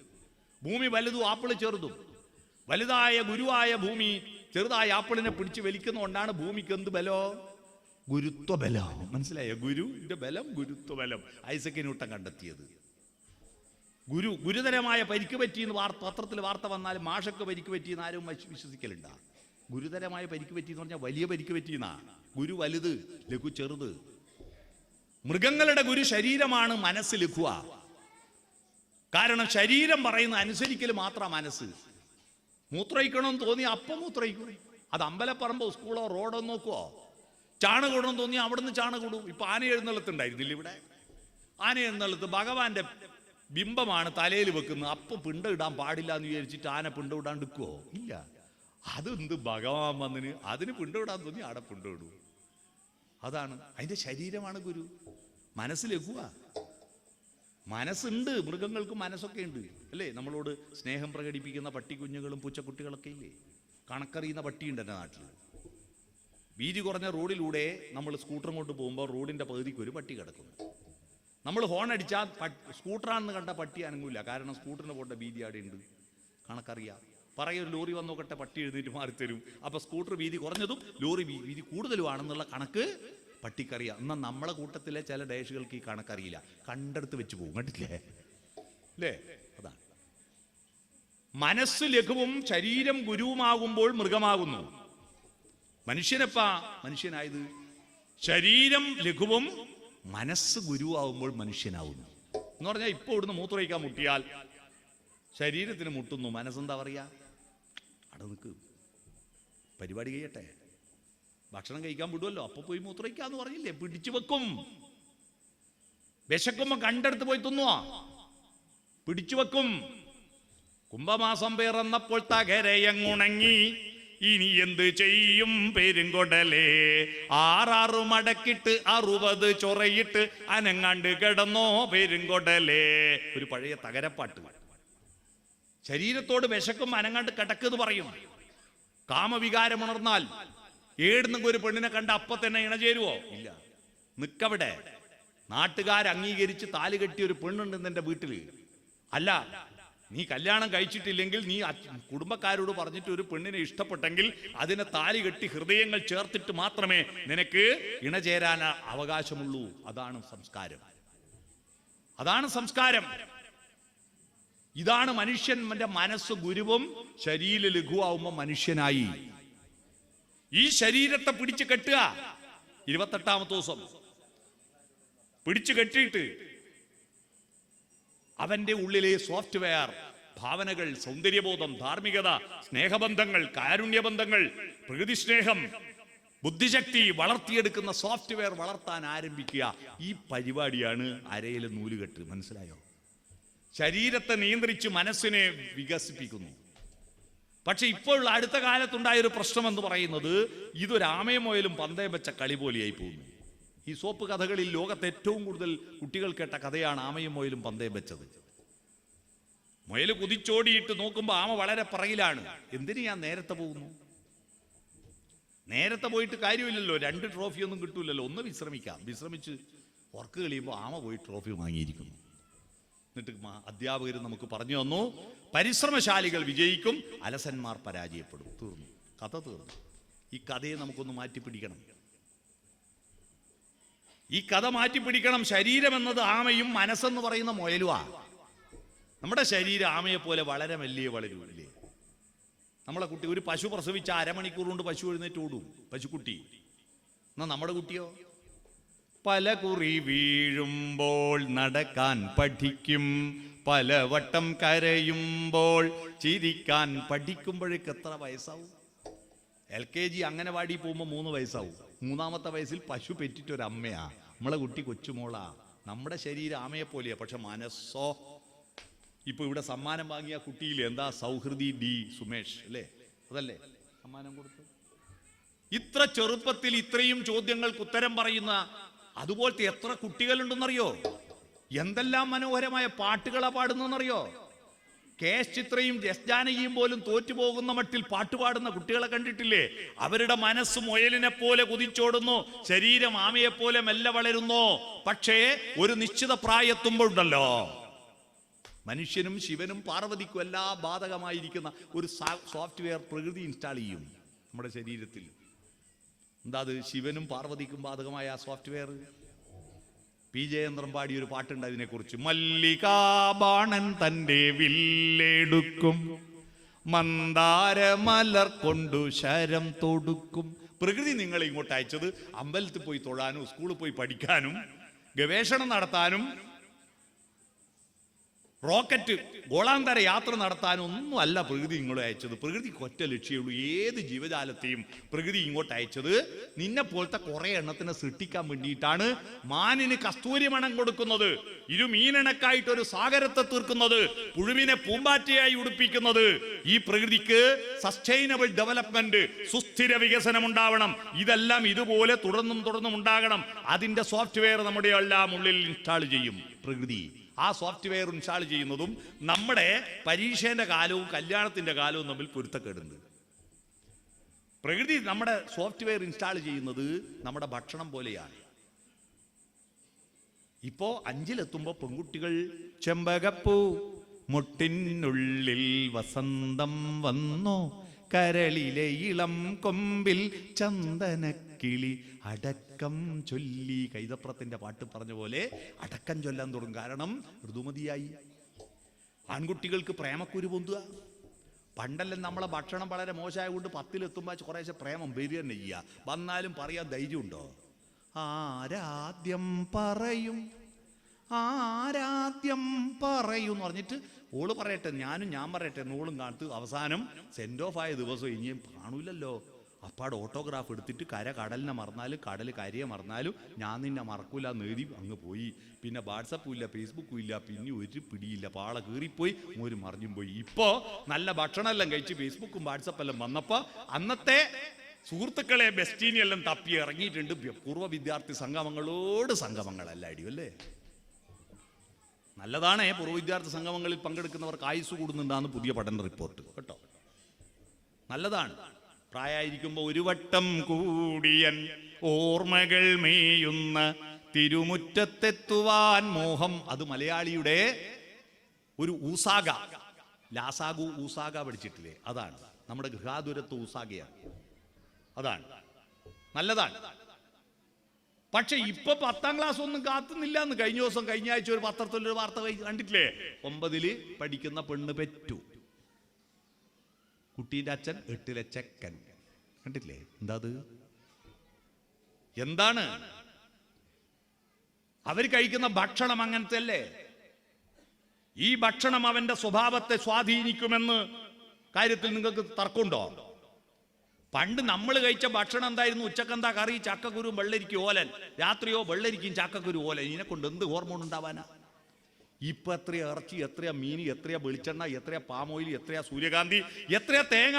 ഭൂമി വലുതും ആപ്പിള് ചെറുതും. വലുതായ ഗുരുവായ ഭൂമി ചെറുതായ ആപ്പിളിനെ പിടിച്ച് വലിക്കുന്നതുകൊണ്ടാണ് ഭൂമിക്ക് എന്ത് ബലോ? ഗുരുത്വബലം. മനസ്സിലായോ? ഗുരുവിന്റെ ബലം ഗുരുത്വബലം. ഐസക് ന്യൂട്ടൻ കണ്ടെത്തിയത്. ഗുരുതരമായ പരിക്ക് പറ്റിയെന്ന് പത്രത്തിൽ വാർത്ത വന്നാൽ മാഷക്ക് പരിക്ക് പറ്റിയെന്ന് ആരും വിശ്വസിക്കലുണ്ടാ? ഗുരുതരമായ പരിക്ക് പറ്റിയെന്ന് പറഞ്ഞാൽ വലിയ പരിക്ക് പറ്റിയെന്നാ. ഗുരു വലുത്, ലഘു ചെറുത്. മൃഗങ്ങളുടെ ഗുരു ശരീരമാണ്, മനസ്സ് ലഘുവ. കാരണം ശരീരം പറയുന്ന അനുസരിക്കൽ മാത്രം മനസ്സ്. മൂത്രയിക്കണമെന്ന് തോന്നി അപ്പം മൂത്രയിക്കും. അത് അമ്പലപ്പറമ്പോ സ്കൂളോ റോഡോ നോക്കുവോ? ചാണകൂടണം തോന്നി അവിടുന്ന് ചാണകൂടും. ഇപ്പൊ ആന എഴുന്നള്ളത്തുണ്ടായിരുന്നില്ല ഇവിടെ? ആന എഴുന്നള്ളത്ത് ഭഗവാന്റെ ബിംബമാണ് തലയിൽ വെക്കുന്നത്. അപ്പം പിണ്ടം ഇടാൻ പാടില്ല എന്ന് വിചാരിച്ചിട്ട് ആന പിണ്ടം ഇടാൻ എടുക്കുവോ? ഇല്ല. അതെന്ത് ഭഗവാൻ വന്നിന് അതിന് പിണ്ടം ഇടാൻ തോന്നി ആടെ പിണ്ടം ഇടൂ. അതാണ് അതിന്റെ ശരീരമാണ് ഗുരു. മനസ്സ് ലഘുവ. മനസ്സുണ്ട്, മൃഗങ്ങൾക്ക് മനസ്സൊക്കെ ഉണ്ട് അല്ലേ? നമ്മളോട് സ്നേഹം പ്രകടിപ്പിക്കുന്ന പട്ടിക്കുഞ്ഞുങ്ങളും പൂച്ചക്കുട്ടികളൊക്കെ ഇല്ലേ? കണക്കറിയുന്ന പട്ടിയുണ്ട് എൻ്റെ നാട്ടിൽ. വീതി കുറഞ്ഞ റോഡിലൂടെ നമ്മൾ സ്കൂട്ടറും കൊണ്ട് പോകുമ്പോൾ റോഡിന്റെ പകുതിക്ക് ഒരു പട്ടി കിടക്കുന്നു. നമ്മൾ ഹോൺ അടിച്ചാൽ സ്കൂട്ടറാണെന്ന് കണ്ട പട്ടി അനങ്ങൂല. കാരണം സ്കൂട്ടറിന് പോകേണ്ട വീതി അവിടെ ഉണ്ട്, കണക്കറിയാം. പറയൊരു ലോറി വന്ന് നോക്കട്ടെ, പട്ടി എഴുന്നേറ്റ് മാറിത്തരും. അപ്പൊ സ്കൂട്ടർ വീതി കുറഞ്ഞതും ലോറി വീതി കൂടുതലുമാണെന്നുള്ള കണക്ക് പട്ടിക്കറിയാം. എന്നാൽ നമ്മളെ കൂട്ടത്തിലെ ചില ഡേഷുകൾക്ക് ഈ കണക്കറിയില്ല, കണ്ടെടുത്ത് വെച്ച് പോകും. കണ്ടില്ലേ അല്ലേ? അതാണ് മനസ്സ് ലഘുവും ശരീരം ഗുരുവുമാകുമ്പോൾ മൃഗമാകുന്നു. മനുഷ്യനെപ്പാ മനുഷ്യനായത്? ശരീരം ലഘുവും മനസ്സ് ഗുരുവാകുമ്പോൾ മനുഷ്യനാവുന്നു എന്ന് പറഞ്ഞാൽ ഇപ്പൊ ഇവിടുന്ന് മൂത്രമൊഴിക്കാൻ മുട്ടിയാൽ ശരീരത്തിന് മുട്ടുന്നു, മനസ്സെന്താ പറയാ? അവിടെ നിൽക്ക്, പരിപാടി കഴിയട്ടെ, ഭക്ഷണം കഴിക്കാൻ വിടുമല്ലോ, അപ്പൊ പോയി മൂത്രമൊഴിക്കാന്ന് പറഞ്ഞില്ലേ? പിടിച്ചു വെക്കും. വിശക്കുമ്പോ കണ്ടെടുത്ത് പോയി തിന്നുവാ, പിടിച്ചു വെക്കും. കുംഭമാസം പിറന്നപ്പോൾ തകരയങ്ങുണങ്ങി, ഇനി എന്ത് ചെയ്യും പെരുങ്കൊടലേ? 6 മടക്കിട്ട് 60 ചൊറയിട്ട് അനങ്ങാണ്ട് കിടന്നോ പെരുങ്കൊടലേ. ഒരു പഴയ തകരപ്പാട്ട്. ശരീരത്തോട് വിശക്കും അനങ്ങാണ്ട് കിടക്കെന്ന് പറയും. കാമവികാരമുണർന്നാൽ ഏടുന്നെങ്കിൽ ഒരു പെണ്ണിനെ കണ്ട അപ്പൊ തന്നെ ഇണചേരുവോ? ഇല്ല. നിക്കവിടെ. നാട്ടുകാരംഗീകരിച്ച് താലി കെട്ടിയ ഒരു പെണ്ണുണ്ട് നിന്റെ വീട്ടില്. അല്ല, നീ കല്യാണം കഴിച്ചിട്ടില്ലെങ്കിൽ നീ കുടുംബക്കാരോട് പറഞ്ഞിട്ട് ഒരു പെണ്ണിനെ ഇഷ്ടപ്പെട്ടെങ്കിൽ അതിനെ താലി കെട്ടി ഹൃദയങ്ങൾ ചേർത്തിട്ട് മാത്രമേ നിനക്ക് ഇണചേരാൻ അവകാശമുള്ളൂ. അതാണ് സംസ്കാരം. അതാണ് സംസ്കാരം. ഇതാണ് മനുഷ്യന്റെ മനസ്സ് ഗുരുവും ശരീരം ലഘുവാകുമ്പോ മനുഷ്യനായി. ഈ ശരീരത്തെ പിടിച്ചു കെട്ടുക. 28ാമത്തെ ദിവസം പിടിച്ചു കെട്ടിയിട്ട് അവന്റെ ഉള്ളിലെ സോഫ്റ്റ്വെയർ ഭാവനകൾ, സൗന്ദര്യബോധം, ധാർമ്മികത, സ്നേഹബന്ധങ്ങൾ, കാരുണ്യബന്ധങ്ങൾ, പ്രകൃതി സ്നേഹം, ബുദ്ധിശക്തി വളർത്തിയെടുക്കുന്ന സോഫ്റ്റ്വെയർ വളർത്താൻ ആരംഭിക്കുക. ഈ പരിപാടിയാണ് അരയിലെ നൂലുകെട്ട്. മനസ്സിലായോ? ശരീരത്തെ നിയന്ത്രിച്ച് മനസ്സിനെ വികസിപ്പിക്കുന്നു. പക്ഷെ ഇപ്പോൾ അടുത്ത കാലത്തുണ്ടായ ഒരു പ്രശ്നം എന്ന് പറയുന്നത് ഇതൊരു ആമയമോയിലും പന്തയം വെച്ച കളി പോലെയായി പോകുന്നു. ഈ സോപ്പ് കഥകളിൽ ലോകത്ത് ഏറ്റവും കൂടുതൽ കുട്ടികൾ കേട്ട കഥയാണ് ആമയും മുയലും പന്തയം വെച്ചത്. മുയൽ കുതിച്ചോടിയിട്ട് നോക്കുമ്പോൾ ആമ വളരെ പിറകിലാണ്. എന്തിനു ഞാൻ നേരത്തെ പോകുന്നു? നേരത്തെ പോയിട്ട് കാര്യമില്ലല്ലോ, 2 ട്രോഫിയൊന്നും കിട്ടൂലല്ലോ. ഒന്ന് വിശ്രമിക്കാം. വിശ്രമിച്ച് ഉറക്ക് കളിയുമ്പോൾ ആമ പോയി ട്രോഫി വാങ്ങിയിരിക്കുന്നു. എന്നിട്ട് അധ്യാപകർ നമുക്ക് പറഞ്ഞു തന്നു, പരിശ്രമശാലികൾ വിജയിക്കും, അലസന്മാർ പരാജയപ്പെടും. തീർന്നു, കഥ തീർന്നു. ഈ കഥയെ നമുക്കൊന്ന് മാറ്റിപ്പിടിക്കണം. ഈ കഥ മാറ്റിപ്പിടിക്കണം. ശരീരം എന്നത് ആമയും മനസ്സെന്ന് പറയുന്ന മുയലുവാ. നമ്മുടെ ശരീരം ആമയെ പോലെ വളരെ വലിയ വളരൂല്ലേ? നമ്മളെ കുട്ടി ഒരു പശു പ്രസവിച്ച അരമണിക്കൂർ കൊണ്ട് പശു എഴുന്നേറ്റ് ഓടും, പശുക്കുട്ടി. എന്നാ നമ്മുടെ കുട്ടിയോ? പല കുറി വീഴുമ്പോൾ നടക്കാൻ പഠിക്കും, പലവട്ടം കരയുമ്പോൾ ചിരിക്കാൻ പഠിക്കുമ്പോഴേക്ക് എത്ര വയസ്സാവും? LKG അംഗനവാടി പോകുമ്പോൾ 3 വയസ്സാവും. 3ാമത്തെ വയസ്സിൽ പശു പെറ്റിട്ടൊരമ്മയാ. നമ്മളെ കുട്ടി കൊച്ചുമോളാ. നമ്മുടെ ശരീരം ആമയെ പോലെയാ, പക്ഷെ മനസ്സോ? ഇപ്പൊ ഇവിടെ സമ്മാനം വാങ്ങിയ കുട്ടിയിൽ എന്താ? സൗഹൃദി D സുമേഷ് അല്ലേ? അതല്ലേ സമ്മാനം കൊടുത്തു? ഇത്ര ചെറുപ്പത്തിൽ ഇത്രയും ചോദ്യങ്ങൾക്ക് ഉത്തരം പറയുന്ന അതുപോലത്തെ എത്ര കുട്ടികളുണ്ടെന്നറിയോ? എന്തെല്ലാം മനോഹരമായ പാട്ടുകളാ പാടുന്നറിയോ? കേശ് ചിത്രയും എസ് ജാനകിയും പോലും തോറ്റുപോകുന്ന മട്ടിൽ പാട്ടുപാടുന്ന കുട്ടികളെ കണ്ടിട്ടില്ലേ? അവരുടെ മനസ്സ് മുയലിനെ പോലെ കുതിച്ചോടുന്നു, ശരീരം ആമയെ പോലെ മെല്ലെ വളരുന്നു. പക്ഷേ ഒരു നിശ്ചിത പ്രായത്തുമ്പോണ്ടല്ലോ മനുഷ്യനും ശിവനും പാർവതിക്കും എല്ലാം ബാധകമായിരിക്കുന്ന ഒരു സോഫ്റ്റ്വെയർ പ്രകൃതി ഇൻസ്റ്റാൾ ചെയ്യും നമ്മുടെ ശരീരത്തിൽ. എന്താ അത്? ശിവനും പാർവതിക്കും ബാധകമായ ആ സോഫ്റ്റ്വെയർ. പി ജയേന്ദ്രൻ പാടിയ ഒരു പാട്ടുണ്ട് അതിനെക്കുറിച്ച്. മല്ലികാബാണൻ തന്റെ വില്ലെടുക്കും, മന്ദാരമലർ കൊണ്ടു ശരം തൊടുക്കും. പ്രകൃതി നിങ്ങളെ ഇങ്ങോട്ട് അയച്ചത് അമ്പലത്തിൽ പോയി തൊഴാനും സ്കൂളിൽ പോയി പഠിക്കാനും ഗവേഷണം നടത്താനും റോക്കറ്റ് ഗോളാന്തര യാത്ര നടത്താനും ഒന്നും അല്ല പ്രകൃതി ഇങ്ങോട്ട് അയച്ചത്. പ്രകൃതിക്ക് ഒറ്റ ലക്ഷ്യമുള്ളൂ. ഏത് ജീവജാലത്തെയും പ്രകൃതി ഇങ്ങോട്ട് അയച്ചത് നിന്നെ പോലത്തെ കുറെ എണ്ണത്തിനെ സൃഷ്ടിക്കാൻ വേണ്ടിയിട്ടാണ്. മാനിന് കസ്തൂരി മണം കൊടുക്കുന്നത്, ഇരുമീനണക്കായിട്ട് ഒരു സാഗരത്തെ തീർക്കുന്നത്, പുഴുവിനെ പൂമ്പാറ്റയായി ഉടുപ്പിക്കുന്നത്. ഈ പ്രകൃതിക്ക് സസ്റ്റൈനബിൾ ഡെവലപ്മെന്റ്, സുസ്ഥിര വികസനം ഉണ്ടാവണം. ഇതെല്ലാം ഇതുപോലെ തുടർന്നും ഉണ്ടാകണം. അതിന്റെ സോഫ്റ്റ്വെയർ നമ്മുടെ എല്ലാം ഉള്ളിൽ ഇൻസ്റ്റാൾ ചെയ്യും പ്രകൃതി. ആ സോഫ്റ്റ്വെയർ ഇൻസ്റ്റാൾ ചെയ്യുന്നതും നമ്മുടെ പരീക്ഷേന്റെ കാലവും കല്യാണത്തിന്റെ കാലവും തമ്മിൽ പൊരുത്തക്കേടുണ്ട്. പ്രകൃതി നമ്മുടെ സോഫ്റ്റ്വെയർ ഇൻസ്റ്റാൾ ചെയ്യുന്നത് നമ്മുടെ ഭക്ഷണം പോലെയാണ്. ഇപ്പോ 5-ലെത്തുമ്പോ പെൺകുട്ടികൾ ചെമ്പകപ്പൂ മുട്ടിനുള്ളിൽ വസന്തം വന്നു, കരളിലെ ഇളം കൊമ്പിൽ ചന്ദനക്കിളി അടക്കം ചൊല്ലി. കൈതപ്രത്തിന്റെ പാട്ട് പറഞ്ഞ പോലെ അടക്കം ചൊല്ലാൻ തുടങ്ങും. കാരണം ഋതുമതിയായി. ആൺകുട്ടികൾക്ക് പ്രേമക്കുരു പൊന്തുക. പണ്ടെല്ലാം നമ്മളെ ഭക്ഷണം വളരെ മോശമായ കൊണ്ട് 10-ലെത്തുമ്പോൾ കുറേശ്ശെ പ്രേമം വരിക തന്നെ ചെയ്യുക. വന്നാലും പറയാൻ ധൈര്യമുണ്ടോ? ആരാദ്യം പറയും, ആരാദ്യം പറയും എന്ന് പറഞ്ഞിട്ട് ഓള് പറയട്ടെ, ഞാൻ പറയട്ടെ എന്നോളും കാണിട്ട് അവസാനം സെൻഡ് ഓഫ് ആയ ദിവസം ഇനിയും കാണൂലല്ലോ. അപ്പാട് ഓട്ടോഗ്രാഫ് എടുത്തിട്ട് കടലിനെ മറന്നാലും കടൽ കരയെ മറന്നാലും ഞാൻ നിന്നെ മറക്കൂല നേടി അങ്ങ് പോയി. പിന്നെ വാട്സപ്പും ഇല്ല, ഫേസ്ബുക്കും ഇല്ല, പിന്നെ ഒരു പിടിയില്ല, പാള കീറിപ്പോയി, ഒരു മറിഞ്ഞും പോയി. ഇപ്പോ നല്ല ഭക്ഷണമെല്ലാം കഴിച്ച് ഫേസ്ബുക്കും വാട്സപ്പെല്ലാം വന്നപ്പോ അന്നത്തെ സുഹൃത്തുക്കളെ ബെസ്റ്റീനെല്ലാം തപ്പി ഇറങ്ങിയിട്ടുണ്ട്. പൂർവ്വ വിദ്യാർത്ഥി സംഗമങ്ങളെല്ലാം അടിയല്ലേ. നല്ലതാണ് പൂർവ്വ വിദ്യാർത്ഥി സംഗമങ്ങളിൽ പങ്കെടുക്കുന്നവർക്ക് ആയുസ് കൂടുന്നുണ്ടാന്ന് പുതിയ പഠന റിപ്പോർട്ട് കേട്ടോ. നല്ലതാണ്. പ്രായമായിരിക്കുമ്പോൾ ഒരു വട്ടം കൂടിയൻ ഓർമ്മകൾ മേയുന്ന തിരുമുറ്റത്തെത്തുവാൻ മോഹം. അത് മലയാളിയുടെ ഒരു ഊസാഗ. ലാസാഗു ഊസാഗ പഠിച്ചിട്ടില്ലേ? അതാണ് നമ്മുടെ ഗൃഹാതുരത്ത് ഊസാഗയാണ്. അതാണ് നല്ലതാണ്. പക്ഷെ ഇപ്പൊ 10ാം ക്ലാസ് ഒന്നും കാത്തുന്നില്ല എന്ന് കഴിഞ്ഞ ആഴ്ച ഒരു പത്രത്തിലൊരു വാർത്ത കണ്ടിട്ടില്ലേ? 9ൽ പഠിക്കുന്ന പെണ്ണ് പെറ്റു, കുട്ടീൻ്റെ അച്ഛൻ 8ലെ ചെക്കൻ. കണ്ടിട്ടില്ലേ? എന്താണ് അവർ കഴിക്കുന്ന ഭക്ഷണം? അങ്ങനത്തെ അല്ലേ? ഈ ഭക്ഷണം അവന്റെ സ്വഭാവത്തെ സ്വാധീനിക്കുമെന്ന് കാര്യത്തിൽ നിങ്ങൾക്ക് തർക്കമുണ്ടോ? പണ്ട് നമ്മൾ കഴിച്ച ഭക്ഷണം എന്തായിരുന്നു? ഉച്ചക്കെന്താ കറി? ചക്കക്കുരു വെള്ളരിക്കും ഓലൻ. രാത്രിയോ വെള്ളരിക്കും ചക്കക്കുരു ഓലൻ. ഇതിനെ കൊണ്ട് എന്ത് ഹോർമോൺ ഉണ്ടാവാനാ? ഇപ്പൊ എത്രയാ ഇറച്ചി, എത്രയാ മീൻ, എത്രയാ വെളിച്ചെണ്ണ, എത്രയാ പാം ഓയിൽ, എത്രയാ സൂര്യകാന്തി, എത്രയാ തേങ്ങ,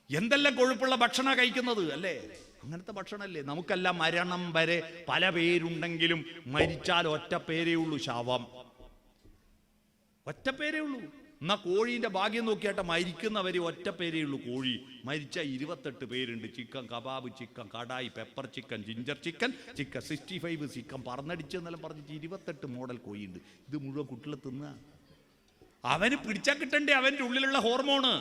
എന്തെല്ലാം കൊഴുപ്പുള്ള ഭക്ഷണ കഴിക്കുന്നത് അല്ലേ? അങ്ങനത്തെ ഭക്ഷണമല്ലേ? നമുക്കെല്ലാം മരണം വരെ പല പേരുണ്ടെങ്കിലും മരിച്ചാൽ ഒറ്റ പേരേ ഉള്ളൂ, ശവം. ഒറ്റ പേരേ ഉള്ളൂ. എന്നാ കോഴീന്റെ ഭാഗ്യം നോക്കിയാട്ടെ, മരിക്കുന്നവരെ ഒറ്റ പേരേ ഉള്ളൂ കോഴി. മരിച്ച 28 പേരുണ്ട്. Chicken kebab, chicken kadai, pepper chicken, ginger chicken, chicken 65, chicken പറന്നടിച്ചെന്നെല്ലാം പറഞ്ഞിട്ട് 28 മോഡൽ കോഴിയുണ്ട്. ഇത് മുഴുവൻ കുട്ടികളെ തിന്നുക. അവന് പിടിച്ചാൽ കിട്ടണ്ടേ അവന്റെ ഉള്ളിലുള്ള ഹോർമോണ്?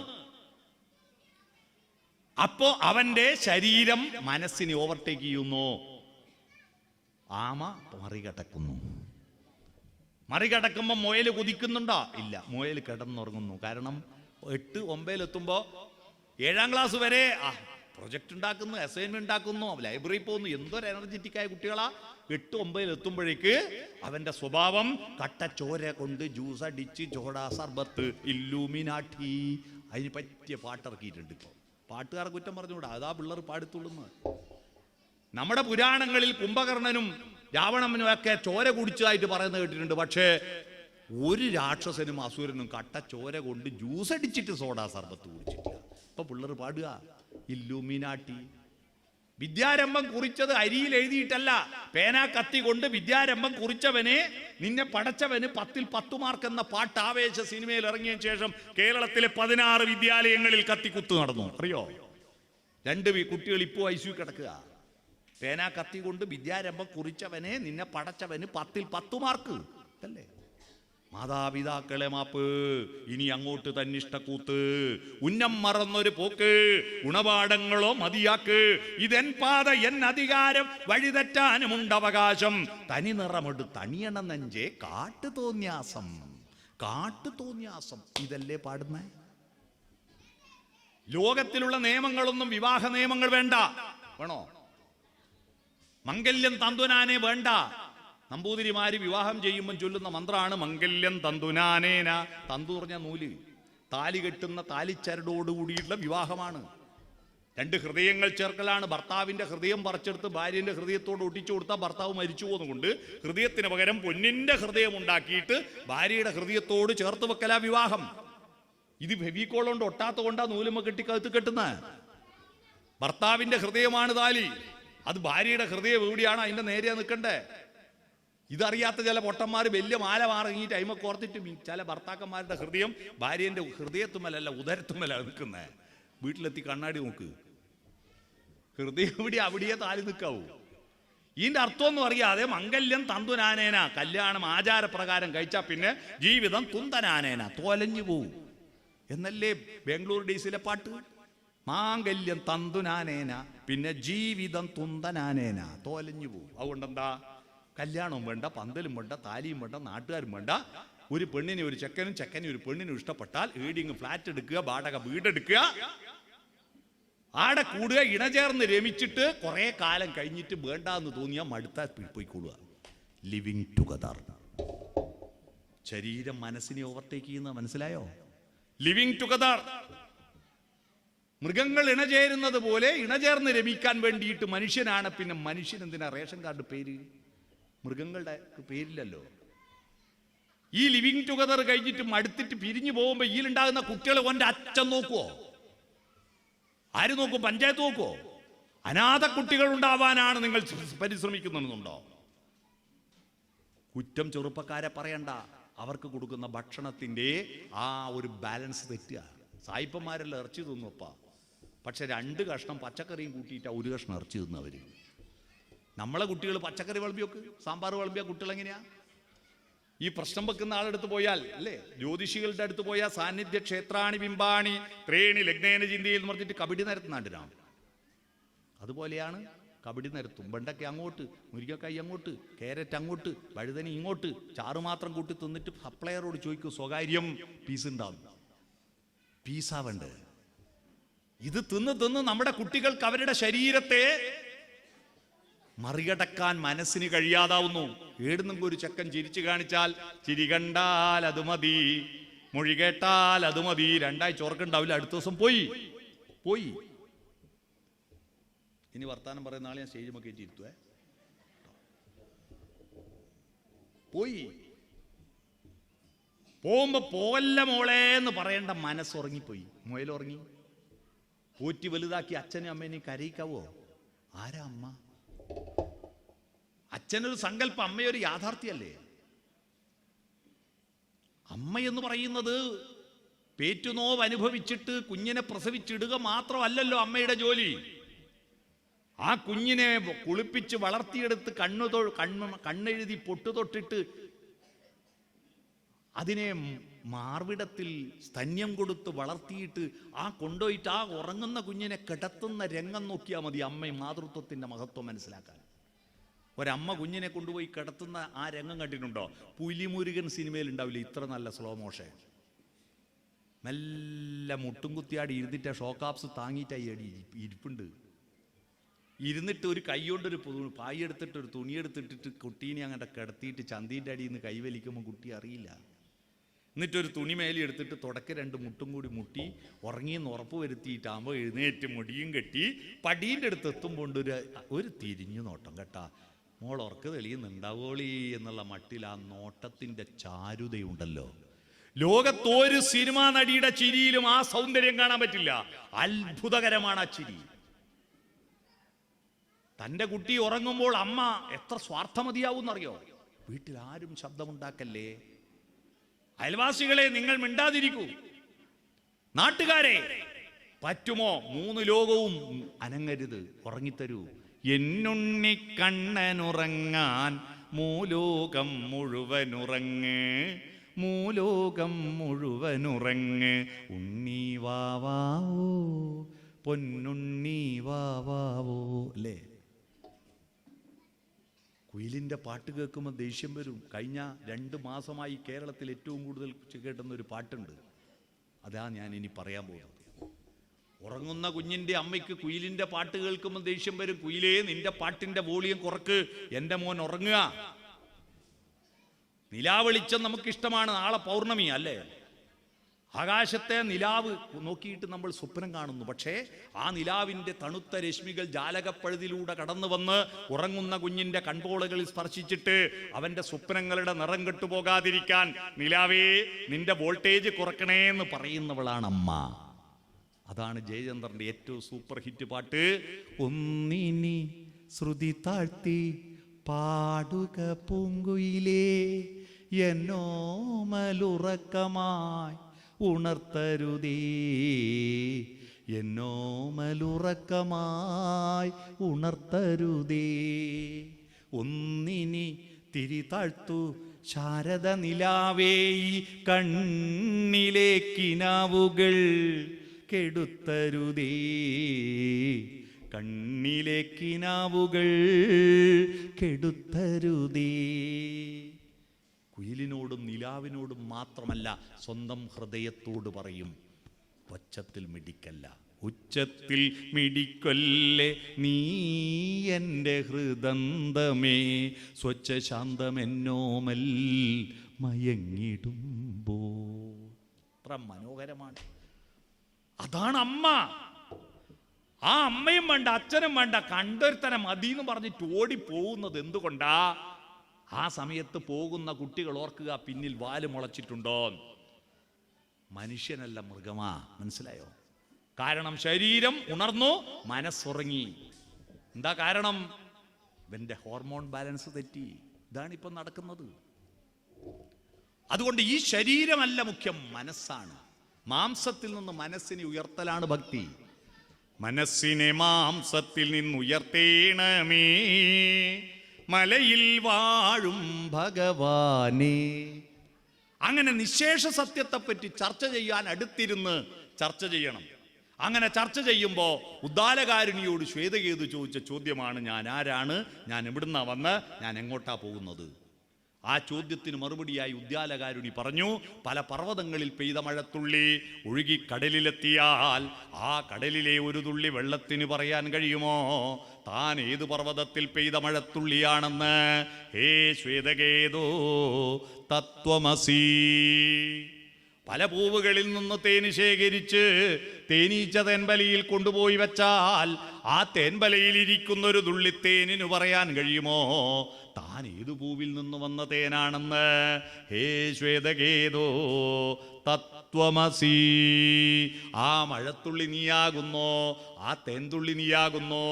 അപ്പോ അവന്റെ ശരീരം മനസ്സിനെ ഓവർടേക്ക് ചെയ്യുന്നു. ആമ മറികടക്കുമ്പോ മുയൽ കുതിക്കുന്നുണ്ടോ? ഇല്ല, മുയൽ കിടന്നുറങ്ങുന്നു. കാരണം 8, 9 എത്തുമ്പോ 7ാം ക്ലാസ് വരെ പ്രൊജക്ട് ഉണ്ടാക്കുന്നു, അസൈൻമെന്റ് ഉണ്ടാക്കുന്നു, ലൈബ്രറി പോകുന്നു. എന്തൊരു എനർജറ്റിക് ആയ കുട്ടികളാ. 8, 9 എത്തുമ്പോഴേക്ക് അവന്റെ സ്വഭാവം കട്ട ചോര കൊണ്ട് ജ്യൂസ് അടിച്ച് ചോടാ സർബത്ത് ഇല്ലൂമിനാട്ടി. അതിന് പറ്റിയ പാട്ടിറക്കിയിട്ടുണ്ട്. ഇപ്പൊ പാട്ടുകാരെ കുറ്റം പറഞ്ഞുകൂടാ, അതാ പിള്ളേർ പാടിത്തുള്ളുന്നത്. നമ്മുടെ പുരാണങ്ങളിൽ കുംഭകർണനും രാവണനും ഒക്കെ ചോര കുടിച്ചതായിട്ട് പറയുന്നത് കേട്ടിട്ടുണ്ട്. പക്ഷേ ഒരു രാക്ഷസനും അസുരനും കട്ട ചോര കൊണ്ട് ജ്യൂസ് അടിച്ചിട്ട് സോഡാ സർബത്ത് കുടിച്ചിട്ടില്ല. ഇപ്പൊ പിള്ളേർ പാടുക ഇല്ലൂമിനാട്ടി. വിദ്യാരംഭം കുറിച്ചത് അരിയിൽ എഴുതിയിട്ടല്ല, പേന കത്തി കൊണ്ട് വിദ്യാരംഭം കുറിച്ചവനെ നിന്നെ പടച്ചവന് 10ൽ 10 മാർക്ക് എന്ന പാട്ട് ആവേശ സിനിമയിൽ ഇറങ്ങിയ ശേഷം കേരളത്തിലെ 16 വിദ്യാലയങ്ങളിൽ കത്തിക്കുത്ത് നടന്നു. അറിയോ? 2 കുട്ടികൾ ഇപ്പോൾ ICU കിടക്കുക. പേന കത്തി കൊണ്ട് വിദ്യാരംഭം കുറിച്ചവനെ നിന്നെ പടച്ചവന് 10ൽ 10 മാർക്ക് അല്ലേ? മാതാപിതാക്കളെ മാപ്പ്, ഇനി അങ്ങോട്ട് തന്നിഷ്ടക്കൂത്ത്, ഉന്നം മറന്നൊരു പോക്ക്, ഗുണപാഠങ്ങളോ മതിയാക്ക്, ഇതെൻ പാത എൻ അധികാരം, വഴിതെറ്റാനുമുണ്ടവകാശം, തനി നിറമെടു തണിയണ നെഞ്ചേ കാട്ടു തോന്യാസം. ഇതല്ലേ പാടുന്നേ? ലോകത്തിലുള്ള നിയമങ്ങളൊന്നും വിവാഹ നിയമങ്ങൾ വേണ്ട. വേണോ? മംഗല്യം തന്തുനാനെ വേണ്ട. നമ്പൂതിരിമാര് വിവാഹം ചെയ്യുമ്പോൾ ചൊല്ലുന്ന മന്ത്രമാണ് മംഗല്യം തന്തുനാനേന. തന്തു പറഞ്ഞ നൂല്. താലി കെട്ടുന്ന താലിച്ചരടോടുകൂടിയിട്ടുള്ള വിവാഹമാണ്. 2 ഹൃദയങ്ങൾ ചേർക്കലാണ്. ഭർത്താവിന്റെ ഹൃദയം പറിച്ചെടുത്ത് ഭാര്യന്റെ ഹൃദയത്തോട് ഒട്ടിച്ചു കൊടുത്താൽ ഭർത്താവ് മരിച്ചു പോകുന്നതുകൊണ്ട് ഹൃദയത്തിന് പകരം പൊന്നിന്റെ ഹൃദയം ഉണ്ടാക്കിയിട്ട് ഭാര്യയുടെ ഹൃദയത്തോട് ചേർത്ത് വെക്കലാ വിവാഹം. ഇത് ഫെവിക്കോൾ കൊണ്ട് ഒട്ടാത്ത കൊണ്ടാ നൂലുമ കെട്ടിക്കകത്ത് കെട്ടുന്ന. ഭർത്താവിന്റെ ഹൃദയമാണ് താലി. അത് ഭാര്യയുടെ ഹൃദയം എവിടെയാണ് അതിന്റെ നേരെ നിൽക്കണ്ടേ? ഇതറിയാത്ത ചില പൊട്ടന്മാർ വലിയ മാല മാറങ്ങിയിട്ട് അയിമ കോർത്തിട്ട് ചില ഭർത്താക്കന്മാരുടെ ഹൃദയം ഭാര്യന്റെ ഹൃദയത്തുമല്ല ഉദരത്തുമല്ല നിൽക്കുന്നത്. വീട്ടിലെത്തി കണ്ണാടി നോക്ക്, ഹൃദയം എവിടെ അവിടെയേ താലി നിൽക്കാവൂ. ഇതിന്റെ അർത്ഥം ഒന്നും അറിയാതെ മംഗല്യം തന്തുനാനേന, കല്യാണം ആചാരപ്രകാരം കഴിച്ചാൽ പിന്നെ ജീവിതം തുന്തനാനേന, തോലഞ്ഞു പോവും എന്നല്ലേ ബാംഗ്ലൂർ ഡേയ്സിലെ പാട്ട്. മാംഗല്യം തന്തുനാനേന, പിന്നെ ജീവിതം തുന്തനാനേന, തോലഞ്ഞു പോവും. അതുകൊണ്ടെന്താ? കല്യാണവും വേണ്ട, പന്തലും വേണ്ട, താലിയും വേണ്ട, നാട്ടുകാരും വേണ്ട. ഒരു പെണ്ണിനെ ഒരു ചെക്കനും ചെക്കനെ ഒരു പെണ്ണിനും ഇഷ്ടപ്പെട്ടാൽ ഏടിങ് ഫ്ലാറ്റ് എടുക്കുക, വാടക വീടെടുക്കുക, ആടെ കൂടുക, ഇണചേർന്ന് രമിച്ചിട്ട് കുറെ കാലം കഴിഞ്ഞിട്ട് വേണ്ടാന്ന് തോന്നിയാൽ മടുത്താൽ പോയിക്കൊള്ളുക. Living together. ശരീരം മനസ്സിനെ ഓവർടേക്ക് ചെയ്യുന്ന മനസ്സിലായോ? Living together. മൃഗങ്ങൾ ഇണചേരുന്നത് പോലെ ഇണചേർന്ന് രമിക്കാൻ വേണ്ടിയിട്ട് മനുഷ്യനാണ്. പിന്നെ മനുഷ്യൻ എന്തിനാ റേഷൻ കാർഡ് പേര്? മൃഗങ്ങളുടെ പേരില്ലല്ലോ. ഈ ലിവിങ് ടുഗദർ കഴിഞ്ഞിട്ട് മടുത്തിട്ട് പിരിഞ്ഞു പോകുമ്പോ ഇതിലുണ്ടാകുന്ന കുട്ടികളെ ഓന്റെ അച്ഛൻ നോക്കുവോ? ആര് നോക്കും? പഞ്ചായത്ത് നോക്കുവോ? അനാഥ കുട്ടികൾ ഉണ്ടാവാനാണ് നിങ്ങൾ പരിശ്രമിക്കുന്നുണ്ടോ? കുറ്റം ചെറുപ്പക്കാരെ പറയണ്ട. അവർക്ക് കൊടുക്കുന്ന ഭക്ഷണത്തിന്റെ ആ ഒരു ബാലൻസ് തെറ്റുക. സായിപ്പന്മാരെല്ലാം ഇറച്ചി തിന്നുപ്പ, പക്ഷെ 2 കഷ്ണം പച്ചക്കറിയും കൂട്ടിയിട്ട് 1 കഷ്ണം ഇറച്ചി തിന്നവർ. നമ്മളെ കുട്ടികൾ പച്ചക്കറി വിളമ്പിയൊക്കെ സാമ്പാർ വിളമ്പിയ കുട്ടികൾ എങ്ങനെയാ? ഈ പ്രശ്നം വെക്കുന്ന ആളെടുത്ത് പോയാൽ അല്ലേ, ജ്യോതിഷികളുടെ അടുത്ത് പോയാൽ സാന്നിധ്യ ക്ഷേത്രാണി ബിംബാണി ത്രേണി ലഗ്നേന ചിന്തയിൽ എന്ന് പറഞ്ഞിട്ട് കബഡി നിരത്തുന്നാണ്ടിനാണ്. അതുപോലെയാണ് കബഡി നിരത്തും. വെണ്ടയ്ക്ക അങ്ങോട്ട്, മുരിങ്ങക്കായി അങ്ങോട്ട്, കാരറ്റ് അങ്ങോട്ട്, വഴുതനി ഇങ്ങോട്ട്, ചാറ് മാത്രം കൂട്ടി തിന്നിട്ട് സപ്ലയറോട് ചോദിക്കും സ്വകാര്യം പീസ് ഉണ്ടാവും. പീസാവണ്ടേ? ഇത് തിന്ന് നമ്മുടെ കുട്ടികൾക്ക് അവരുടെ ശരീരത്തെ മറികടക്കാൻ മനസ്സിന് കഴിയാതാവുന്നു. ഏടുന്നെങ്കിൽ ഒരു ചെക്കൻ ചിരിച്ചു കാണിച്ചാൽ ചിരി കണ്ടാൽ അത് മതി, മൊഴി കേട്ടാൽ അത് മതി, 2 ആഴ്ച ഓർക്കുണ്ടാവില്ല, അടുത്ത ദിവസം പോയി. ഇനി വർത്താനം പറയുന്ന ആളെ ഞാൻ സ്റ്റേജ് കയറ്റി ഇരുത്തുവേ. പോയി പോകുമ്പോ പോവല്ല മോളെ എന്ന് പറയേണ്ട മനസ്സുറങ്ങിപ്പോയി. മുയലുറങ്ങി. പോറ്റി വലുതാക്കി അച്ഛനും അമ്മേനെയും കരയിക്കാവോ? ആരാ അമ്മ? അച്ഛനൊരു സങ്കല്പം, അമ്മയൊരു യാഥാർത്ഥ്യമല്ലേ? അമ്മ എന്ന് പറയുന്നത് പേറ്റുനോവ് അനുഭവിച്ചിട്ട് കുഞ്ഞിനെ പ്രസവിച്ചിടുക മാത്രമല്ലല്ലോ അമ്മയുടെ ജോലി. ആ കുഞ്ഞിനെ കുളിപ്പിച്ച് വളർത്തിയെടുത്ത് കണ്ണെഴുതി പൊട്ടു തൊട്ടിട്ട് അതിനെ മാർവിടത്തിൽ സ്തന്യം കൊടുത്ത് വളർത്തിയിട്ട് കൊണ്ടുപോയിട്ട് ഉറങ്ങുന്ന കുഞ്ഞിനെ കിടത്തുന്ന രംഗം നോക്കിയാൽ മതി അമ്മയും മാതൃത്വത്തിന്റെ മഹത്വം മനസ്സിലാക്കാൻ. ഒരമ്മ കുഞ്ഞിനെ കൊണ്ടുപോയി കിടത്തുന്ന ആ രംഗം കണ്ടിട്ടുണ്ടോ? പുലിമുരുകൻ സിനിമയിൽ ഉണ്ടാവില്ല ഇത്ര നല്ല സ്ലോ മോഷൻ. നല്ല മുട്ടും കുത്തിയാടി ഇരുന്നിട്ട് ഷോക്കാപ്സ് താങ്ങിയിട്ടായി അടി ഇരിപ്പുണ്ട്. ഇരുന്നിട്ട് ഒരു കൈ കൊണ്ടൊരു പായി എടുത്തിട്ട് ഒരു തുണിയെടുത്തിട്ടിട്ട് കുട്ടീനെ അങ്ങനെ കിടത്തിയിട്ട് ചന്തീൻ്റെ അടിയിൽ നിന്ന് കൈവലിക്കുമ്പോൾ കുട്ടി അറിയില്ല. എന്നിട്ടൊരു തുണി മേലി എടുത്തിട്ട് തുടക്ക 2 മുട്ടും കൂടി മുട്ടി ഉറങ്ങിയെന്ന് ഉറപ്പ് വരുത്തിയിട്ടാകുമ്പോൾ എഴുന്നേറ്റ് മുടിയും കെട്ടി പടീൻ്റെ അടുത്ത് എത്തുമ്പോൾ ഒരു തിരിഞ്ഞു നോട്ടം കേട്ടാ. മോൾ ഉറക്ക് തെളിയുന്നുണ്ടാവോളി എന്നുള്ള മട്ടിൽ ആ നോട്ടത്തിൻ്റെ ചാരുതയുണ്ടല്ലോ. ലോകത്തൊരു സിനിമാ നടിയുടെ ചിരിയിലും ആ സൗന്ദര്യം കാണാൻ പറ്റില്ല. അത്ഭുതകരമാണ് ആ ചിരി. തൻ്റെ കുട്ടി ഉറങ്ങുമ്പോൾ അമ്മ എത്ര സ്വാർത്ഥമതിയാവുന്നറിയോ? വീട്ടിൽ ആരും ശബ്ദമുണ്ടാക്കല്ലേ, അയൽവാസികളെ നിങ്ങൾ മിണ്ടാതിരിക്കൂ, നാട്ടുകാരെ പറ്റുമോ 3 ലോകവും അനങ്ങരുത്, ഉറങ്ങിത്തരൂ. എന്നുണ്ണി കണ്ണനുറങ്ങാൻ മൂലോകം മുഴുവനുറങ്ങ്, മൂലോകം മുഴുവനുറങ്ങ്, ഉണ്ണി വാവാവോ പൊന്നുണ്ണി വാവാവോ. അല്ലേ? കുയിലിൻ്റെ പാട്ട് കേൾക്കുമ്പോൾ ദേഷ്യം വരും. കഴിഞ്ഞ 2 മാസമായി കേരളത്തിൽ ഏറ്റവും കൂടുതൽ കേട്ടുന്ന ഒരു പാട്ടുണ്ട്. അതാ ഞാൻ ഇനി പറയാൻ പോകുന്നത്. ഉറങ്ങുന്ന കുഞ്ഞിൻ്റെ അമ്മയ്ക്ക് കുയിലിൻ്റെ പാട്ട് കേൾക്കുമ്പോൾ ദേഷ്യം വരും. കുയിലേ, നിന്റെ പാട്ടിൻ്റെ വോളിയം കുറക്ക്, എൻ്റെ മോൻ ഉറങ്ങുക. നിലാവെളിച്ചം നമുക്കിഷ്ടമാണ്. നാളെ പൗർണമി അല്ലേ? ആകാശത്തെ നിലാവ് നോക്കിയിട്ട് നമ്മൾ സ്വപ്നം കാണുന്നു. പക്ഷേ ആ നിലാവിൻ്റെ തണുത്ത രശ്മികൾ ജാലകപ്പഴുതിലൂടെ കടന്നു വന്ന് ഉറങ്ങുന്ന കുഞ്ഞിൻ്റെ കൺപോളകളിൽ സ്പർശിച്ചിട്ട് അവൻ്റെ സ്വപ്നങ്ങളുടെ നിറം കെട്ടുപോകാതിരിക്കാൻ നിലാവേ നിന്റെ വോൾട്ടേജ് കുറക്കണേ എന്ന് പറയുന്നവളാണ് അമ്മ. അതാണ് ജയചന്ദ്രന്റെ ഏറ്റവും സൂപ്പർ ഹിറ്റ് പാട്ട്. ഒന്നിനി ശ്രുതി താഴ്ത്തി പാടുക പൂങ്കുയിലേ, എന്നോമലുറക്കമായി ഉണർത്തരുതേ, എന്നോമലുറക്കമായി ഉണർത്തരുതേ. ഒന്നിനി തിരി താഴ്ത്തു ശാരദ നിലാവേ, കണ്ണിലെ കിനാവുകൾ കെടുത്തരുതേ, കണ്ണിലെ കിനാവുകൾ കെടുത്തരുതേ. കുയിലിനോടും നിലാവിനോടും മാത്രമല്ല, സ്വന്തം ഹൃദയത്തോട് പറയും, ഒച്ചത്തിൽ മിടിക്കല്ല, ഉച്ചത്തിൽ മിടിക്കൊല്ലേ നീ എൻ്റെ ഹൃദന്തമേ, സ്വച്ഛ ശാന്തമെന്നോമൽ മയങ്ങിടുമ്പോ. അത്ര മനോഹരമാണ്. അതാണ് അമ്മ. ആ അമ്മയും വേണ്ട, അച്ഛനും വേണ്ട, കണ്ടൊരുത്തനെ മതി എന്ന് പറഞ്ഞിട്ട് ഓടിപ്പോകുന്നത് എന്തുകൊണ്ടാ? ആ സമയത്ത് പോകുന്ന കുട്ടികൾ ഓർക്കുക, പിന്നിൽ വാല് മുളച്ചിട്ടുണ്ടോ? മനുഷ്യനല്ല, മൃഗമാ. മനസ്സിലായോ? കാരണം ശരീരം ഉണർന്നു, മനസ്സുറങ്ങി. എന്താ കാരണം? ഇവന്റെ ഹോർമോൺ ബാലൻസ് തെറ്റി. ഇതാണിപ്പം നടക്കുന്നത്. അതുകൊണ്ട് ഈ ശരീരമല്ല മുഖ്യം, മനസ്സാണ്. മാംസത്തിൽ നിന്ന് മനസ്സിനെ ഉയർത്തലാണ് ഭക്തി. മനസ്സിനെ മാംസത്തിൽ നിന്നുയർത്തേണമേ, മലയിൽ വാഴും ഭഗവാനെ. അങ്ങനെ നിശേഷ സത്യത്തെപ്പറ്റി ചർച്ച ചെയ്യാൻ അടുത്തിരുന്ന് ചർച്ച ചെയ്യണം. അങ്ങനെ ചർച്ച ചെയ്യുമ്പോൾ ഉദ്ദാലകാരുണിയോട് ശ്വേതകേതു ചോദിച്ച ചോദ്യമാണ്, ഞാൻ ആരാണ്, ഞാൻ എവിടുന്നാ വന്ന്, ഞാൻ എങ്ങോട്ടാ പോകുന്നത്? ആ ചോദ്യത്തിന് മറുപടിയായി ഉദ്ദാലകാരുണി പറഞ്ഞു, പല പർവ്വതങ്ങളിൽ പെയ്ത മഴത്തുള്ളി ഒഴുകി കടലിലെത്തിയാൽ ആ കടലിലെ ഒരു തുള്ളി വെള്ളത്തിന് പറയാൻ കഴിയുമോ താൻ ഏത് പർവ്വതത്തിൽ പെയ്ത മഴത്തുള്ളിയാണെന്ന്? ഹേ ശ്വേതകേതോ തത്വമസി. പല പൂവുകളിൽ നിന്ന് തേന് ശേഖരിച്ച് തേനീച്ച തേൻവലയിൽ കൊണ്ടുപോയി വെച്ചാൽ ആ തേൻവലയിൽ ഇരിക്കുന്നൊരു തുള്ളി തേനിന് പറയാൻ കഴിയുമോ താൻ ഏതു പൂവിൽ നിന്ന് വന്ന തേനാണെന്ന്? ഹേ ശ്വേതകേതോ തത്വമസി. ആ മഴത്തുള്ളി നീയാകുന്നോ? ആ തേൻതുള്ളി നീയാകുന്നോ?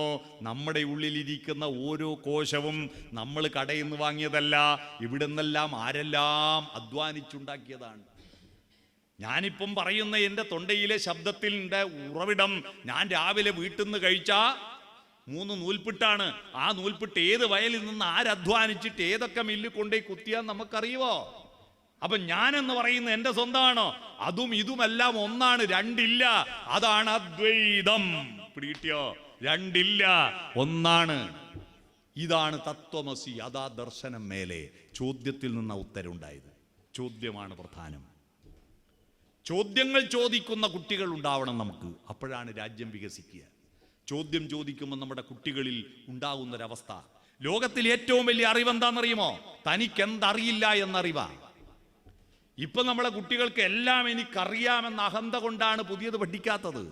നമ്മുടെ ഉള്ളിലിരിക്കുന്ന ഓരോ കോശവും നമ്മൾ കടയിൽ നിന്ന് വാങ്ങിയതല്ല, ഇവിടെ നിന്നെല്ലാം ആരെല്ലാം അധ്വാനിച്ചുണ്ടാക്കിയതാണ്. ഞാനിപ്പം പറയുന്ന എൻ്റെ തൊണ്ടയിലെ ശബ്ദത്തിൻ്റെ ഉറവിടം ഞാൻ രാവിലെ വീട്ടിൽ നിന്ന് കഴിച്ച 3 നൂൽപ്പിട്ടാണ്. ആ നൂൽപ്പിട്ട് ഏത് വയലിൽ നിന്ന് ആരധ്വാനിച്ചിട്ട് ഏതൊക്കെ മില്ലിൽ കൊണ്ടുപോയി കുത്തിയാൽ നമുക്കറിയുമോ? അപ്പൊ ഞാനെന്ന് പറയുന്നത് എൻ്റെ സ്വന്തമാണോ? അതും ഇതുമെല്ലാം ഒന്നാണ്, രണ്ടില്ല. അതാണ് അദ്വൈതം. പിടികിട്ടിയോ? രണ്ടില്ല, ഒന്നാണ്. ഇതാണ് തത്വമസി. അതാ ദർശനം മേലെ. ചോദ്യത്തിൽ നിന്ന് ഉത്തരവുണ്ടായത്. ചോദ്യമാണ് പ്രധാനം. ചോദ്യങ്ങൾ ചോദിക്കുന്ന കുട്ടികൾ ഉണ്ടാവണം നമുക്ക്. അപ്പോഴാണ് രാജ്യം വികസിക്കുക. ചോദ്യം ചോദിക്കുമ്പോൾ നമ്മുടെ കുട്ടികളിൽ ഉണ്ടാകുന്നൊരവസ്ഥ. ലോകത്തിൽ ഏറ്റവും വലിയ അറിവെന്താണെന്നറിയുമോ? തനിക്കെന്തറിയില്ല എന്നറിവാ. ഇപ്പൊ നമ്മളെ കുട്ടികൾക്ക് എല്ലാം എനിക്കറിയാമെന്ന അഹന്ത കൊണ്ടാണ് പുതിയത് പഠിക്കാത്തത്.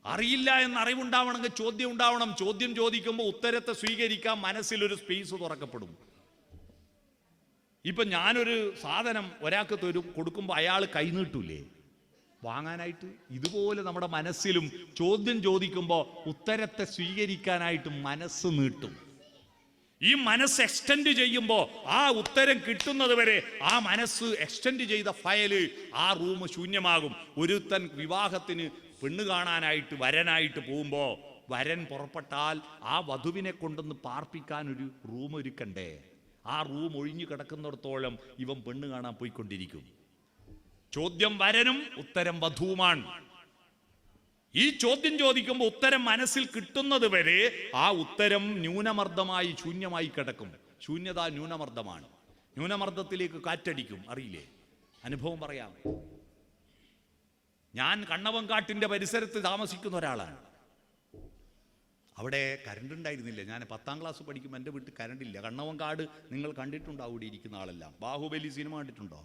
അറിയില്ല എന്ന അറിവുണ്ടാവണമെങ്കിൽ ചോദ്യം ഉണ്ടാവണം. ചോദ്യം ചോദിക്കുമ്പോൾ ഉത്തരത്തെ സ്വീകരിക്കാൻ മനസ്സിലൊരു സ്പേസ് തുറക്കപ്പെടും. ഇപ്പൊ ഞാനൊരു സാധനം ഒരാൾക്ക് കൊടുക്കുമ്പോൾ അയാൾ കൈനീട്ടൂലേ വാങ്ങാനായിട്ട്? ഇതുപോലെ നമ്മുടെ മനസ്സിലും ചോദ്യം ചോദിക്കുമ്പോൾ ഉത്തരത്തെ സ്വീകരിക്കാനായിട്ട് മനസ്സ് നീട്ടും. ഈ മനസ്സ് എക്സ്റ്റെൻഡ് ചെയ്യുമ്പോൾ ആ ഉത്തരം കിട്ടുന്നത് വരെ ആ മനസ്സ് എക്സ്റ്റെൻഡ് ചെയ്ത ഫയല്, ആ റൂം ശൂന്യമാകും. ഒരുത്തൻ വിവാഹത്തിന് പെണ്ണ് കാണാനായിട്ട് വരനായിട്ട് പോകുമ്പോൾ വരൻ പുറപ്പെട്ടാൽ ആ വധുവിനെ കൊണ്ടൊന്ന് പാർപ്പിക്കാൻ ഒരു റൂം ഒരുക്കണ്ടേ? ആ റൂം ഒഴിഞ്ഞു കിടക്കുന്നിടത്തോളം ഇവൻ പെണ്ണ് കാണാൻ പോയിക്കൊണ്ടിരിക്കും. ചോദ്യം വരനും ഉത്തരം വധുവുമാണ്. ഈ ചോദ്യം ചോദിക്കുമ്പോൾ ഉത്തരം മനസ്സിൽ കിട്ടുന്നത് വരെ ആ ഉത്തരം ന്യൂനമർദ്ദമായി ശൂന്യമായി കിടക്കും. ശൂന്യത ന്യൂനമർദ്ദമാണ്. ന്യൂനമർദ്ദത്തിലേക്ക് കാറ്റടിക്കും. അറിയില്ലേ? അനുഭവം പറയാം. ഞാൻ കണ്ണവങ്കാട്ടിന്റെ പരിസരത്ത് താമസിക്കുന്ന ഒരാളാണ്. അവിടെ കരണ്ട് ഉണ്ടായിരുന്നില്ല. ഞാൻ 10ാം ക്ലാസ് പഠിക്കുമ്പോൾ എൻ്റെ വീട്ടിൽ കരണ്ടില്ല. കണ്ണവങ്കാട് നിങ്ങൾ കണ്ടിട്ടുണ്ടോ? അവിടെ ഇരിക്കുന്ന ആളെല്ലാം. ബാഹുബലി സിനിമ കണ്ടിട്ടുണ്ടോ?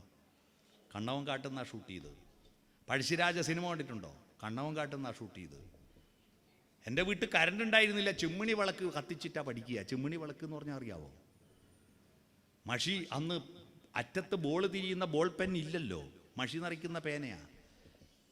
കണ്ണവങ്കാട്ടിൽ നിന്നാണ് ഷൂട്ട് ചെയ്തത്. പഴശ്ശിരാജ സിനിമ കണ്ടിട്ടുണ്ടോ? കണ്ണവങ്കാട്ടിൽ നിന്നാണ് ഷൂട്ട് ചെയ്തത്. എൻ്റെ വീട്ടിൽ കരണ്ട് ഉണ്ടായിരുന്നില്ല. ചിമ്മിണി വിളക്ക് കത്തിച്ചിട്ടാണ് പഠിക്കുക. ചിമ്മിണി വിളക്ക് എന്ന് പറഞ്ഞാൽ അറിയാവോ? മഷി, അന്ന് അറ്റത്ത് ബോൾ തിരിയുന്ന ബോൾ പെൻ ഇല്ലല്ലോ, മഷി നിറയ്ക്കുന്ന പേനയാണ്.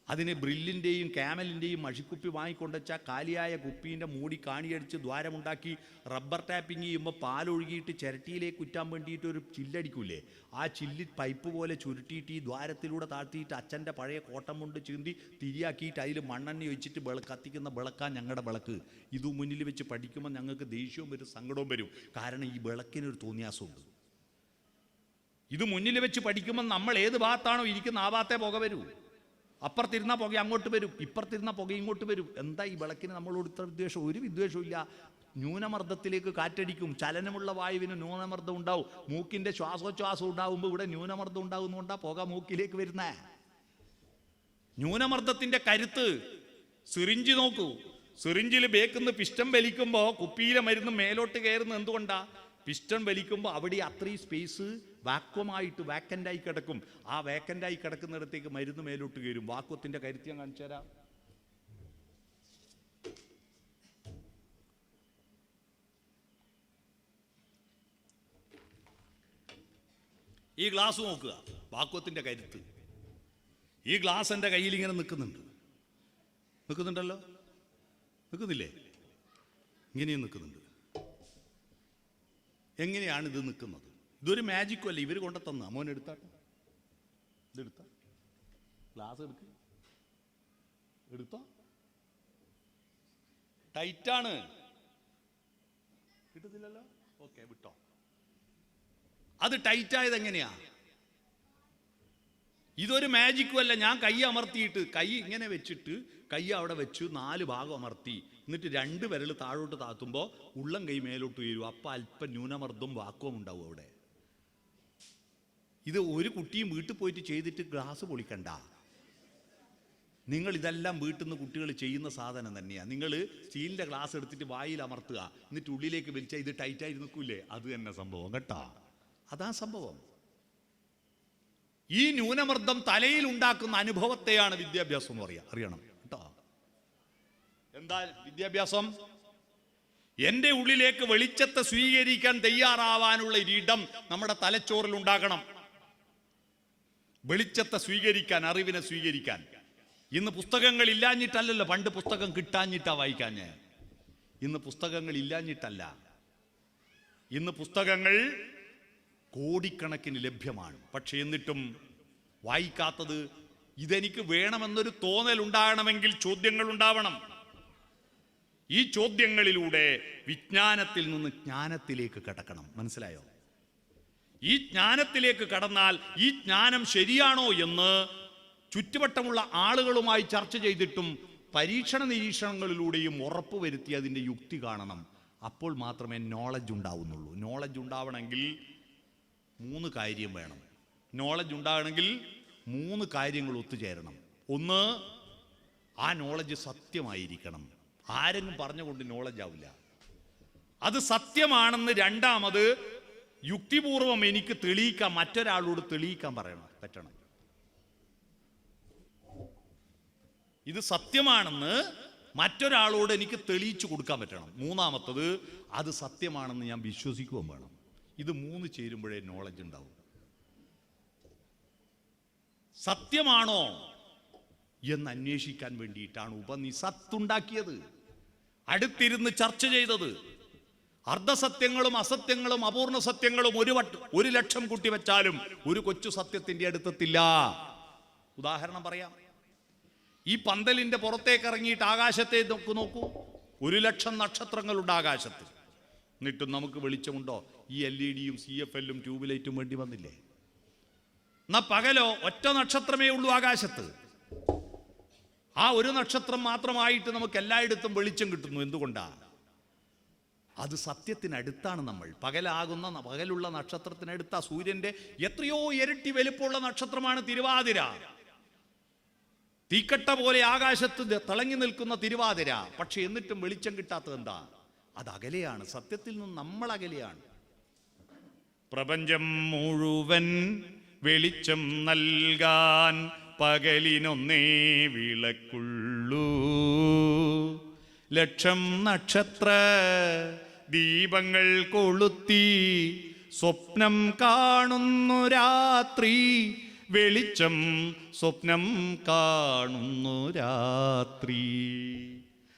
അതിന് ബ്രില്ലിൻ്റെയും ക്യാമലിൻ്റെയും മഷിക്കുപ്പി വാങ്ങിക്കൊണ്ടുവച്ചാൽ കാലിയായ കുപ്പീൻ്റെ മൂടി കാണിയടിച്ച് ദ്വാരമുണ്ടാക്കി റബ്ബർ ടാപ്പിങ് ചെയ്യുമ്പോൾ പാലൊഴുകിയിട്ട് ചിരട്ടിയിലേക്ക് കുറ്റാൻ വേണ്ടിയിട്ട് ഒരു ചില്ലടിക്കൂലേ? ആ ചില്ലി പൈപ്പ് പോലെ ചുരുട്ടിയിട്ട് ഈ ദ്വാരത്തിലൂടെ താഴ്ത്തിയിട്ട് അച്ഛൻ്റെ പഴയ കോട്ടം കൊണ്ട് ചീന്തി തിരിയാക്കിയിട്ട് അതിൽ മണ്ണെണ്ണ ഒഴിച്ചിട്ട് കത്തിക്കുന്ന വിളക്കാൻ ഞങ്ങളുടെ വിളക്ക്. ഇത് മുന്നിൽ വെച്ച് പഠിക്കുമ്പോൾ ഞങ്ങൾക്ക് ദേഷ്യവും വരും, സങ്കടവും വരും. കാരണം ഈ വിളക്കിനൊരു തോന്നിയാസമുണ്ട്. ഇത് മുന്നിൽ വെച്ച് പഠിക്കുമ്പോൾ നമ്മൾ ഏത് ഭാഗത്താണോ ഇരിക്കുന്ന ആ ഭാഗത്തെ പുക വരൂ. അപ്പുറത്തിരുന്ന പുക അങ്ങോട്ട് വരും, ഇപ്പുറത്തിരുന്ന പുക ഇങ്ങോട്ട് വരും. എന്താ ഈ വിളക്കിന് നമ്മളോട് ഇത്ര വിദ്വേഷം? ഒരു വിദ്വേഷവും ഇല്ല. ന്യൂനമർദ്ദത്തിലേക്ക് കാറ്റടിക്കും. ചലനമുള്ള വായുവിന് ന്യൂനമർദ്ദം ഉണ്ടാവും. മൂക്കിൻ്റെ ശ്വാസോച്ഛ്വാസം ഉണ്ടാവുമ്പോൾ ഇവിടെ ന്യൂനമർദ്ദം ഉണ്ടാകുന്നതുകൊണ്ടാണ് പുക മൂക്കിലേക്ക് വരുന്നേ. ന്യൂനമർദ്ദത്തിൻ്റെ കരുത്ത്. സിറിഞ്ച് നോക്കൂ. സിറിഞ്ചിൽ ബേക്കിന്ന് പിസ്റ്റം വലിക്കുമ്പോൾ കുപ്പിയിലെ മരുന്ന് മേലോട്ട് കയറുന്നത് എന്തുകൊണ്ടാ? പിസ്റ്റൺ വലിക്കുമ്പോൾ അവിടെ അത്രയും സ്പേസ് വാക്വമായിട്ട് വാക്കൻ്റായി കിടക്കും. ആ വാക്കൻ്റായി കിടക്കുന്നിടത്തേക്ക് മരുന്ന് മേലോട്ട് കയറും. വാക്വത്തിൻ്റെ കരുത്ത് ഞാൻ കാണിച്ചു തരാം. ഈ ഗ്ലാസ് നോക്കുക, വാക്വത്തിൻ്റെ കരുത്ത്. ഈ ഗ്ലാസ് എൻ്റെ കയ്യിൽ ഇങ്ങനെ നിൽക്കുന്നുണ്ടല്ലോ? നിൽക്കുന്നില്ലേ? ഇങ്ങനെയും നിൽക്കുന്നുണ്ട്. എങ്ങനെയാണ് ഇത് നിൽക്കുന്നത്? ഇതൊരു മാജിക്കും അല്ല, ഇവർ കൊണ്ടു തന്ന. മോൻ എടുത്താട്ടെ, ഇതെടുത്ത ഗ്ലാസ് എടുത്തോ. ടൈറ്റാണ്. കിട്ടുന്നില്ലല്ലോ, ഓക്കെ വിട്ടോ. അത് ടൈറ്റായത് എങ്ങനെയാ? ഇതൊരു മാജിക്കും അല്ല. ഞാൻ കൈ അമർത്തിയിട്ട്, കൈ ഇങ്ങനെ വെച്ചിട്ട് കൈ അവിടെ വെച്ച് 4 ഭാഗം അമർത്തി, എന്നിട്ട് 2 വിരൽ താഴോട്ട് താത്തുമ്പോൾ ഉള്ളം കൈ മേലോട്ട് ഉയരും. അപ്പം അല്പം ന്യൂനമർദ്ദം വാക്വം ഉണ്ടാവും അവിടെ. ഇത് ഒരു കുട്ടിയും വീട്ടിൽ പോയിട്ട് ചെയ്തിട്ട് ഗ്ലാസ് പൊളിക്കണ്ട. നിങ്ങൾ ഇതെല്ലാം വീട്ടിൽ നിന്ന് കുട്ടികൾ ചെയ്യുന്ന സാധനം തന്നെയാണ്. നിങ്ങൾ സ്റ്റീലിൻ്റെ ഗ്ലാസ് എടുത്തിട്ട് വായിൽ അമർത്തുക, എന്നിട്ട് ഉള്ളിലേക്ക് വലിച്ചാൽ ഇത് ടൈറ്റായി നിൽക്കൂലേ? അത് തന്നെ സംഭവം കേട്ടോ. അതാ സംഭവം. ഈ ന്യൂനമർദ്ദം തലയിൽ ഉണ്ടാക്കുന്ന അനുഭവത്തെയാണ് വിദ്യാഭ്യാസം എന്ന് പറയുക. അറിയണം കേട്ടോ. എന്താ വിദ്യാഭ്യാസം? എൻ്റെ ഉള്ളിലേക്ക് വെളിച്ചത്തെ സ്വീകരിക്കാൻ തയ്യാറാവാനുള്ള ഒരിടം നമ്മുടെ തലച്ചോറിൽ ഉണ്ടാകണം. വെളിച്ചത്തെ സ്വീകരിക്കാൻ, അറിവിനെ സ്വീകരിക്കാൻ. ഇന്ന് പുസ്തകങ്ങൾ ഇല്ലാഞ്ഞിട്ടല്ലല്ലോ, പണ്ട് പുസ്തകം കിട്ടാഞ്ഞിട്ടാ വായിക്കാഞ്ഞ്. ഇന്ന് പുസ്തകങ്ങൾ ഇല്ലാഞ്ഞിട്ടല്ല, ഇന്ന് പുസ്തകങ്ങൾ കോടിക്കണക്കിന് ലഭ്യമാണ്. പക്ഷെ എന്നിട്ടും വായിക്കാത്തത്. ഇതെനിക്ക് വേണമെന്നൊരു തോന്നൽ ഉണ്ടാകണമെങ്കിൽ ചോദ്യങ്ങൾ ഉണ്ടാവണം. ഈ ചോദ്യങ്ങളിലൂടെ വിജ്ഞാനത്തിൽ നിന്ന് ജ്ഞാനത്തിലേക്ക് കടക്കണം. മനസ്സിലായോ? ഈ ജ്ഞാനത്തിലേക്ക് കടന്നാൽ ഈ ജ്ഞാനം ശരിയാണോ എന്ന് ചുറ്റുവട്ടമുള്ള ആളുകളുമായി ചർച്ച ചെയ്തിട്ടും പരീക്ഷണ നിരീക്ഷണങ്ങളിലൂടെയും ഉറപ്പുവരുത്തി അതിൻ്റെ യുക്തി കാണണം. അപ്പോൾ മാത്രമേ നോളജ് ഉണ്ടാവുന്നുള്ളൂ. നോളജ് ഉണ്ടാവണമെങ്കിൽ 3 കാര്യം വേണം. നോളജ് ഉണ്ടാകണമെങ്കിൽ 3 കാര്യങ്ങൾ ഒത്തുചേരണം. ഒന്ന്, ആ നോളജ് സത്യമായിരിക്കണം. ആരെങ്കിലും പറഞ്ഞുകൊണ്ട് നോളജ് ആവില്ല. അത് സത്യമാണെന്ന് രണ്ടാമത് യുക്തിപൂർവം എനിക്ക് തെളിയിക്കാൻ, മറ്റൊരാളോട് തെളിയിക്കാൻ പറ്റണം. ഇത് സത്യമാണെന്ന് മറ്റൊരാളോട് എനിക്ക് തെളിയിച്ചു കൊടുക്കാൻ പറ്റണം. മൂന്നാമത്തത്, അത് സത്യമാണെന്ന് ഞാൻ വിശ്വസിക്കുകയും വേണം. ഇത് 3 ചേരുമ്പോഴേ നോളജ് ഉണ്ടാവും. സത്യമാണോ എന്ന് അന്വേഷിക്കാൻ വേണ്ടിയിട്ടാണ് ഉപനിഷത്ത് ഉണ്ടാക്കിയത്, അടുത്തിരുന്ന് ചർച്ച ചെയ്തത്. അർദ്ധസത്യങ്ങളും അസത്യങ്ങളും അപൂർണ സത്യങ്ങളും 1,00,000 കൂട്ടിവെച്ചാലും ഒരു കൊച്ചു സത്യത്തിന്റെ അടുത്തെത്തില്ല. ഉദാഹരണം പറയാം. ഈ പന്തലിന്റെ പുറത്തേക്ക് ഇറങ്ങിയിട്ട് ആകാശത്തെ നോക്കൂ. 1,00,000 നക്ഷത്രങ്ങളുണ്ട് ആകാശത്ത്. എന്നിട്ടും നമുക്ക് വെളിച്ചമുണ്ടോ? ഈ LED-യും CFL-ഉം ട്യൂബ്ലൈറ്റും വേണ്ടി വന്നില്ലേ? എന്നാ പകലോ ഒറ്റ നക്ഷത്രമേ ഉള്ളൂ ആകാശത്ത്. ആ ഒരു നക്ഷത്രം മാത്രമായിട്ട് നമുക്ക് എല്ലായിടത്തും വെളിച്ചം കിട്ടുന്നു. എന്തുകൊണ്ടാ? അത് സത്യത്തിനടുത്താണ്. നമ്മൾ പകലുള്ള നക്ഷത്രത്തിനടുത്ത സൂര്യന്റെ എത്രയോ ഇരട്ടി വലുപ്പമുള്ള നക്ഷത്രമാണ് തിരുവാതിര. തീക്കട്ട പോലെ ആകാശത്ത് തിളങ്ങി നിൽക്കുന്ന തിരുവാതിര. പക്ഷെ എന്നിട്ടും വെളിച്ചം കിട്ടാത്തത് എന്താ? അത് അകലെയാണ്. സത്യത്തിൽ നിന്ന് നമ്മൾ അകലെയാണ്. പ്രപഞ്ചം മുഴുവൻ വെളിച്ചം നൽകാൻ പകലിനൊന്നേ വിളക്കുള്ളൂ. 1,00,000 നക്ഷത്ര ദീപങ്ങൾ കൊളുത്തി സ്വപ്നം കാണുന്നു രാത്രി. വെളിച്ചം സ്വപ്നം കാണുന്നു രാത്രി.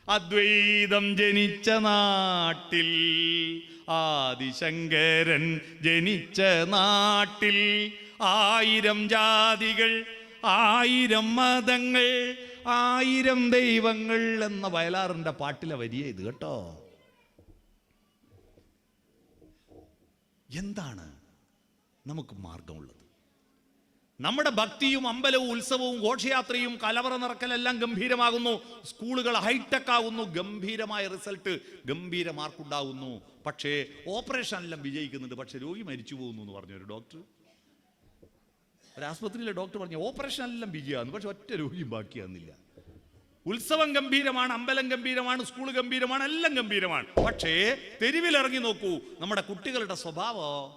അദ്വൈതം ജനിച്ച നാട്ടിൽ, ആദിശങ്കരൻ ജനിച്ച നാട്ടിൽ, 1000 ജാതികൾ, 1000 മതങ്ങൾ, 1000 ദൈവങ്ങൾ എന്ന വയലാറിന്റെ പാട്ടിലെ വരിയ ഇത് കേട്ടോ. എന്താണ് നമുക്ക് മാർഗമുള്ളത്? നമ്മുടെ ഭക്തിയും അമ്പലവും ഉത്സവവും ഘോഷയാത്രയും കലവറ നിറക്കലെല്ലാം ഗംഭീരമാകുന്നു. സ്കൂളുകൾ ഹൈടെക് ആകുന്നു. ഗംഭീരമായ റിസൾട്ട്, ഗംഭീര മാർക്കുണ്ടാകുന്നു. പക്ഷേ ഓപ്പറേഷൻ എല്ലാം വിജയിക്കുന്നുണ്ട്. പക്ഷെ രോഗി മരിച്ചു പോകുന്നു എന്ന് പറഞ്ഞൊരു ഡോക്ടർ, ഒരാശുപത്രിയിലെ ഡോക്ടർ പറഞ്ഞു ഓപ്പറേഷൻ എല്ലാം വിജയമാകുന്നു, പക്ഷെ ഒറ്റ രോഗിയും ബാക്കിയാകുന്നില്ല. ഉത്സവം ഗംഭീരമാണ്, അമ്പലം ഗംഭീരമാണ്, സ്കൂൾ ഗംഭീരമാണ്, എല്ലാം ഗംഭീരമാണ്. പക്ഷേ തെരുവിലിറങ്ങി നോക്കൂ, നമ്മുടെ കുട്ടികളുടെ സ്വഭാവം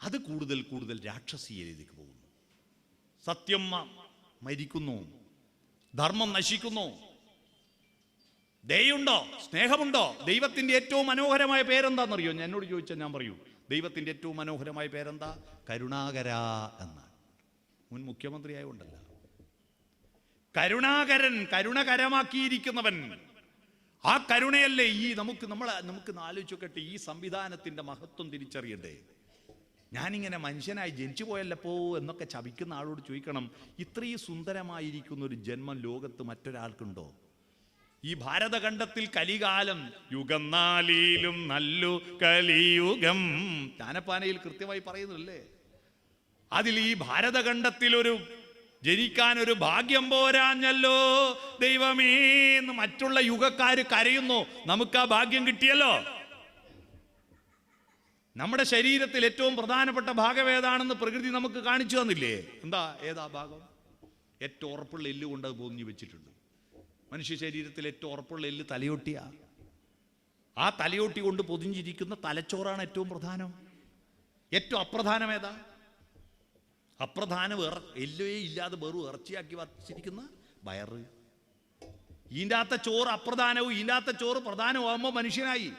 അത് കൂടുതൽ കൂടുതൽ രാക്ഷസീയതയിലേക്ക് പോകുന്നു. സത്യം മരിക്കുന്നു, ധർമ്മം നശിക്കുന്നു. ദയുണ്ടോ? സ്നേഹമുണ്ടോ? ദൈവത്തിന്റെ ഏറ്റവും മനോഹരമായ പേരെന്താണെന്നറിയോ? എന്നോട് ചോദിച്ചാൽ ഞാൻ പറയൂ, ദൈവത്തിന്റെ ഏറ്റവും മനോഹരമായ പേരെന്താ? കരുണാകര എന്നാണ്. മുൻ മുഖ്യമന്ത്രി ആയതുകൊണ്ടല്ല. കരുണാകരൻ, കരുണകരമാക്കിയിരിക്കുന്നവൻ. ആ കരുണയല്ലേ ഈ നമുക്ക് ആലോചിച്ച് നോക്കട്ടെ, ഈ സംവിധാനത്തിന്റെ മഹത്വം തിരിച്ചറിയണ്ടേ? ഞാനിങ്ങനെ മനുഷ്യനായി ജനിച്ചു പോയല്ലപ്പോ എന്നൊക്കെ ചപിക്കുന്ന ആളോട് ചോദിക്കണം, ഇത്രയും സുന്ദരമായിരിക്കുന്ന ഒരു ജന്മം ലോകത്ത് മറ്റൊരാൾക്കുണ്ടോ? ഈ ഭാരതഖണ്ഡത്തിൽ കലികാലം യുഗം നാലിലും നല്ലു കലിയുഗം ജ്ഞാനപ്പാനയിൽ കൃത്യമായി പറയുന്നില്ലേ? അതിൽ ഈ ഭാരതഖണ്ഡത്തിൽ ജനിക്കാൻ ഒരു ഭാഗ്യം പോരാഞ്ഞല്ലോ ദൈവമേ എന്ന് മറ്റുള്ള യുഗക്കാര് കരയുന്നു. നമുക്ക് ആ ഭാഗ്യം കിട്ടിയല്ലോ. നമ്മുടെ ശരീരത്തിൽ ഏറ്റവും പ്രധാനപ്പെട്ട ഭാഗം ഏതാണെന്ന് പ്രകൃതി നമുക്ക് കാണിച്ചു തന്നില്ലേ? ഏതാ ഭാഗം? ഏറ്റവും ഉറപ്പുള്ള എല്ല് കൊണ്ട് അത് പൊതിഞ്ഞു വെച്ചിട്ടുണ്ട്. മനുഷ്യ ശരീരത്തിൽ ഏറ്റവും ഉറപ്പുള്ള എല്ല് തലയോട്ടിയാ. ആ തലയോട്ടി കൊണ്ട് പൊതിഞ്ഞിരിക്കുന്ന തലച്ചോറാണ് ഏറ്റവും പ്രധാനം. ഏറ്റവും അപ്രധാനം ഏതാ? അപ്രധാനം എല്ലേ ഇല്ലാതെ വെറും ഇറച്ചിയാക്കി വച്ചിരിക്കുന്ന വയറ്. ഈൻ്റാത്ത ചോറ് അപ്രധാനവും ഈൻ്റാത്ത ചോറ് പ്രധാനമാകുമ്പോൾ മനുഷ്യനായി.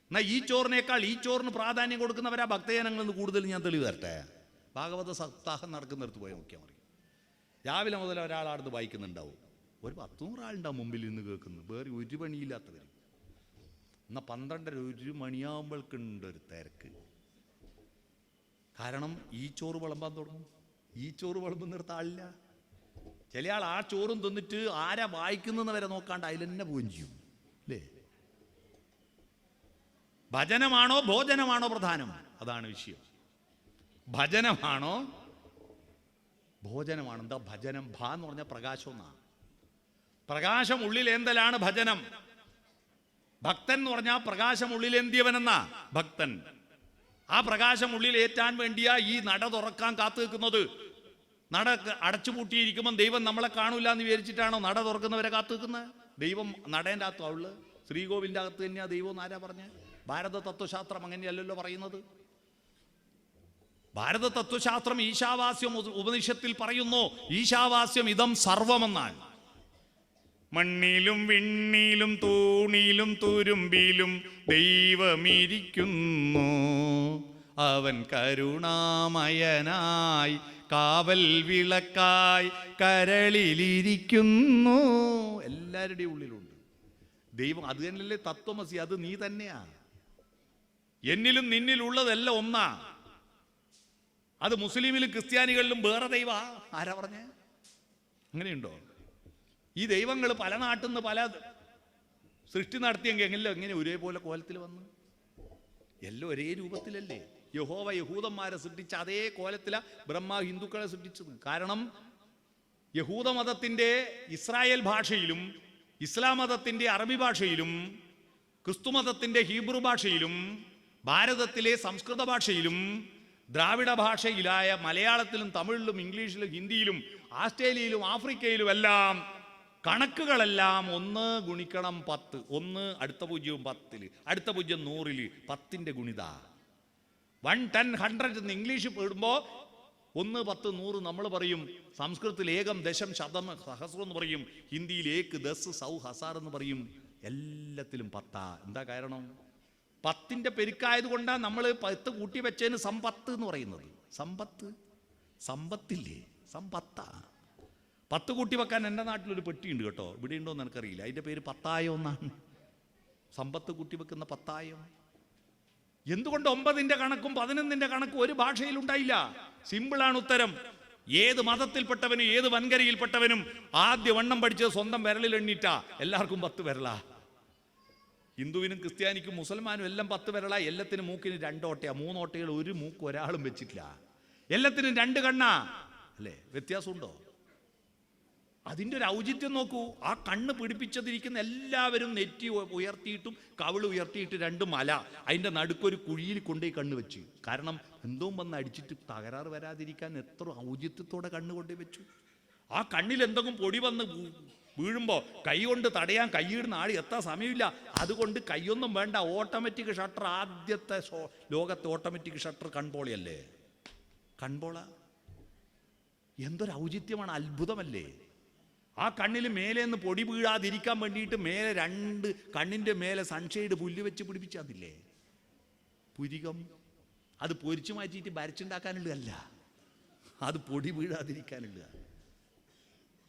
എന്നാൽ ഈ ചോറിനേക്കാൾ ഈ ചോറിന് പ്രാധാന്യം കൊടുക്കുന്നവരാ ഭക്തജനങ്ങളിൽ കൂടുതൽ. ഞാൻ തെളിവ് തരട്ടെ. ഭാഗവത സപ്താഹം നടക്കുന്നിടത്ത് പോയി നോക്കിയാൽ മതി. രാവിലെ മുതൽ ഒരാളാടുന്ന് വായിക്കുന്നുണ്ടാവും. ഒരു 100 ആളുണ്ടാവും മുമ്പിൽ നിന്ന് കേൾക്കുന്നു. വേറെ ഒരു പണിയില്ലാത്തവർ. എന്നാൽ 12:30 1 മണിയാകുമ്പോഴേക്കുണ്ടൊരു തിരക്ക്. കാരണം ഈ ചോറ് വിളമ്പാൻ തുടങ്ങും. ഈ ചോറ് വിളമ്പുന്നിടത്ത് ആളില്ല. ചില ആൾ ആ ചോറും തിന്നിട്ട് ആരാ വായിക്കുന്നതെന്ന് വരെ നോക്കാണ്ട് അതിൽ തന്നെ പോവുകയും ചെയ്യും അല്ലേ? ഭജനമാണോ ഭോജനമാണോ പ്രധാനം? അതാണ് വിഷയം. ഭജനമാണോ ഭോജനമാണ്? എന്താ ഭജനം? ഭ എന്ന് പറഞ്ഞാൽ പ്രകാശം എന്നാ. പ്രകാശം ഉള്ളിലേന്തലാണ് ഭജനം. ഭക്തൻ എന്ന് പറഞ്ഞാൽ പ്രകാശം ഉള്ളിലേന്തിയവനെന്നാ ഭക്തൻ. ആ പ്രകാശം ഉള്ളിലേറ്റാൻ വേണ്ടിയാ ഈ നട തുറക്കാൻ കാത്തു നിൽക്കുന്നത്. നട അടച്ചുപൂട്ടിയിരിക്കുമ്പോൾ ദൈവം നമ്മളെ കാണൂല എന്ന് വിചാരിച്ചിട്ടാണോ നട തുറക്കുന്നവരെ കാത്തു നിൽക്കുന്നത്? ദൈവം നടേൻ്റെ അകത്തോ ഉള്ളു? ശ്രീകോവിലിൻ്റെ അകത്ത് തന്നെയാ ദൈവം എന്നാരാ പറഞ്ഞ്? ഭാരത തത്വശാസ്ത്രം അങ്ങനെയല്ലല്ലോ പറയുന്നത്. ഭാരത തത്വശാസ്ത്രം ഈശാവാസ്യം ഉപനിഷത്തിൽ പറയുന്നു. ഈശാവാസ്യം ഇതം സർവമെന്നാണ്. മണ്ണിലും വിണ്ണിലും തൂണിലും തുരുമ്പിലും ദൈവമിരിക്കുന്നു. അവൻ കരുണാമയനായി കാവൽ വിളക്കായി കരളിലിരിക്കുന്നു. എല്ലാവരുടെയും ഉള്ളിലുണ്ട് ദൈവം. അത് തന്നെയല്ലേ തത്വമസി. അത് നീ തന്നെയാ. എന്നിലും നിന്നിലുള്ളതെല്ലാം ഒന്നാ. അത് മുസ്ലിമിലും ക്രിസ്ത്യാനികളിലും വേറെ ദൈവ. ആരാ പറഞ്ഞേ? അങ്ങനെയുണ്ടോ? ഈ ദൈവങ്ങൾ പല നാട്ടിൽ നിന്ന് പല സൃഷ്ടി നടത്തിയെങ്കിൽ എങ്ങനെ ഒരേപോലെ കോലത്തിൽ വന്നു? എല്ലാം ഒരേ രൂപത്തിലല്ലേ? യഹോവ യഹൂദന്മാരെ സൃഷ്ടിച്ച അതേ കോലത്തിലാണ് ബ്രഹ്മ ഹിന്ദുക്കളെ സൃഷ്ടിച്ചത്. കാരണം യഹൂദമതത്തിൻ്റെ ഇസ്രായേൽ ഭാഷയിലും ഇസ്ലാം മതത്തിൻ്റെ അറബി ഭാഷയിലും ക്രിസ്തുമതത്തിൻ്റെ ഹീബ്രു ഭാഷയിലും ഭാരതത്തിലെ സംസ്കൃത ഭാഷയിലും ദ്രാവിഡ ഭാഷയിലായ മലയാളത്തിലും തമിഴിലും ഇംഗ്ലീഷിലും ഹിന്ദിയിലും ആസ്ട്രേലിയയിലും ആഫ്രിക്കയിലും എല്ലാം കണക്കുകളെല്ലാം 1 ഗുണിക്കണം 10. 1 അടുത്ത 0 10, അടുത്ത 0 100, 10ന്റെ ഗുണിത. 1 10 100 എന്ന് ഇംഗ്ലീഷ് ഇടുമ്പോൾ 1 10 100 നമ്മൾ പറയും. സംസ്കൃതത്തിൽ ഏകം ദശം ശതം സഹസ്രം എന്ന് പറയും. ഹിന്ദിയിൽ ഏക് 10 100 1000 എന്ന് പറയും. എല്ലാത്തിലും 10. എന്താ കാരണം? 10ന്റെ പെരുക്കായത് കൊണ്ടാണ് നമ്മൾ 10 കൂട്ടി വെച്ചതിന് സമ്പത്ത് എന്ന് പറയുന്നത്. സമ്പത്തില്ലേ? സമ്പത്താ. 10 കൂട്ടി വെക്കാൻ എൻ്റെ നാട്ടിലൊരു പെട്ടിയുണ്ട് കേട്ടോ. ഇവിടെ ഉണ്ടോ എന്ന് എനിക്കറിയില്ല. അതിൻ്റെ പേര് പത്തായം എന്നാണ്. സമ്പത്ത് കൂട്ടി വെക്കുന്ന പത്തായം. എന്തുകൊണ്ട് 9ന്റെ കണക്കും 11ന്റെ കണക്കും ഒരു ഭാഷയിലുണ്ടായില്ല? സിമ്പിളാണ് ഉത്തരം. ഏത് മതത്തിൽപ്പെട്ടവനും ഏത് വൻകരയിൽപ്പെട്ടവനും ആദ്യ വണ്ണം പഠിച്ചത് സ്വന്തം വിരലിൽ എണ്ണീറ്റാ. എല്ലാവർക്കും 10 വിരലാ. ഹിന്ദുവിനും ക്രിസ്ത്യാനിക്കും മുസൽമാനും എല്ലാം 10 വിരലാ. എല്ലാത്തിനും മൂക്കിന് 2 ഓട്ടയാ. 3 ഓട്ടകൾ ഒരു മൂക്ക് ഒരാളും വെച്ചിട്ടില്ല. എല്ലാത്തിനും 2 കണ്ണാ അല്ലേ? വ്യത്യാസമുണ്ടോ? അതിൻ്റെ ഒരു ഔചിത്യം നോക്കൂ. ആ കണ്ണ് പിടിപ്പിച്ചതിരിക്കുന്ന എല്ലാവരും നെറ്റി ഉയർത്തിയിട്ടും കവിള് ഉയർത്തിയിട്ട് 2 മല, അതിൻ്റെ നടുക്കൊരു കുഴിയിൽ കൊണ്ടുപോയി കണ്ണ് വെച്ചു. കാരണം എന്തോ വന്ന് അടിച്ചിട്ട് തകരാറ് വരാതിരിക്കാൻ എത്ര ഔചിത്യത്തോടെ കണ്ണ് കൊണ്ടുപോയി വെച്ചു. ആ കണ്ണിൽ എന്തെങ്കിലും പൊടി വന്ന് വീഴുമ്പോൾ കൈ കൊണ്ട് തടയാൻ കൈയിടുന്ന ആൾ എത്താൻ സമയമില്ല. അതുകൊണ്ട് കൈയൊന്നും വേണ്ട, ഓട്ടോമാറ്റിക് ഷട്ടർ. ആദ്യത്തെ ലോകത്തെ ഓട്ടോമാറ്റിക് ഷട്ടർ കൺപോളയല്ലേ? കൺപോള എന്തൊരു ഔചിത്യമാണ്, അത്ഭുതമല്ലേ? ആ കണ്ണിൽ മേലെ നിന്ന് പൊടി വീഴാതിരിക്കാൻ വേണ്ടിയിട്ട് മേലെ 2 കണ്ണിൻ്റെ മേലെ സൺഷെയ്ഡ് പുല്ല് വെച്ച് പിടിപ്പിച്ചതില്ലേ? പുരികം. അത് പൊരിച്ചു മാറ്റിയിട്ട് വരച്ചുണ്ടാക്കാനുള്ളതല്ല, അത് പൊടി വീഴാതിരിക്കാനുള്ള.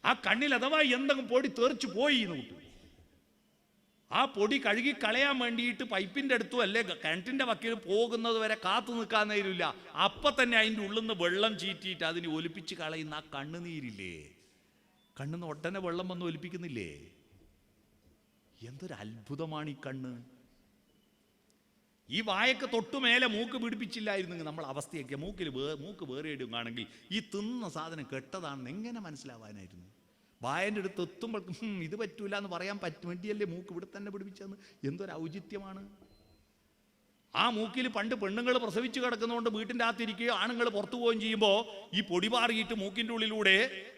ആ കണ്ണിൽ അഥവാ എന്തെങ്കിലും പൊടി തെറിച്ചു പോയി നോട്ടു, ആ പൊടി കഴുകി കളയാൻ വേണ്ടിയിട്ട് പൈപ്പിൻ്റെ അടുത്തും അല്ലേ കിണറ്റിൻ്റെ വക്കിൽ പോകുന്നത് വരെ കാത്തു നിൽക്കാൻ നേരില്ല. അപ്പം തന്നെ അതിൻ്റെ ഉള്ളിൽ നിന്ന് വെള്ളം ചീറ്റിയിട്ട് അതിന് ഒലിപ്പിച്ച് കളയുന്ന ആ കണ്ണുനീരില്ലേ? കണ്ണിന്ന് ഒട്ടനെ വെള്ളം വന്ന് ഒലിപ്പിക്കുന്നില്ലേ? എന്തൊരു അത്ഭുതമാണ് ഈ കണ്ണ്. ഈ വായക്ക് തൊട്ടുമേലെ മൂക്ക് പിടിപ്പിച്ചില്ലായിരുന്നെങ്കിൽ നമ്മൾ അവസ്ഥയൊക്കെ മൂക്ക് വേറെ ഇടുകയാണെങ്കിൽ ഈ തിന്ന സാധനം കെട്ടതാണെന്ന് എങ്ങനെ മനസ്സിലാവാനായിരുന്നു? വായൻ്റെ അടുത്ത് എത്തുമ്പോഴേക്കും ഇത് പറ്റൂല എന്ന് പറയാൻ വേണ്ടിയല്ലേ മൂക്ക് ഇവിടെ തന്നെ പിടിപ്പിച്ചതെന്ന്. എന്തൊരു ഔചിത്യമാണ്. ആ മൂക്കിൽ പണ്ട് പെണ്ണുങ്ങൾ പ്രസവിച്ച് കിടക്കുന്നതുകൊണ്ട് വീട്ടിൻ്റെ അകത്തിരിക്കുകയോ ആണുങ്ങൾ പുറത്തു പോവുകയും ചെയ്യുമ്പോൾ ഈ പൊടി പാറിയിട്ട് മൂക്കിൻ്റെ ഉള്ളിലൂടെ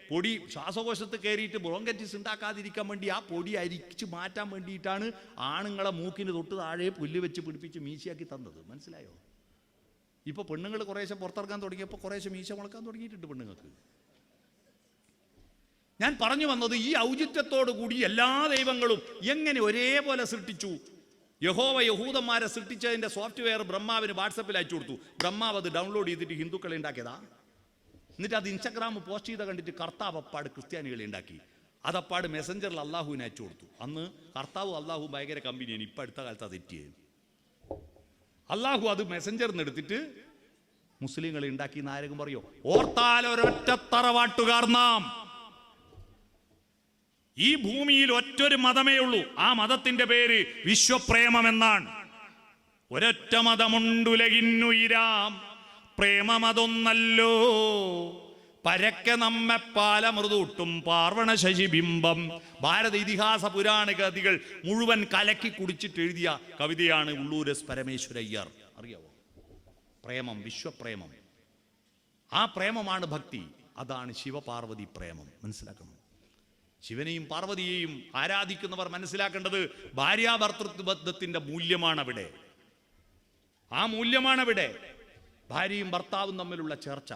പൊടി ശ്വാസകോശത്ത് കയറിയിട്ട് ബ്രോങ്കറ്റിസ് ഉണ്ടാക്കാതിരിക്കാൻ വേണ്ടി ആ പൊടി അരിച്ച് മാറ്റാൻ വേണ്ടിയിട്ടാണ് ആണുങ്ങളെ മൂക്കിന് തൊട്ട് താഴെ പുല്ല് വെച്ച് പിടിപ്പിച്ച് മീശയാക്കി തന്നത്. മനസ്സിലായോ? ഇപ്പോൾ പെണ്ണുങ്ങൾ കുറേശ്ശെ പുറത്തിറക്കാൻ തുടങ്ങിയപ്പോൾ കുറേശ്ശെ മീശ മുളക്കാൻ തുടങ്ങിയിട്ടുണ്ട് പെണ്ണുങ്ങൾക്ക്. ഞാൻ പറഞ്ഞു വന്നത് ഈ ഔചിത്യത്തോടു കൂടി എല്ലാ ദൈവങ്ങളും എങ്ങനെ ഒരേപോലെ സൃഷ്ടിച്ചു. യഹോവ യഹൂദന്മാരെ സൃഷ്ടിച്ചതിൻ്റെ സോഫ്റ്റ്വെയർ ബ്രഹ്മാവിന് വാട്സപ്പിൽ അയച്ചു കൊടുത്തു. ബ്രഹ്മാവ് അത് ഡൗൺലോഡ് ചെയ്തിട്ട് ഹിന്ദുക്കളെ ഉണ്ടാക്കിയതാ. എന്നിട്ട് അത് ഇൻസ്റ്റാഗ്രാം പോസ്റ്റ് ചെയ്ത കണ്ടിട്ട് കർത്താവ് അപ്പാട് ക്രിസ്ത്യാനികളെ ഉണ്ടാക്കി. അതപ്പാട് മെസ്സഞ്ചറിൽ അള്ളാഹുവിനെ അയച്ചു കൊടുത്തു. അന്ന് കർത്താവ് അള്ളാഹു ഭയങ്കര കമ്പനിയാണ്. ഇപ്പം അടുത്ത കാലത്ത് അത് തെറ്റിയത്. അള്ളാഹു അത് മെസ്സഞ്ചറിൽ നിന്ന് എടുത്തിട്ട് മുസ്ലിങ്ങളെ ഉണ്ടാക്കി നാരകം പറയോ? ഓർത്താൽ ഒരൊറ്റ തറവാട്ടുകാർ നാം. ഈ ഭൂമിയിൽ ഒറ്റൊരു മതമേ ഉള്ളൂ. ആ മതത്തിന്റെ പേര് വിശ്വപ്രേമം എന്നാണ്. ഒരൊറ്റ മതമുണ്ടുലകിന്നുയിരാം, പ്രേമമതൊന്നല്ലോ. പരക്കെ നമ്മെ പാലമൃതൂട്ടും പാർവണ ശശിബിംബം. ഭാരത ഇതിഹാസ പുരാണ കഥകൾ മുഴുവൻ കലക്കി കുടിച്ചിട്ട് എഴുതിയ കവിതയാണ് ഉള്ളൂരസ് പരമേശ്വരയ്യർ. അറിയാവോ? പ്രേമം, വിശ്വപ്രേമം. ആ പ്രേമമാണ് ഭക്തി. അതാണ് ശിവപാർവതി പ്രേമം. മനസ്സിലാക്കണം. ശിവനെയും പാർവതിയെയും ആരാധിക്കുന്നവർ മനസ്സിലാക്കേണ്ടത് ഭാര്യാഭർത്തൃത്വത്തിന്റെ മൂല്യമാണ് അവിടെ. ആ മൂല്യമാണവിടെ. ഭാര്യയും ഭർത്താവും തമ്മിലുള്ള ചർച്ച.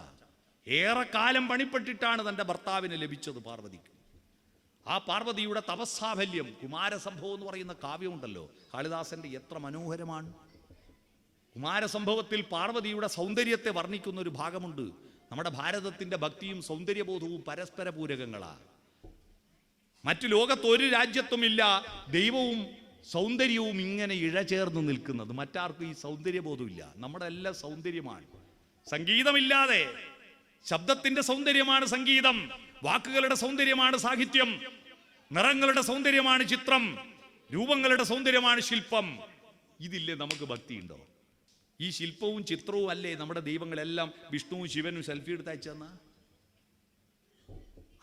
ഏറെക്കാലം പണിപ്പെട്ടിട്ടാണ് തൻ്റെ ഭർത്താവിന് ലഭിച്ചത് പാർവതിക്ക്. ആ പാർവതിയുടെ തപസ്സാഫല്യം, കുമാരസംഭവം എന്ന് പറയുന്ന കാവ്യമുണ്ടല്ലോ കാളിദാസന്റെ, എത്ര മനോഹരമാണ്. കുമാരസംഭവത്തിൽ പാർവതിയുടെ സൗന്ദര്യത്തെ വർണ്ണിക്കുന്ന ഒരു ഭാഗമുണ്ട്. നമ്മുടെ ഭാരതത്തിന്റെ ഭക്തിയും സൗന്ദര്യബോധവും പരസ്പര പൂരകങ്ങളാണ്. മറ്റു ലോകത്തൊരു രാജ്യത്തുമില്ല ദൈവവും സൗന്ദര്യവും ഇങ്ങനെ ഇഴചേർന്ന് നിൽക്കുന്നത്. മറ്റാർക്കും ഈ സൗന്ദര്യബോധമില്ല. നമ്മുടെ എല്ലാം സൗന്ദര്യമാണ്. സംഗീതമില്ലാതെ, ശബ്ദത്തിന്റെ സൗന്ദര്യമാണ് സംഗീതം, വാക്കുകളുടെ സൗന്ദര്യമാണ് സാഹിത്യം, നിറങ്ങളുടെ സൗന്ദര്യമാണ് ചിത്രം, രൂപങ്ങളുടെ സൗന്ദര്യമാണ് ശില്പം. ഇതില്ലേ നമുക്ക് ഭക്തിയുണ്ടോ? ഈ ശില്പവും ചിത്രവും അല്ലേ നമ്മുടെ ദൈവങ്ങളെല്ലാം വിഷ്ണുവും ശിവനും സെൽഫി എടുത്ത് അയച്ചെന്ന?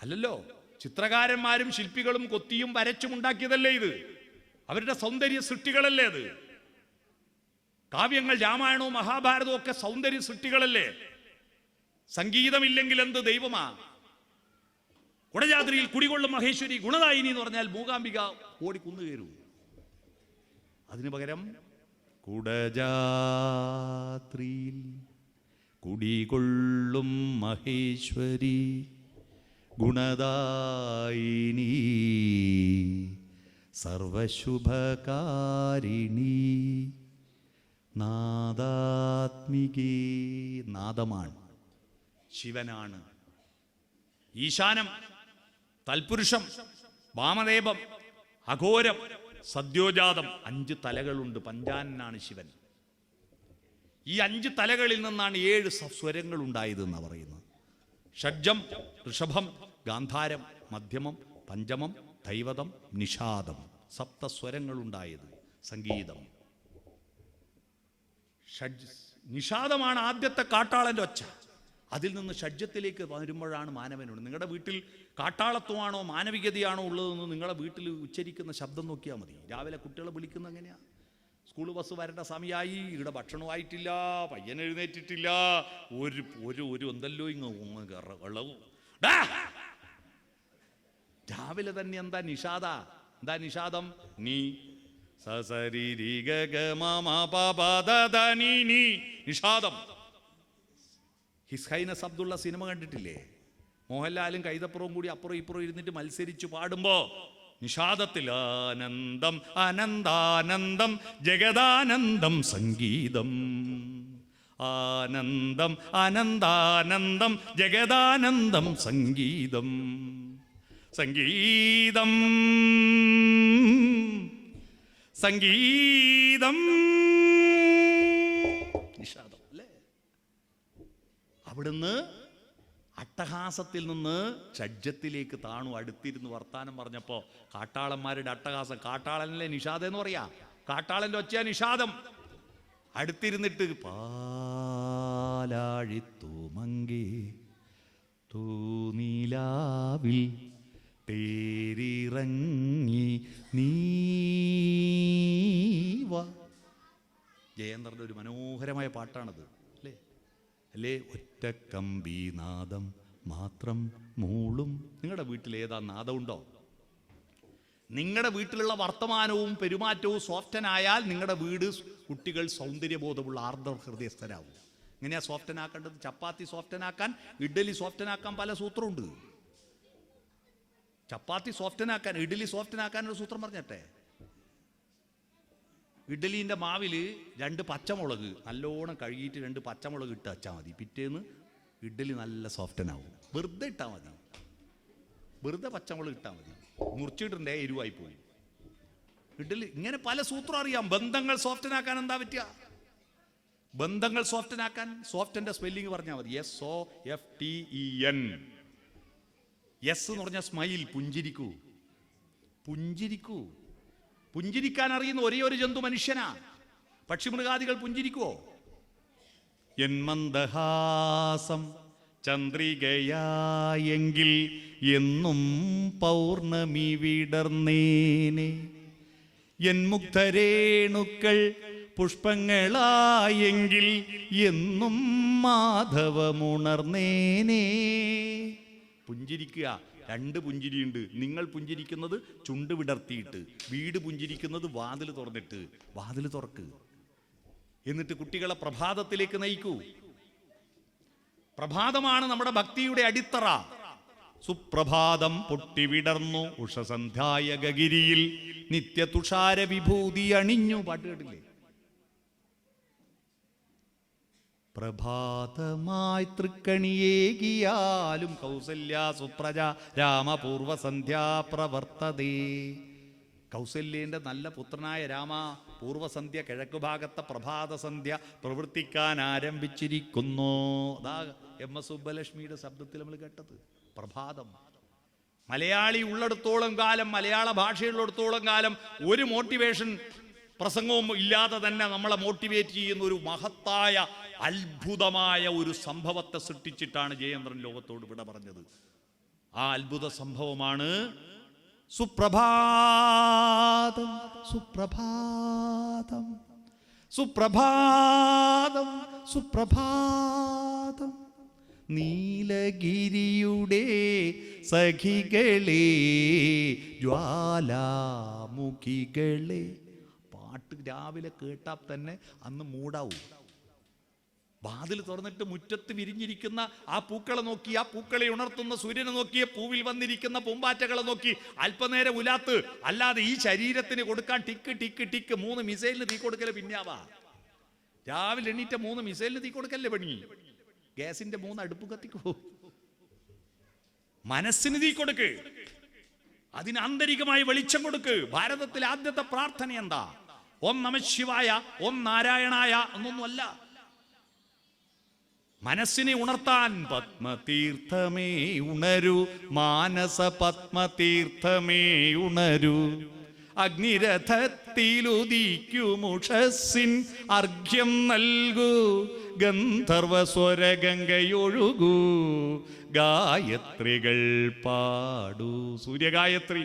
അല്ലല്ലോ. ചിത്രകാരന്മാരും ശില്പികളും കൊത്തിയും വരച്ചും ഉണ്ടാക്കിയതല്ലേ ഇത്? അവരുടെ സൗന്ദര്യ സൃഷ്ടികളല്ലേ അത്? കാവ്യങ്ങൾ, രാമായണവും മഹാഭാരതവും ഒക്കെ സൗന്ദര്യ സൃഷ്ടികളല്ലേ? സംഗീതമില്ലെങ്കിൽ എന്ത് ദൈവമാ? കുടജാദ്രിയിൽ കുടികൊള്ളും മഹേശ്വരി ഗുണദായിനി എന്ന് പറഞ്ഞാൽ മൂകാംബിക ഓടി കുന്നുകയറൂ. അതിനു പകരം കുടജാദ്രിയിൽ കുടികൊള്ളും മഹേശ്വരി ഗുണദായിനി സർവശുഭകാരിണി നാദാത്മികേ. നാദമാണ്, ശിവനാണ്. ഈശാനം, തൽപുരുഷം, വാമദേവം, അഘോരം, സദ്യോജാതം. 5 തലകളുണ്ട്. പഞ്ചാനനാണ് ശിവൻ. ഈ 5 തലകളിൽ നിന്നാണ് 7 സ്വരങ്ങൾ ഉണ്ടായതെന്നാണ് പറയുന്നത്. ഷഡ്ജം, ഋഷഭം, ഗാന്ധാരം, മധ്യമം, പഞ്ചമം, ദൈവതം, നിഷാദം. 7 സ്വരങ്ങളുണ്ടായത് സംഗീതം. നിഷാദമാണ് ആദ്യത്തെ കാട്ടാളൻ്റെ ഒച്ച. അതിൽ നിന്ന് ഷഡ്ജത്തിലേക്ക് വരുമ്പോഴാണ് മാനവനുണ്ട്. നിങ്ങളുടെ വീട്ടിൽ കാട്ടാളത്വമാണോ മാനവികതയാണോ ഉള്ളതെന്ന് നിങ്ങളുടെ വീട്ടിൽ ഉച്ചരിക്കുന്ന ശബ്ദം നോക്കിയാൽ മതി. രാവിലെ കുട്ടികളെ വിളിക്കുന്നത് എങ്ങനെയാ? സ്കൂൾ ബസ് വരേണ്ട സമയമായി, ഇവിടെ ഭക്ഷണമായിട്ടില്ല, പയ്യൻ എഴുന്നേറ്റിട്ടില്ല, ഒരു എന്തല്ലോ വെള്ളവും. രാവിലെ തന്നെ എന്താ നിഷാദ? എന്താ നിഷാദം? നീ നിഷാദം. ഹിസ് ഹൈനസ് അബ്ദുള്ള സിനിമ കണ്ടിട്ടില്ലേ? മോഹൻലാലും കൈതപ്പുറവും കൂടി അപ്പുറം ഇപ്പുറം ഇരുന്നിട്ട് മത്സരിച്ചു പാടുമ്പോ നിഷാദത്തിൽ ആനന്ദം അനന്താനന്ദം ജഗദാനന്ദം സംഗീതം. ആനന്ദം അനന്താനന്ദം ജഗദാനന്ദം സംഗീതം. സംഗീതം സംഗീതം നിഷാദം അല്ലേ? അവിടുന്ന് അട്ടഹാസത്തിൽ നിന്ന് ഷഡ്ജത്തിലേക്ക് താണു. അടുത്തിരുന്ന് വർത്താനം പറഞ്ഞപ്പോൾ കാട്ടാളന്മാരുടെ അട്ടഹാസം, കാട്ടാളനല്ലേ നിഷാദം എന്ന് പറയാ, കാട്ടാളൻ്റെ ഒച്ചയാ നിഷാദം. അടുത്തിരുന്നിട്ട് പാലാഴിത്തൂമങ്കേ തൂനിലാവിൽ തേരിറങ്ങി നീവ. ജയേന്ദ്രൻ്റെ ഒരു മനോഹരമായ പാട്ടാണത്, അല്ലേ? അല്ലേ? ഒറ്റക്കമ്പീനാദം മാത്രം മൂളും. നിങ്ങളുടെ വീട്ടിൽ ഏതാ നാദമുണ്ടോ? നിങ്ങളുടെ വീട്ടിലുള്ള വർത്തമാനവും പെരുമാറ്റവും സോഫ്റ്റനായാൽ നിങ്ങളുടെ വീട് കുട്ടികൾ സൗന്ദര്യബോധമുള്ള ആർദ്ര ഹൃദയസ്ഥരാകും. എങ്ങനെയാ സോഫ്റ്റനാക്കേണ്ടത്? ചപ്പാത്തി സോഫ്റ്റനാക്കാൻ, ഇഡ്ഡലി സോഫ്റ്റനാക്കാൻ പല സൂത്രമുണ്ട്. ചപ്പാത്തി സോഫ്റ്റനാക്കാൻ, ഇഡ്ഡലി സോഫ്റ്റനാക്കാൻ ഒരു സൂത്രം പറഞ്ഞട്ടെ. ഇഡ്ഡലീൻ്റെ മാവിൽ 2 പച്ചമുളക് നല്ലോണം കഴുകിയിട്ട് 2 പച്ചമുളക് ഇട്ട് വച്ചാൽ മതി. പിറ്റേന്ന് ഇഡ്ഡലി നല്ല സോഫ്റ്റനാവും. വെറുതെ ഇട്ടാൽ മതി, വെറുതെ പച്ചമുളക് ഇട്ടാൽ മതി. മുറിച്ചിട്ടുണ്ടേ എരിവായി പോയി ഇഡ്ഡലി. ഇങ്ങനെ പല സൂത്രം അറിയാം. ബന്ധങ്ങൾ സോഫ്റ്റനാക്കാൻ എന്താ പറ്റുക? ബന്ധങ്ങൾ സോഫ്റ്റനാക്കാൻ സോഫ്റ്റൻ്റെ സ്പെല്ലിങ് പറഞ്ഞാൽ മതി. SOFTEN. എസ് എന്ന് പറഞ്ഞാൽ സ്മൈൽ, പുഞ്ചിരിക്കൂ. പുഞ്ചിരിക്കൂ. പുഞ്ചിരിക്കാൻ അറിയുന്ന ഒരേ ഒരു ജന്തു മനുഷ്യനാ. പക്ഷിമൃഗാദികൾ പുഞ്ചിരിക്കുവോ? എൻ മന്ദഹാസം ചന്ദ്രികയായെങ്കിൽ എന്നും പൗർണമി വിടർന്നേനെ. എൻ മുഗ്ധരേണുക്കൾ പുഷ്പങ്ങളായെങ്കിൽ എന്നും മാധവമുണർന്നേനെ. പുഞ്ചിരിക്കുക. 2 പുഞ്ചിരിയുണ്ട്. നിങ്ങൾ പുഞ്ചിരിക്കുന്നത് ചുണ്ട് വിടർത്തിയിട്ട്, വീട് പുഞ്ചിരിക്കുന്നത് വാതിൽ തുറന്നിട്ട്. വാതിൽ തുറക്ക്, എന്നിട്ട് കുട്ടികളെ പ്രഭാതത്തിലേക്ക് നയിക്കൂ. പ്രഭാതമാണ് നമ്മുടെ ഭക്തിയുടെ അടിത്തറ. സുപ്രഭാതം പൊട്ടിവിടർന്നു ഉഷസന്ധ്യായ ഗഗിരിയിൽ നിത്യ തുഷാര വിഭൂതി അണിഞ്ഞു. പാട്ട് കേട്ടില്ലേ? പ്രഭാതമായി തൃക്കണിയേകിയാലും കൗസല്യ സുപ്രജ രാമപൂർവസന്ധ്യാ പ്രവർത്തതേ. കൗസല്യേൻ്റെ നല്ല പുത്രനായ രാമ, പൂർവസന്ധ്യ കിഴക്കു ഭാഗത്തെ പ്രഭാത സന്ധ്യ പ്രവർത്തിക്കാൻ ആരംഭിച്ചിരിക്കുന്നു. അതാ MS സുബ്ബലക്ഷ്മിയുടെ ശബ്ദത്തിൽ നമ്മൾ കേട്ടത്. പ്രഭാതം. മലയാളി ഉള്ളിടത്തോളം കാലം, മലയാള ഭാഷയുള്ളിടത്തോളം കാലം ഒരു മോട്ടിവേഷൻ പ്രസംഗവും ഇല്ലാതെ തന്നെ നമ്മളെ മോട്ടിവേറ്റ് ചെയ്യുന്ന ഒരു മഹത്തായ അത്ഭുതമായ ഒരു സംഭവത്തെ സൃഷ്ടിച്ചിട്ടാണ് ജയേന്ദ്രൻ ലോകത്തോട് വിട പറഞ്ഞത്. ആ അത്ഭുത സംഭവമാണ് സുപ്രഭാതം. സുപ്രഭാതം, സുപ്രഭാതം, സുപ്രഭാതം. നീലഗിരിയുടെ സഖികളെ, ജ്വാലാമുഖികളെ. പാട്ട് രാവിലെ കേട്ടാൽ തന്നെ അന്ന് മൂടാവും. വാതിൽ തുറന്നിട്ട് മുറ്റത്ത് വിരിഞ്ഞിരിക്കുന്ന ആ പൂക്കളെ നോക്കി, ആ പൂക്കളെ ഉണർത്തുന്ന സൂര്യനെ നോക്കി, പൂവിൽ വന്നിരിക്കുന്ന പൂമ്പാറ്റകളെ നോക്കി അല്പനേരം ഉലാത്ത്. അല്ലാതെ ഈ ശരീരത്തിന് കൊടുക്കാൻ ടിക്ക് ടിക്ക് ടിക്ക് 3 മിസൈലിന് തീ കൊടുക്കല് പിന്നാവാ. രാവിലെ എണ്ണീറ്റ 3 മിസൈലിന് തീ കൊടുക്കല്ലേ പണി? ഗ്യാസിന്റെ 3 അടുപ്പ് കത്തിക്കോ. മനസ്സിന് തീ കൊടുക്ക്, അതിന് ആന്തരികമായി വെളിച്ചം കൊടുക്ക്. ഭാരതത്തിലെ ആദ്യത്തെ പ്രാർത്ഥന എന്താ? ഓം നമഃശിവായ, ഓം നാരായണായ എന്നൊന്നുമല്ല. മനസ്സിനെ ഉണർത്താൻ പത്മതീർത്ഥമേ ഉണരൂ, മാനസ പത്മതീർത്ഥമേ ഉണരൂ. അഗ്നിരഥത്തിലുദിക്കുമുഷസ്സിൻ അർഘ്യം നൽകൂ, ഗന്ധർവസ്വരഗംഗയൊഴുകൂ, ഗായത്രികൾ പാടൂ. സൂര്യഗായത്രി.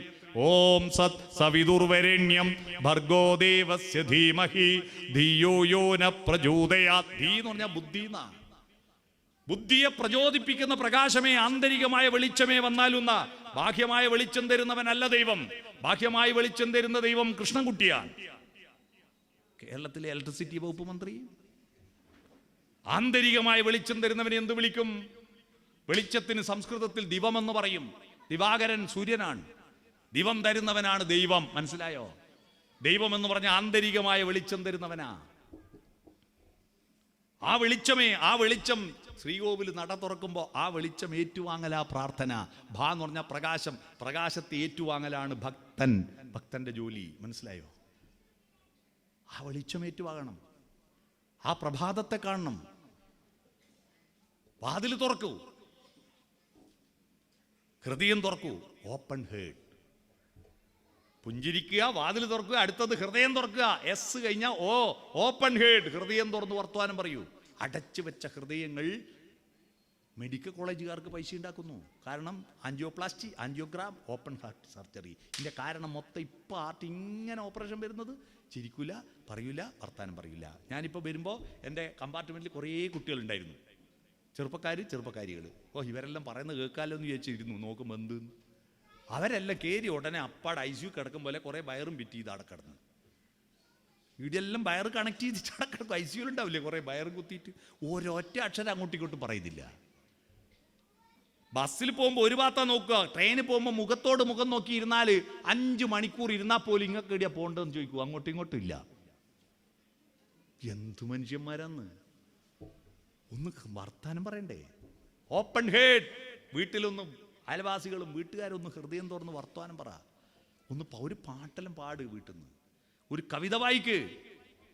ഓം സത് സവിതുർവരേണ്യം ഭർഗോ ദേവസ്യ ധീമഹി ധിയോ യോ ന പ്രചോദയാത്. ധീ എന്ന് പറഞ്ഞാൽ ബുദ്ധി എന്നാ. ബുദ്ധിയെ പ്രചോദിപ്പിക്കുന്ന പ്രകാശമേ, ആന്തരികമായ വെളിച്ചമേ വന്നാലുന്ന. ബാഹ്യമായ വെളിച്ചം തരുന്നവനല്ല ദൈവം. ബാഹ്യമായ വെളിച്ചം തരുന്ന ദൈവം കൃഷ്ണൻകുട്ടിയാണ്, കേരളത്തിലെ ഇലക്ട്രിസിറ്റി വകുപ്പ് മന്ത്രി. ആന്തരികമായ വെളിച്ചം തരുന്നവനെ എന്ത് വിളിക്കും? വെളിച്ചത്തിന് സംസ്കൃതത്തിൽ ദിവമെന്ന് പറയും. ദിവാകരൻ സൂര്യനാണ്. ദിവം തരുന്നവനാണ് ദൈവം. മനസ്സിലായോ? ദൈവം എന്ന് പറഞ്ഞ ആന്തരികമായ വെളിച്ചം തരുന്നവനാ. ആ വെളിച്ചമേ, ആ വെളിച്ചം ശ്രീകോവിൽ നട തുറക്കുമ്പോൾ ആ വെളിച്ചം ഏറ്റുവാങ്ങലാ പ്രാർത്ഥന. ഭാ എന്ന് പറഞ്ഞാൽ പ്രകാശം. പ്രകാശത്തെ ഏറ്റുവാങ്ങലാണ് ഭക്തൻ, ഭക്തന്റെ ജോലി. മനസ്സിലായോ? ആ വെളിച്ചം ഏറ്റുവാങ്ങണം. ആ പ്രഭാതത്തെ കാണണം. വാതിൽ തുറക്കൂ. ഹൃദയം തുറക്കൂ, ഓപ്പൺ ഹേർട്ട്. പുഞ്ചിരിക്കുക, വാതിൽ തുറക്കുക, അടുത്തത് ഹൃദയം തുറക്കുക. എസ് കഴിഞ്ഞാൽ ഓ, ഓപ്പൺ ഹേർട്ട്. ഹൃദയം തുറന്ന് വർത്തമാനം പറയൂ. അടച്ചു വെച്ച ഹൃദയങ്ങൾ മെഡിക്കൽ കോളേജുകാർക്ക് പൈസ ഉണ്ടാക്കുന്നു. കാരണം angioplasty, angiogram, open heart surgery. ഇതിൻ്റെ കാരണം മൊത്തം ഇപ്പോൾ ഹാർട്ട് ഇങ്ങനെ ഓപ്പറേഷൻ വരുന്നത്. ചിരിക്കില്ല, പറയൂല, വർത്താനം പറയില്ല. ഞാനിപ്പോൾ വരുമ്പോൾ എൻ്റെ കമ്പാർട്ട്മെൻറ്റിൽ കുറേ കുട്ടികളുണ്ടായിരുന്നു, ചെറുപ്പക്കാരികൾ. ഓ, ഇവരെല്ലാം പറയുന്നത് കേൾക്കാമല്ലോ എന്ന് ചോദിച്ചിരുന്നു. നോക്കുമ്പോൾ എന്ത്, അവരെല്ലാം കയറി ഉടനെ അപ്പാട് ICU കിടക്കും പോലെ കുറേ വയറും പിറ്റ് ചെയ്ത് അവിടെ കിടന്നു. ഇവിടെയെല്ലാം വയറ് കണക്ട് ചെയ്തിട്ട് അവിടെ കിടക്കും. ICU ഉണ്ടാവില്ലേ കുറേ വയറും കുത്തിയിട്ട്. ഒരൊറ്റ അക്ഷരം അങ്ങോട്ടും ഇങ്ങോട്ടും പറയുന്നില്ല. ബസ്സിൽ പോകുമ്പോൾ ഒരു ഭാഗത്താ നോക്കുക, ട്രെയിനിൽ പോകുമ്പോൾ മുഖത്തോട് മുഖം നോക്കി ഇരുന്നാൽ 5 മണിക്കൂർ ഇരുന്നാൽ പോലും ഇങ്ങക്ക് എവിടെയാ പോകേണ്ടതെന്ന് ചോദിക്കൂ. അങ്ങോട്ടും ഇങ്ങോട്ടും ഇല്ല. എന്തു മനുഷ്യന്മാരാന്ന്. ഒന്ന് വർത്താനം പറയണ്ടേ? Open herd. വീട്ടിലൊന്നും അയൽവാസികളും വീട്ടുകാരൊന്നും ഹൃദയം തുറന്ന് വർത്തമാനം പറ. ഒരു പാട്ടെല്ലാം പാട് വീട്ടിൽ നിന്ന്. ഒരു കവിത വായിക്ക്,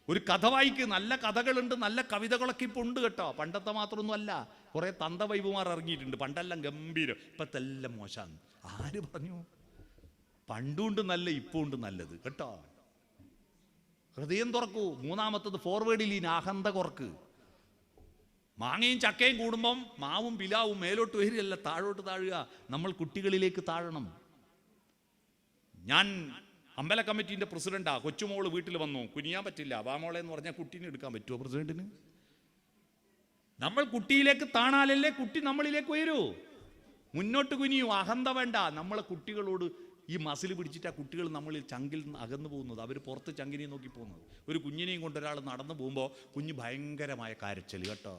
ഒരു കഥ വായിക്ക്. നല്ല കഥകളുണ്ട്, നല്ല കവിതകളൊക്കെ ഇപ്പോൾ ഉണ്ട് കേട്ടോ. പണ്ടത്തെ മാത്രമൊന്നും അല്ല. കുറേ തന്തവൈബുമാർ ഇറങ്ങിയിട്ടുണ്ട്. പണ്ടെല്ലാം ഗംഭീരം, ഇപ്പത്തെ എല്ലാം മോശമാണ്. ആര് പറഞ്ഞു? പണ്ടുണ്ട് നല്ല, ഇപ്പോൾ ഉണ്ട് നല്ലത് കേട്ടോ. ഹൃദയം തുറക്കൂ. മൂന്നാമത്തത് ഫോർവേഡ് ലീൻ, അഹന്ത കുറക്ക്. മാങ്ങയും ചക്കയും കൂടുമ്പം മാവും പിലാവും മേലോട്ട് വരികയല്ല, താഴോട്ട് താഴുക. നമ്മൾ കുട്ടികളിലേക്ക് താഴണം. ഞാൻ അമ്പല കമ്മിറ്റീൻ്റെ പ്രസിഡന്റാ. കൊച്ചുമോള് വീട്ടിൽ വന്നു, കുനിയാൻ പറ്റില്ല. വാമോളെ എന്ന് പറഞ്ഞാൽ കുട്ടീനെ എടുക്കാൻ പറ്റുമോ പ്രസിഡന്റിന്? നമ്മൾ കുട്ടിയിലേക്ക് താണാലല്ലേ കുട്ടി നമ്മളിലേക്ക് വരൂ. മുന്നോട്ട് കുനിയൂ, അഹന്ത വേണ്ട. നമ്മളെ കുട്ടികളോട് ഈ മസിൽ പിടിച്ചിട്ട് ആ കുട്ടികൾ നമ്മളിൽ ചങ്കിൽ നിന്ന് അകന്നു പോകുന്നത്. അവർ പുറത്ത് ചങ്കിനെയും നോക്കി പോകുന്നത്. ഒരു കുഞ്ഞിനെയും കൊണ്ട് ഒരാൾ നടന്നു പോകുമ്പോൾ കുഞ്ഞ് ഭയങ്കരമായ കരച്ചൽ കേട്ടോ,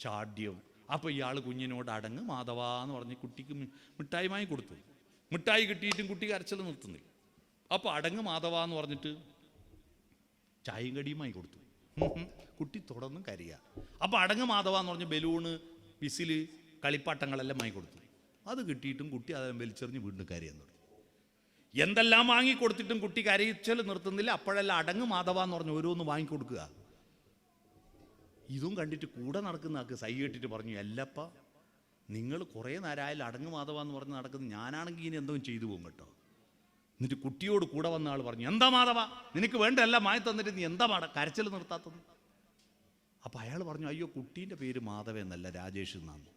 ചാഡ്യം. അപ്പോൾ ഇയാൾ കുഞ്ഞിനോട് അടങ്ങ് മാധവ എന്ന് പറഞ്ഞ് കുട്ടിക്ക് മിഠായി വാങ്ങി കൊടുത്തു. മിഠായി കിട്ടിയിട്ടും കുട്ടി കരച്ചൽ നിർത്തുന്നില്ല. അപ്പോൾ അടങ്ങ് മാധവ എന്ന് പറഞ്ഞിട്ട് ചായയും കടിയുമായി കൊടുത്തു. കുട്ടി തുടർന്ന് കരയുക. അപ്പോൾ അടങ്ങ് മാധവ എന്ന് പറഞ്ഞ് ബലൂണ്, വിസില്, കളിപ്പാട്ടങ്ങളെല്ലാം വാങ്ങി കൊടുത്തു. അത് കിട്ടിയിട്ടും കുട്ടി അതെല്ലാം വലിച്ചെറിഞ്ഞ് വീണ്ടും കരയാൻ തുടങ്ങി. എന്തെല്ലാം വാങ്ങിക്കൊടുത്തിട്ടും കുട്ടി കരയിച്ചൽ നിർത്തുന്നില്ല. അപ്പോഴെല്ലാം അടങ്ങ് മാധവ എന്ന് പറഞ്ഞ് ഓരോന്ന് വാങ്ങിക്കൊടുക്കുക. ഇതും കണ്ടിട്ട് കൂടെ നടക്കുന്ന ആൾക്ക് സൈ കേട്ടിട്ട് പറഞ്ഞു, അല്ലപ്പ നിങ്ങൾ കുറേ നേരമായാലും അടങ്ങ് മാധവ എന്ന് പറഞ്ഞ് നടക്കുന്നത്, ഞാനാണെങ്കിൽ ഇനി എന്തോ ചെയ്തു പോകും കേട്ടോ. എന്നിട്ട് കുട്ടിയോട് കൂടെ വന്ന ആൾ പറഞ്ഞു, എന്താ മാധവ നിനക്ക് വേണ്ടതെല്ലാം വാങ്ങി തന്നിട്ട് നീ എന്താ കരച്ചിൽ നിർത്താത്തത്? അപ്പം അയാൾ പറഞ്ഞു, അയ്യോ കുട്ടീൻ്റെ പേര് മാധവ എന്നല്ല, രാജേഷ് എന്നാണ്.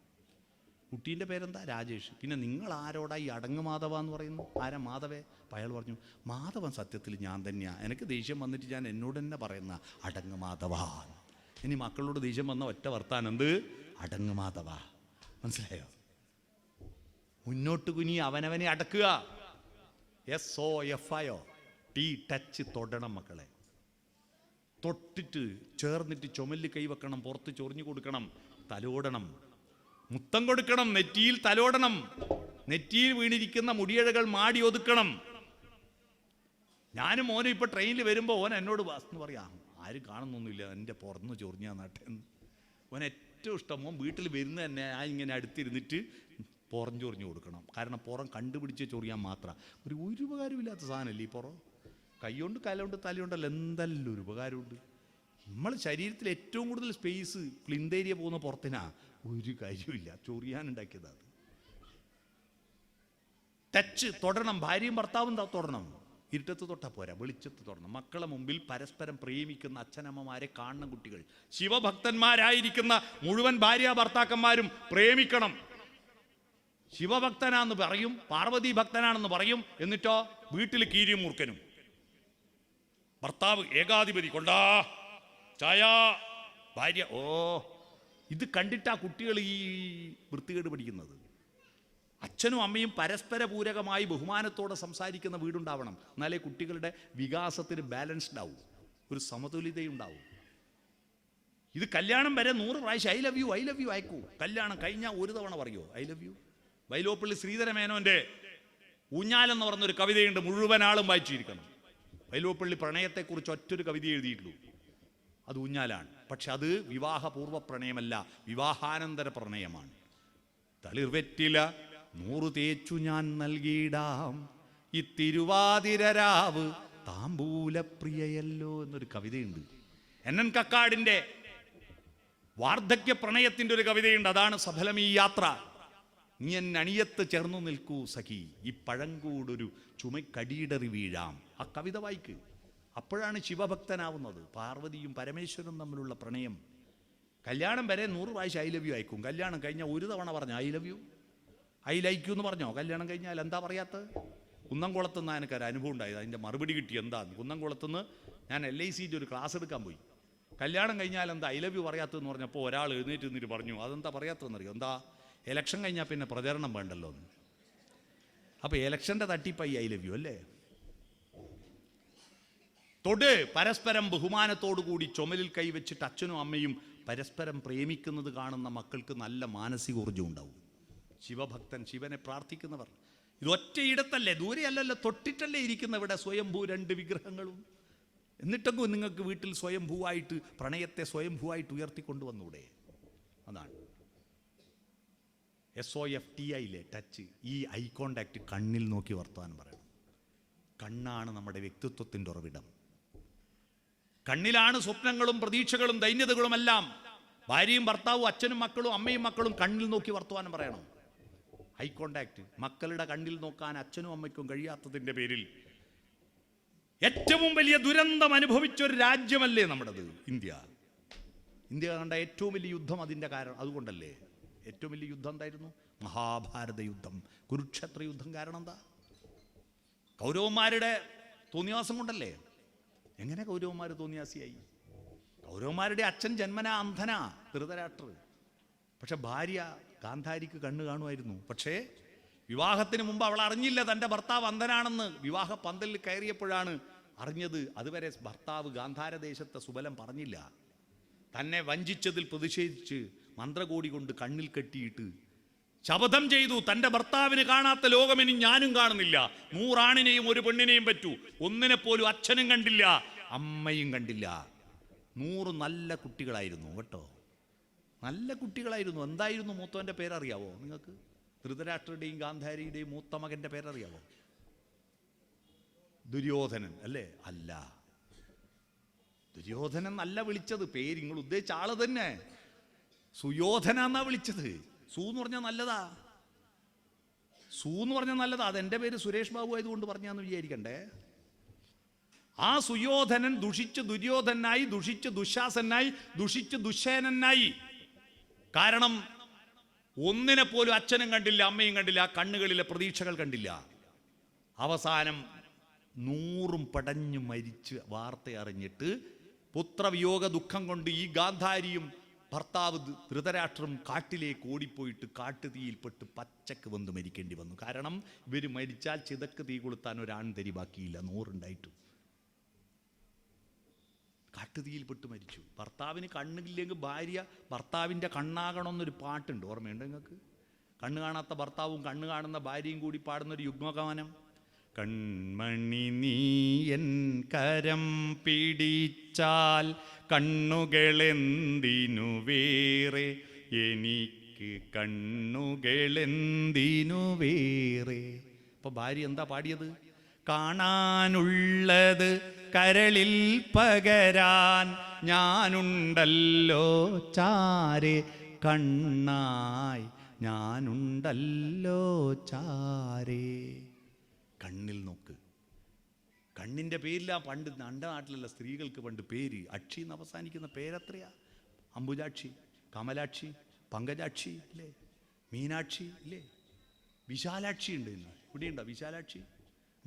കുട്ടീൻ്റെ പേരെന്താ? രാജേഷ്. പിന്നെ നിങ്ങൾ ആരോടാ ഈ അടങ്ങ് മാധവ എന്ന് പറയുന്നു? ആരാ മാധവേ? അപ്പം അയാൾ പറഞ്ഞു, മാധവൻ സത്യത്തിൽ ഞാൻ തന്നെയാണ്. എനിക്ക് ദേഷ്യം വന്നിട്ട് ഞാൻ എന്നോട് തന്നെ പറയുന്ന അടങ്ങ് മാധവ. ഇനി മക്കളോട് ദേഷ്യം വന്ന ഒറ്റ വർത്താനം എന്ത്? അടങ്ങ് മാധവ. മനസ്സിലായോ? മുന്നോട്ട് കുനി, അവനവനെ അടക്കുക. SOFIO touch. തൊടണം മക്കളെ. തൊട്ടിട്ട് ചേർന്നിട്ട് ചുമല് കൈവെക്കണം, പുറത്ത് ചൊറിഞ്ഞു കൊടുക്കണം, തലോടണം, മുത്തം കൊടുക്കണം, നെറ്റിയിൽ തലോടണം, നെറ്റിയിൽ വീണിരിക്കുന്ന മുടിയഴകൾ മാടി ഒതുക്കണം. ഞാനും മോനും ഇപ്പൊ ട്രെയിനിൽ വരുമ്പോൾ ഓൻ എന്നോട് എന്ന് പറയാം, ആരും കാണുന്നൊന്നുമില്ല എൻ്റെ പുറന്ന് ചൊറിഞ്ഞാ നാട്ടെന്ന്. ഓൻ ഏറ്റവും ഇഷ്ടം മോൻ വീട്ടിൽ വരുന്ന തന്നെ ഞാൻ ഇങ്ങനെ അടുത്തിരുന്നിട്ട് പുറം ചൊറിഞ്ഞു കൊടുക്കണം. കാരണം പുറം കണ്ടുപിടിച്ച് ചൊറിയാൻ മാത്രം ഒരു ഉപകാരമില്ലാത്ത സാധനമല്ലേ ഈ പുറം. കൈകൊണ്ട് കലകൊണ്ട് തലയുണ്ടല്ലോ എന്തെല്ലാം ഒരു ഉപകാരമുണ്ട്. നമ്മൾ ശരീരത്തിൽ ഏറ്റവും കൂടുതൽ സ്പേസ് പ്ലിന്ത് ഏരിയ പോകുന്ന പുറത്തിനാ. ഒരു കാര്യമില്ല, ചൊറിയാനുണ്ടാക്കിയതാണ്. ടച്ച്, തൊടണം. ഭാര്യയും ഭർത്താവും തൊടണം. ഇരുട്ടത്ത് തൊട്ടാൽ പോരാ, വെളിച്ചത്ത് തൊടണം. മക്കളെ മുമ്പിൽ പരസ്പരം പ്രേമിക്കുന്ന അച്ഛനമ്മമാരെ കാണുന്ന കുട്ടികൾ, ശിവഭക്തന്മാരായിരിക്കുന്ന മുഴുവൻ ഭാര്യ ഭർത്താക്കന്മാരും പ്രേമിക്കണം. ശിവഭക്തനാന്ന് പറയും, പാർവതി ഭക്തനാണെന്ന് പറയും. എന്നിട്ടോ വീട്ടിൽ കീരിയും മൂർക്കനും. ഭർത്താവ് ഏകാധിപതി, കൊണ്ടാ ചായ, ഭാര്യ ഓ. ഇത് കണ്ടിട്ടാ കുട്ടികൾ ഈ വൃത്തികേട് പഠിക്കുന്നത്. അച്ഛനും അമ്മയും പരസ്പര പൂരകമായി ബഹുമാനത്തോടെ സംസാരിക്കുന്ന വീടുണ്ടാവണം. എന്നാലേ കുട്ടികളുടെ വികാസത്തിന് ബാലൻസ്ഡ് ആവും, ഒരു സമതുലിതയുണ്ടാവും. ഇത് കല്യാണം വരെ 100 പ്രാവശ്യം ഐ ലവ് യു അയക്കൂ. കല്യാണം കഴിഞ്ഞാൽ ഒരു തവണ പറയുമോ ഐ ലവ് യു? വൈലോപ്പള്ളി ശ്രീധരമേനോന്റെ ഊഞ്ഞാലെന്ന് പറഞ്ഞൊരു കവിതയുണ്ട്, മുഴുവൻ ആളും വായിച്ചിരിക്കണം. വൈലോപ്പള്ളി പ്രണയത്തെക്കുറിച്ച് ഒറ്റൊരു കവിത എഴുതിയിട്ടുള്ളൂ, അത് ഊഞ്ഞാലാണ്. പക്ഷെ അത് വിവാഹപൂർവ്വ പ്രണയമല്ല, വിവാഹാനന്തര പ്രണയമാണ്. തളിർവെറ്റില 100 തേച്ചു ഞാൻ നൽകിയിടാം, ഈ തിരുവാതിരരാവ് താമ്പൂലപ്രിയയല്ലോ എന്നൊരു കവിതയുണ്ട്. NN കക്കാടിന്റെ വാർദ്ധക്യ പ്രണയത്തിന്റെ ഒരു കവിതയുണ്ട്, അതാണ് സഫലമീ യാത്ര. നീ എൻ അണിയത്ത് ചേർന്നു നിൽക്കൂ സഖി, ഈ പഴങ്കൂടൊരു ചുമക്കടിയിടറി വീഴാം. ആ കവിത വായിക്ക്. അപ്പോഴാണ് ശിവഭക്തനാവുന്നത്. പാർവതിയും പരമേശ്വരനും തമ്മിലുള്ള പ്രണയം. കല്യാണം വരെ 100 പ്രാവശ്യം ഐ ലവ് യു അയക്കും. കല്യാണം കഴിഞ്ഞാൽ ഒരു തവണ പറഞ്ഞോ I love you, I like you എന്ന് പറഞ്ഞോ? കല്യാണം കഴിഞ്ഞാൽ എന്താ പറയാത്തത്? കുന്നംകുളത്തുനിന്ന് എനിക്കൊരു അനുഭവം ഉണ്ടായത്. അതിൻ്റെ മറുപടി കിട്ടി. എന്താന്ന്? കുന്നംകുളത്തുനിന്ന് ഞാൻ LICൻ്റെ ഒരു ക്ലാസ് എടുക്കാൻ പോയി. കല്യാണം കഴിഞ്ഞാൽ എന്താ ഐ ലവ് യു പറയാത്തതെന്ന് പറഞ്ഞപ്പോൾ ഒരാൾ എഴുന്നേറ്റ് നിന്നിട്ട് പറഞ്ഞു, അതെന്താ പറയാത്തതെന്നറിയോ? എന്താ, ഇലക്ഷൻ കഴിഞ്ഞാൽ പിന്നെ പ്രചരണം വേണ്ടല്ലോ എന്ന്. അപ്പോൾ ഇലക്ഷൻ്റെ തട്ടിപ്പായി ഐ ലവ് യു അല്ലേ? തൊട് പരസ്പരം ബഹുമാനത്തോടു കൂടി ചുമലിൽ കൈവച്ചിട്ട് അച്ഛനും അമ്മയും പരസ്പരം പ്രേമിക്കുന്നത് കാണുന്ന മക്കൾക്ക് നല്ല മാനസിക ഊർജ്ജം ഉണ്ടാവും. ശിവഭക്തൻ, ശിവനെ പ്രാർത്ഥിക്കുന്നവർ ഇതൊറ്റയിടത്തല്ലേ, ദൂരെയല്ലല്ലോ, തൊട്ടിട്ടല്ലേ ഇരിക്കുന്ന ഇവിടെ സ്വയംഭൂ 2 വിഗ്രഹങ്ങളും. എന്നിട്ടെങ്കിലും നിങ്ങൾക്ക് വീട്ടിൽ സ്വയംഭൂവായിട്ട് പ്രണയത്തെ സ്വയംഭൂവായിട്ട് ഉയർത്തിക്കൊണ്ടുവന്നൂടെ? അതാണ് SOFTIയിലെ ടച്ച്. ഈ ഐ കോണ്ടാക്ട്, കണ്ണിൽ നോക്കി വർത്താനം പറയണം. കണ്ണാണ് നമ്മുടെ വ്യക്തിത്വത്തിൻ്റെ ഉറവിടം. കണ്ണിലാണ് സ്വപ്നങ്ങളും പ്രതീക്ഷകളും ദൈന്യതകളുമെല്ലാം. ഭാര്യയും ഭർത്താവും അച്ഛനും മക്കളും അമ്മയും മക്കളും കണ്ണിൽ നോക്കി വർത്തമാനം പറയണം. Eye contact. മക്കളുടെ കണ്ണിൽ നോക്കാൻ അച്ഛനും അമ്മയ്ക്കും കഴിയാത്തതിൻ്റെ പേരിൽ ഏറ്റവും വലിയ ദുരന്തം അനുഭവിച്ചൊരു രാജ്യമല്ലേ നമ്മുടേത് ഇന്ത്യ. ഇന്ത്യ കണ്ട ഏറ്റവും വലിയ യുദ്ധം അതിൻ്റെ കാരണം അതുകൊണ്ടല്ലേ. ഏറ്റവും വലിയ യുദ്ധം എന്തായിരുന്നു? മഹാഭാരത യുദ്ധം, കുരുക്ഷേത്ര യുദ്ധം. കാരണം എന്താ? കൗരവന്മാരുടെ തോന്നിയാസം കൊണ്ടല്ലേ. എങ്ങനെ കൗരവന്മാർ തോന്നിയാസിയായി? കൗരവന്മാരുടെ അച്ഛൻ ജന്മനാ അന്ധനാ, ധൃതരാഷ്ട്ര. പക്ഷെ ഭാര്യ ഗാന്ധാരിക്ക് കണ്ണ് കാണുമായിരുന്നു. പക്ഷേ വിവാഹത്തിന് മുമ്പ് അവൾ അറിഞ്ഞില്ല തൻ്റെ ഭർത്താവ് അന്ധനാണെന്ന്. വിവാഹ പന്തലിൽ കയറിയപ്പോഴാണ് അറിഞ്ഞത്. അതുവരെ ഭർത്താവ് ഗാന്ധാരദേശത്തെ സുബലം പറഞ്ഞില്ല. തന്നെ വഞ്ചിച്ചതിൽ പ്രതിഷേധിച്ച് മന്ത്രകോടി കൊണ്ട് കണ്ണിൽ കെട്ടിയിട്ട് ശപഥം ചെയ്തു, തൻ്റെ ഭർത്താവിന് കാണാത്ത ലോകമിനി ഞാനും കാണുന്നില്ല. 100 ആണിനെയും 1 പെണ്ണിനെയും പറ്റൂ, ഒന്നിനെ പോലും അച്ഛനും കണ്ടില്ല അമ്മയും കണ്ടില്ല. 100 നല്ല കുട്ടികളായിരുന്നു കേട്ടോ, നല്ല കുട്ടികളായിരുന്നു. എന്തായിരുന്നു മൂത്തവൻ്റെ പേരറിയാവോ നിങ്ങൾക്ക്? ധൃതരാഷ്ട്രയുടെയും ഗാന്ധാരിയുടെയും മൂത്ത മകൻ്റെ പേരറിയാവോ? ദുര്യോധനൻ അല്ലേ? അല്ല, ദുര്യോധനൻ അല്ല വിളിച്ചത്. പേര് നിങ്ങൾ ഉദ്ദേശിച്ച ആള് തന്നെ സുയോധന എന്നാ വിളിച്ചത്. സു എന്ന് പറഞ്ഞാൽ നല്ലതാ, സു എന്ന് പറഞ്ഞാൽ നല്ലതാ. അതെൻ്റെ പേര് സുരേഷ് ബാബു ആയതുകൊണ്ട് പറഞ്ഞാന്ന് വിചാരിക്കണ്ടേ. ആ സുയോധനൻ ദുഷിച്ച് ദുര്യോധനായി, ദുഷിച്ച് ദുശാസനായി, ദുഷിച്ച് ദുശേനായി. കാരണം ഒന്നിനെ പോലും അച്ഛനും കണ്ടില്ല അമ്മയും കണ്ടില്ല, ആ കണ്ണുകളിലെ പ്രതീക്ഷകൾ കണ്ടില്ല. അവസാനം 100 പടഞ്ഞു മരിച്ച് വാർത്ത അറിഞ്ഞിട്ട് പുത്രവിയോഗ ദുഃഖം കൊണ്ട് ഈ ഗാന്ധാരിയും ഭർത്താവ് ധൃതരാഷ്ട്രം കാട്ടിലേക്ക് ഓടിപ്പോയിട്ട് കാട്ടുതീയിൽപ്പെട്ട് പച്ചക്ക് വന്ന് മരിക്കേണ്ടി വന്നു. കാരണം ഇവർ മരിച്ചാൽ ചിതക്ക് തീ കൊളുത്താൻ ഒരാൺതരി ബാക്കിയില്ല. 100 ഉണ്ടായിട്ടും കാട്ടുതീയിൽപ്പെട്ട് മരിച്ചു. ഭർത്താവിന് കണ്ണില്ലെങ്കിൽ ഭാര്യ ഭർത്താവിൻ്റെ കണ്ണാകണമെന്നൊരു പാട്ടുണ്ട്, ഓർമ്മയുണ്ട് നിങ്ങൾക്ക്? കണ്ണ് കാണാത്ത ഭർത്താവും കണ്ണ് കാണുന്ന ഭാര്യയും കൂടി പാടുന്നൊരു യുഗ്മഗാനം. കൺമണി നീയൻ കരം പിടിച്ചാൽ കണ്ണുകളെന്തിനു വേറെ, എനിക്ക് കണ്ണുകളെന്തിനു വേറെ. അപ്പൊ ഭാര്യ എന്താ പാടിയത്? കാണാനുള്ളത് കരളിൽ പകരാൻ ഞാനുണ്ടല്ലോ ചാരെ, കണ്ണായി ഞാനുണ്ടല്ലോ ചാരെ. കണ്ണിൽ നോക്ക്. കണ്ണിൻ്റെ പേരില്ല പണ്ട് നമ്മുടെ നാട്ടിലുള്ള സ്ത്രീകൾക്ക് പണ്ട് പേര് അക്ഷി എന്ന് അവസാനിക്കുന്ന പേരെത്രയാ? അംബുജാക്ഷി, കമലാക്ഷി, പങ്കജാക്ഷി ഇല്ലേ, മീനാക്ഷി ഇല്ലേ, വിശാലാക്ഷി ഉണ്ട്. ഇന്ന് ഇവിടെയുണ്ടോ വിശാലാക്ഷി?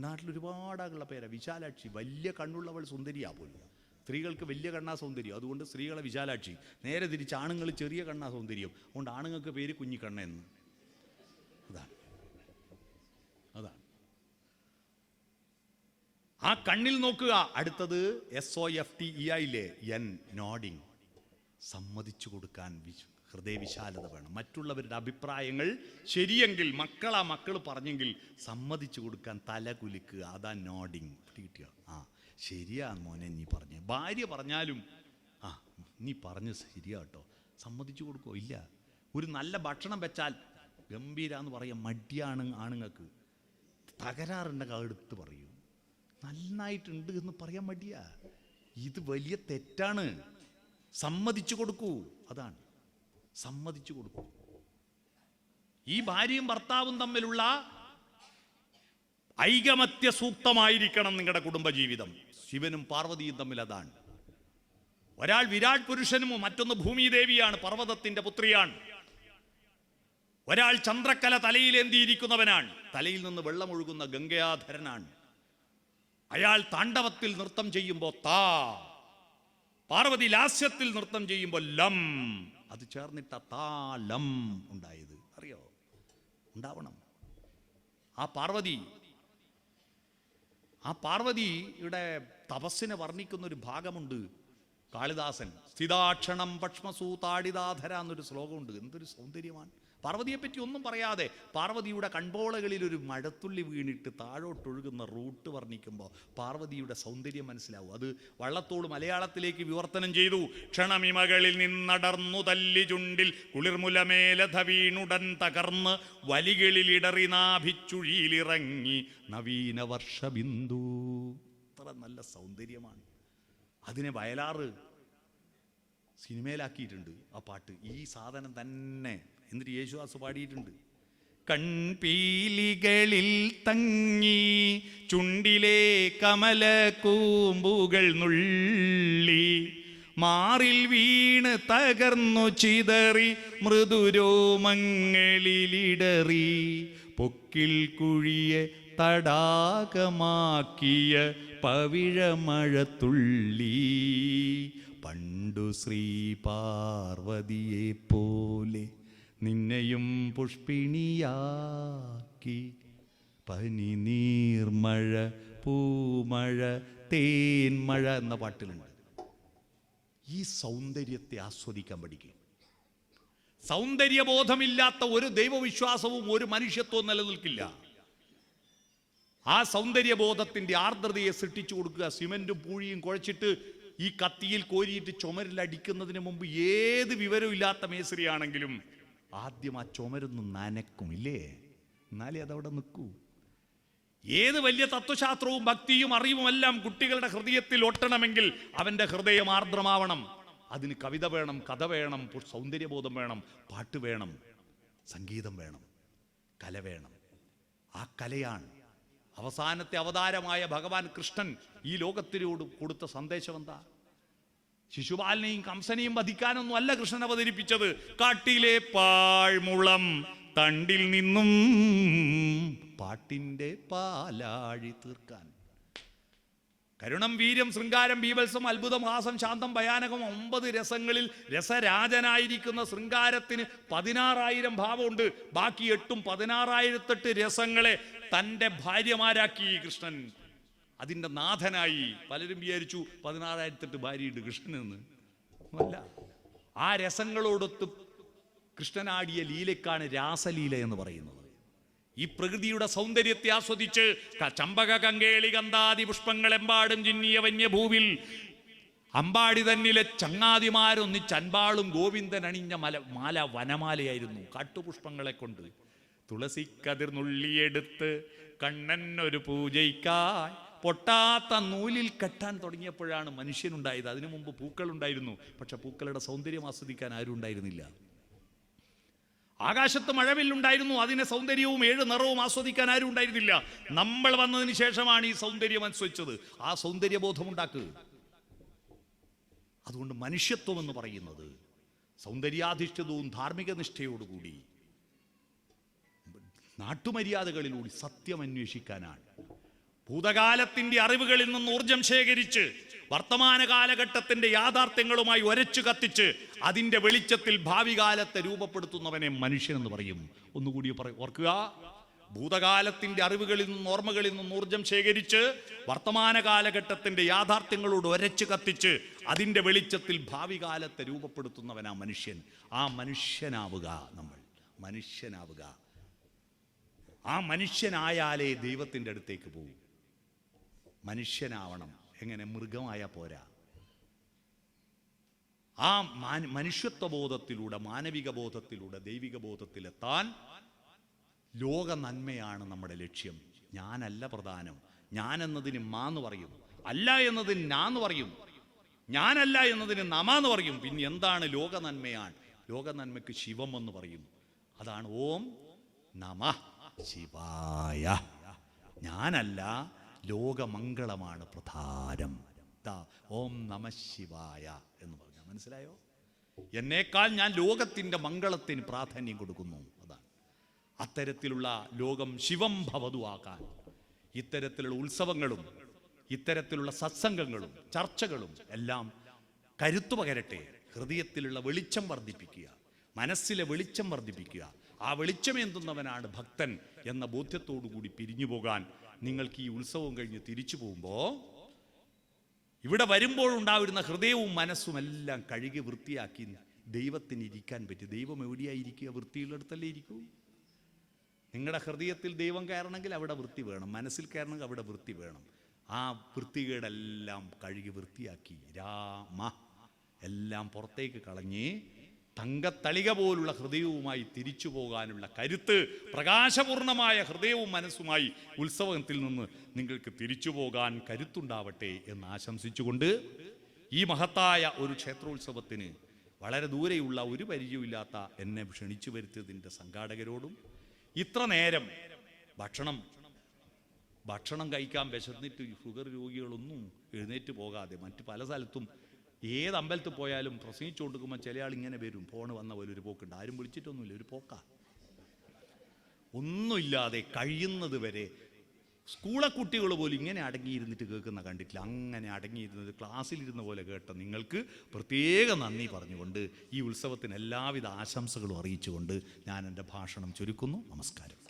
നാട്ടിൽ ഒരുപാടാകുള്ള പേരാ വിശാലാക്ഷി. വലിയ കണ്ണുള്ളവൾ സുന്ദരിയാ പോലും. സ്ത്രീകൾക്ക് വലിയ കണ്ണാ സൗന്ദര്യം, അതുകൊണ്ട് സ്ത്രീകളെ വിശാലാക്ഷി. നേരെ തിരിച്ച് ആണുങ്ങൾ ചെറിയ കണ്ണാ സൗന്ദര്യം, അതുകൊണ്ട് ആണുങ്ങൾക്ക് പേര് കുഞ്ഞിക്കണ്ണ എന്ന്. അതാണ് അതാണ് ആ കണ്ണിൽ നോക്കുക. അടുത്തത് SOFTEIയിലെ N, നോഡിങ്. സമ്മതിച്ചു കൊടുക്കാൻ ഹൃദയവിശാലത വേണം. മറ്റുള്ളവരുടെ അഭിപ്രായങ്ങൾ ശരിയെങ്കിൽ മക്കൾ പറഞ്ഞെങ്കിൽ സമ്മതിച്ചു കൊടുക്കാൻ തല കുലുക്കുക. അതാ നോഡിങ്. കിട്ടിയോ? ആ ശരിയാ മോനെ നീ പറഞ്ഞേ. ഭാര്യ പറഞ്ഞാലും ആ നീ പറഞ്ഞ് ശരിയാ കേട്ടോ, സമ്മതിച്ചു കൊടുക്കോ? ഇല്ല. ഒരു നല്ല ഭക്ഷണം വെച്ചാൽ ഗംഭീരാന്ന് പറയാം മടിയാണ് ആണുങ്ങൾക്ക്. തകരാറുണ്ടെങ്കിൽ എടുത്ത് പറയൂ. നന്നായിട്ടുണ്ട് എന്ന് പറയാൻ മടിയാ. ഇത് വലിയ തെറ്റാണ്. സമ്മതിച്ചു കൊടുക്കൂ. അതാണ്, സമ്മതിച്ചു കൊടുക്കൂ. ഈ ഭാര്യയും ഭർത്താവും തമ്മിലുള്ള ഐകമത്യ സൂക്തമായിരിക്കണം നിങ്ങളുടെ കുടുംബജീവിതം. ശിവനും പാർവതിയും തമ്മിൽ അതാണ്. ഒരാൾ വിരാട് പുരുഷനും മറ്റൊന്ന് ഭൂമിദേവിയാണ്, പർവ്വതത്തിന്റെ പുത്രിയാണ്. ഒരാൾ ചന്ദ്രക്കല തലയിലേന്തിയിരിക്കുന്നവനാണ്, തലയിൽ നിന്ന് വെള്ളമൊഴുകുന്ന ഗംഗാധരനാണ്. അയാൾ താണ്ഡവത്തിൽ നൃത്തം ചെയ്യുമ്പോൾ താ, പാർവതി ലാസ്യത്തിൽ നൃത്തം ചെയ്യുമ്പോൾ ലം. അത് ചേർന്നിട്ട താളം ഉണ്ടായത്. അറിയോ? ഉണ്ടാവണം. ആ പാർവതിയുടെ തപസ്സിനെ വർണ്ണിക്കുന്ന ഒരു ഭാഗമുണ്ട്. കാളിദാസൻ സ്ഥിതാക്ഷണം പക്ഷമസൂതാടിതാധര എന്നൊരു ശ്ലോകമുണ്ട്. എന്തൊരു സൗന്ദര്യമാണ്! പാർവതിയെപ്പറ്റി ഒന്നും പറയാതെ പാർവതിയുടെ കൺപോളകളിൽ ഒരു മഴത്തുള്ളി വീണിട്ട് താഴോട്ടൊഴുകുന്ന റൂട്ട് വർണ്ണിക്കുമ്പോൾ പാർവതിയുടെ സൗന്ദര്യം മനസ്സിലാവും. അത് വള്ളത്തോട് മലയാളത്തിലേക്ക് വിവർത്തനം ചെയ്തു. ക്ഷണമിമകളിൽ നിന്നടർന്നു തല്ലി ചുണ്ടിൽ കുളിർമുലമേലധ വീണുടൻ തകർന്ന് വലികളിലിടറി നാഭിച്ചുഴിയിലിറങ്ങി നവീന വർഷബിന്ദു. അത്ര നല്ല സൗന്ദര്യമാണ്. അതിനെ വയലാറ് സിനിമയിലാക്കിയിട്ടുണ്ട് ആ പാട്ട്. ഈ സാധനം തന്നെ എന്നിട്ട് യേശുദാസ് പാടിയിട്ടുണ്ട്. കൺപീലികളിൽ തങ്ങി ചുണ്ടിലെ കമല കൂമ്പുകൾ നുള്ളി മാറിൽ വീണ് തകർന്നു ചിതറി മൃദുരോമങ്ങളിലിടറി പൊക്കിൽ കുഴിയെ തടാകമാക്കിയ പവിഴമഴത്തുള്ളി പണ്ടു ശ്രീ പാർവതിയെ പോലെ നിന്നെയും പുഷ്പിണിയാക്കി പനി നീർമഴ പൂമഴ തേൻമഴ എന്ന പാട്ടിലുണ്ട്. ഈ സൗന്ദര്യത്തെ ആസ്വദിക്കാൻ പഠിക്കുക. സൗന്ദര്യബോധമില്ലാത്ത ഒരു ദൈവവിശ്വാസവും ഒരു മനുഷ്യത്വവും നിലനിൽക്കില്ല. ആ സൗന്ദര്യബോധത്തിന്റെ ആർദ്രതയെ സൃഷ്ടിച്ചു കൊടുക്കുക. സിമെന്റും പൂഴിയും കുഴച്ചിട്ട് ഈ കത്തിയിൽ കോരിയിട്ട് ചുമരിലടിക്കുന്നതിന് മുമ്പ് ഏത് വിവരവും ഇല്ലാത്ത മേസ്ത്രിയാണെങ്കിലും ആദ്യം ആ ചുമരൊന്ന് നനക്കും, ഇല്ലേ? എന്നാലേ അതവിടെ നിൽക്കൂ. ഏത് വലിയ തത്വശാസ്ത്രവും ഭക്തിയും അറിവുമെല്ലാം കുട്ടികളുടെ ഹൃദയത്തിൽ ഒട്ടണമെങ്കിൽ അവന്റെ ഹൃദയം ആർദ്രമാവണം. അതിന് കവിത വേണം, കഥ വേണം, സൗന്ദര്യബോധം വേണം, പാട്ട് വേണം, സംഗീതം വേണം, കല വേണം. ആ കലയാണ് അവസാനത്തെ അവതാരമായ ഭഗവാൻ കൃഷ്ണൻ ഈ ലോകത്തിനോട് കൊടുത്ത സന്ദേശം. എന്താ? ശിശുപാലനെയും കംസനെയും വധിക്കാനൊന്നും അല്ല കൃഷ്ണൻ അവതരിപ്പിച്ചത്. കാട്ടിലെ പാഴ്മുളം തണ്ടിൽ നിന്നും പാട്ടിന്റെ പാലാഴി തീർക്കാൻ. കരുണം, വീര്യം, ശൃംഗാരം, ബീഭത്സം, അത്ഭുതം, ഹാസം, ശാന്തം, ഭയാനകം 9 രസങ്ങളിൽ രസരാജനായിരിക്കുന്ന ശൃംഗാരത്തിന് 16,000 ഭാവമുണ്ട്. ബാക്കി 8ഉം 16,008 രസങ്ങളെ തൻ്റെ ഭാര്യമാരാക്കി കൃഷ്ണൻ. അതിൻ്റെ നാഥനായി. പലരും വിചാരിച്ചു 16,008 ഭാര്യയുണ്ട് കൃഷ്ണനെന്ന്. അല്ല, ആ രസങ്ങളോടൊത്ത് കൃഷ്ണനാടിയ ലീലയ്ക്കാണ് രാസലീല എന്ന് പറയുന്നത്. ഈ പ്രകൃതിയുടെ സൗന്ദര്യത്തെ ആസ്വദിച്ച് ചമ്പക, കങ്കേളി, ഗന്ധാദി പുഷ്പങ്ങളെമ്പാടും ചിന്നിയ വന്യഭൂവിൽ അമ്പാടി തന്നിലെ ചങ്ങാതിമാരൊന്നിച്ച് അൻപാളും ഗോവിന്ദൻ അണിഞ്ഞ മാല വനമാലയായിരുന്നു. കാട്ടുപുഷ്പങ്ങളെ കൊണ്ട് തുളസിക്കതിർ നുള്ളിയെടുത്ത് കണ്ണൻ ഒരു പൂജയ്ക്കായി പൊട്ടാത്ത നൂലിൽ കെട്ടാൻ തുടങ്ങിയപ്പോഴാണ് മനുഷ്യനുണ്ടായത്. അതിനു മുമ്പ് പൂക്കളുണ്ടായിരുന്നു. പക്ഷെ പൂക്കളുടെ സൗന്ദര്യം ആസ്വദിക്കാൻ ആരും ഉണ്ടായിരുന്നില്ല. ആകാശത്ത് മഴവില്ലുണ്ടായിരുന്നു. അതിനെ സൗന്ദര്യവും 7 നിറവും ആസ്വദിക്കാൻ ആരും ഉണ്ടായിരുന്നില്ല. നമ്മൾ വന്നതിന് ശേഷമാണ് ഈ സൗന്ദര്യം ആസ്വദിച്ചത്. ആ സൗന്ദര്യബോധമുണ്ടാക്കുക. അതുകൊണ്ട് മനുഷ്യത്വം എന്ന് പറയുന്നത് സൗന്ദര്യാധിഷ്ഠിതവും ധാർമ്മിക നിഷ്ഠയോടുകൂടി നാട്ടുമര്യാദകളിലൂടെ സത്യം അന്വേഷിക്കാനാണ്. ഭൂതകാലത്തിന്റെ അറിവുകളിൽ നിന്ന് ഊർജം ശേഖരിച്ച് വർത്തമാന കാലഘട്ടത്തിന്റെ യാഥാർത്ഥ്യങ്ങളുമായി ഒരച്ചു കത്തിച്ച് അതിന്റെ വെളിച്ചത്തിൽ ഭാവി കാലത്തെ രൂപപ്പെടുത്തുന്നവനെ മനുഷ്യനെന്ന് പറയും. ഒന്നുകൂടി ഓർക്കുക. ഭൂതകാലത്തിന്റെ അറിവുകളിൽ നിന്നും ഓർമ്മകളിൽ നിന്നും ഊർജം ശേഖരിച്ച് വർത്തമാന കാലഘട്ടത്തിന്റെ യാഥാർത്ഥ്യങ്ങളോട് ഒരച്ചു കത്തിച്ച് അതിന്റെ വെളിച്ചത്തിൽ ഭാവി കാലത്തെ രൂപപ്പെടുത്തുന്നവനാ മനുഷ്യൻ. ആ മനുഷ്യനാവുക. നമ്മൾ മനുഷ്യനാവുക. ആ മനുഷ്യനായാലേ ദൈവത്തിൻ്റെ അടുത്തേക്ക് പോകും. മനുഷ്യനാവണം. എങ്ങനെ? മൃഗമായ പോരാ. ആ മനുഷ്യത്വബോധത്തിലൂടെ, മാനവിക ബോധത്തിലൂടെ ദൈവിക ബോധത്തിലെത്താൻ ലോക നന്മയാണ് നമ്മുടെ ലക്ഷ്യം. ഞാനല്ല പ്രധാനം. ഞാൻ എന്നതിന് മാന്ന് പറയും, അല്ല എന്നതിന് നാന്ന് പറയും, ഞാനല്ല എന്നതിന് നമാന്ന് പറയും. പിന്നെ എന്താണ്? ലോക നന്മയാണ്. ലോക നന്മയ്ക്ക് ശിവം എന്ന് പറയും. അതാണ് ഓം നമഃ ശിവായ. ഞാനല്ല, ലോകമംഗളമാണ് പ്രധാനം. ഓം നമഃ ശിവായ എന്ന് പറഞ്ഞാൽ മനസ്സിലായോ? എന്നേക്കാൾ ഞാൻ ലോകത്തിൻ്റെ മംഗളത്തിന് പ്രാധാന്യം കൊടുക്കുന്നു. അതാണ് അത്തരത്തിലുള്ള ലോകം ശിവം ഭവതു ആക്കാൻ ഇത്തരത്തിലുള്ള ഉത്സവങ്ങളും ഇത്തരത്തിലുള്ള സത്സംഗങ്ങളും ചർച്ചകളും എല്ലാം കരുത്തു പകരട്ടെ. ഹൃദയത്തിലുള്ള വെളിച്ചം വർദ്ധിപ്പിക്കുക, മനസ്സിലെ വെളിച്ചം വർദ്ധിപ്പിക്കുക. ആ വെളിച്ചമേന്തുന്നവനാണ് ഭക്തൻ എന്ന ബോധ്യത്തോടു കൂടി പിരിഞ്ഞു പോകാൻ നിങ്ങൾക്ക് ഈ ഉത്സവം കഴിഞ്ഞ് തിരിച്ചു പോകുമ്പോൾ ഇവിടെ വരുമ്പോഴുണ്ടാവുന്ന ഹൃദയവും മനസ്സും എല്ലാം കഴുകി വൃത്തിയാക്കി ദൈവത്തിന് ഇരിക്കാൻ പറ്റും. ദൈവം എവിടെയായിരിക്കുക? വൃത്തിയുള്ളിടത്തല്ലേ ഇരിക്കൂ. നിങ്ങളുടെ ഹൃദയത്തിൽ ദൈവം കയറണമെങ്കിൽ അവിടെ വൃത്തി വേണം, മനസ്സിൽ കയറണമെങ്കിൽ അവിടെ വൃത്തി വേണം. ആ വൃത്തികേടെല്ലാം കഴുകി വൃത്തിയാക്കി രാമ എല്ലാം പുറത്തേക്ക് കളഞ്ഞ് തങ്കത്തളിക പോലുള്ള ഹൃദയവുമായി തിരിച്ചു പോകാനുള്ള കരുത്ത്, പ്രകാശപൂർണമായ ഹൃദയവും മനസ്സുമായി ഉത്സവത്തിൽ നിന്ന് നിങ്ങൾക്ക് തിരിച്ചു പോകാൻ കരുത്തുണ്ടാവട്ടെ എന്ന് ആശംസിച്ചുകൊണ്ട് ഈ മഹത്തായ ഒരു ക്ഷേത്രോത്സവത്തിന് വളരെ ദൂരെയുള്ള ഒരു പരിചയമില്ലാത്ത എന്നെ ക്ഷണിച്ചു വരുത്തിയതിൻ്റെ സംഘാടകരോടും ഇത്ര നേരം ഭക്ഷണം കഴിക്കാൻ വിശന്നിട്ട് ഷുഗർ രോഗികളൊന്നും എഴുന്നേറ്റ് പോകാതെ മറ്റ് പല സ്ഥലത്തും ഏത് അമ്പലത്തിൽ പോയാലും പ്രസംഗിച്ചു കൊടുക്കുമ്പോൾ ചില ആൾ ഇങ്ങനെ വരും, ഫോണ് വന്ന പോലെ ഒരു പോക്കുണ്ട്. ആരും വിളിച്ചിട്ടൊന്നുമില്ല, ഒരു പോക്കാ. ഒന്നുമില്ലാതെ കഴിയുന്നത് വരെ സ്കൂളെ കുട്ടികൾ പോലും ഇങ്ങനെ അടങ്ങിയിരുന്നിട്ട് കേൾക്കുന്ന കണ്ടിട്ടില്ല. അങ്ങനെ അടങ്ങിയിരുന്നത് ക്ലാസ്സിലിരുന്ന പോലെ കേട്ട നിങ്ങൾക്ക് പ്രത്യേക നന്ദി പറഞ്ഞുകൊണ്ട് ഈ ഉത്സവത്തിന് എല്ലാവിധ ആശംസകളും അറിയിച്ചുകൊണ്ട് ഞാൻ എൻ്റെ ഭാഷണം ചുരുക്കുന്നു. നമസ്കാരം.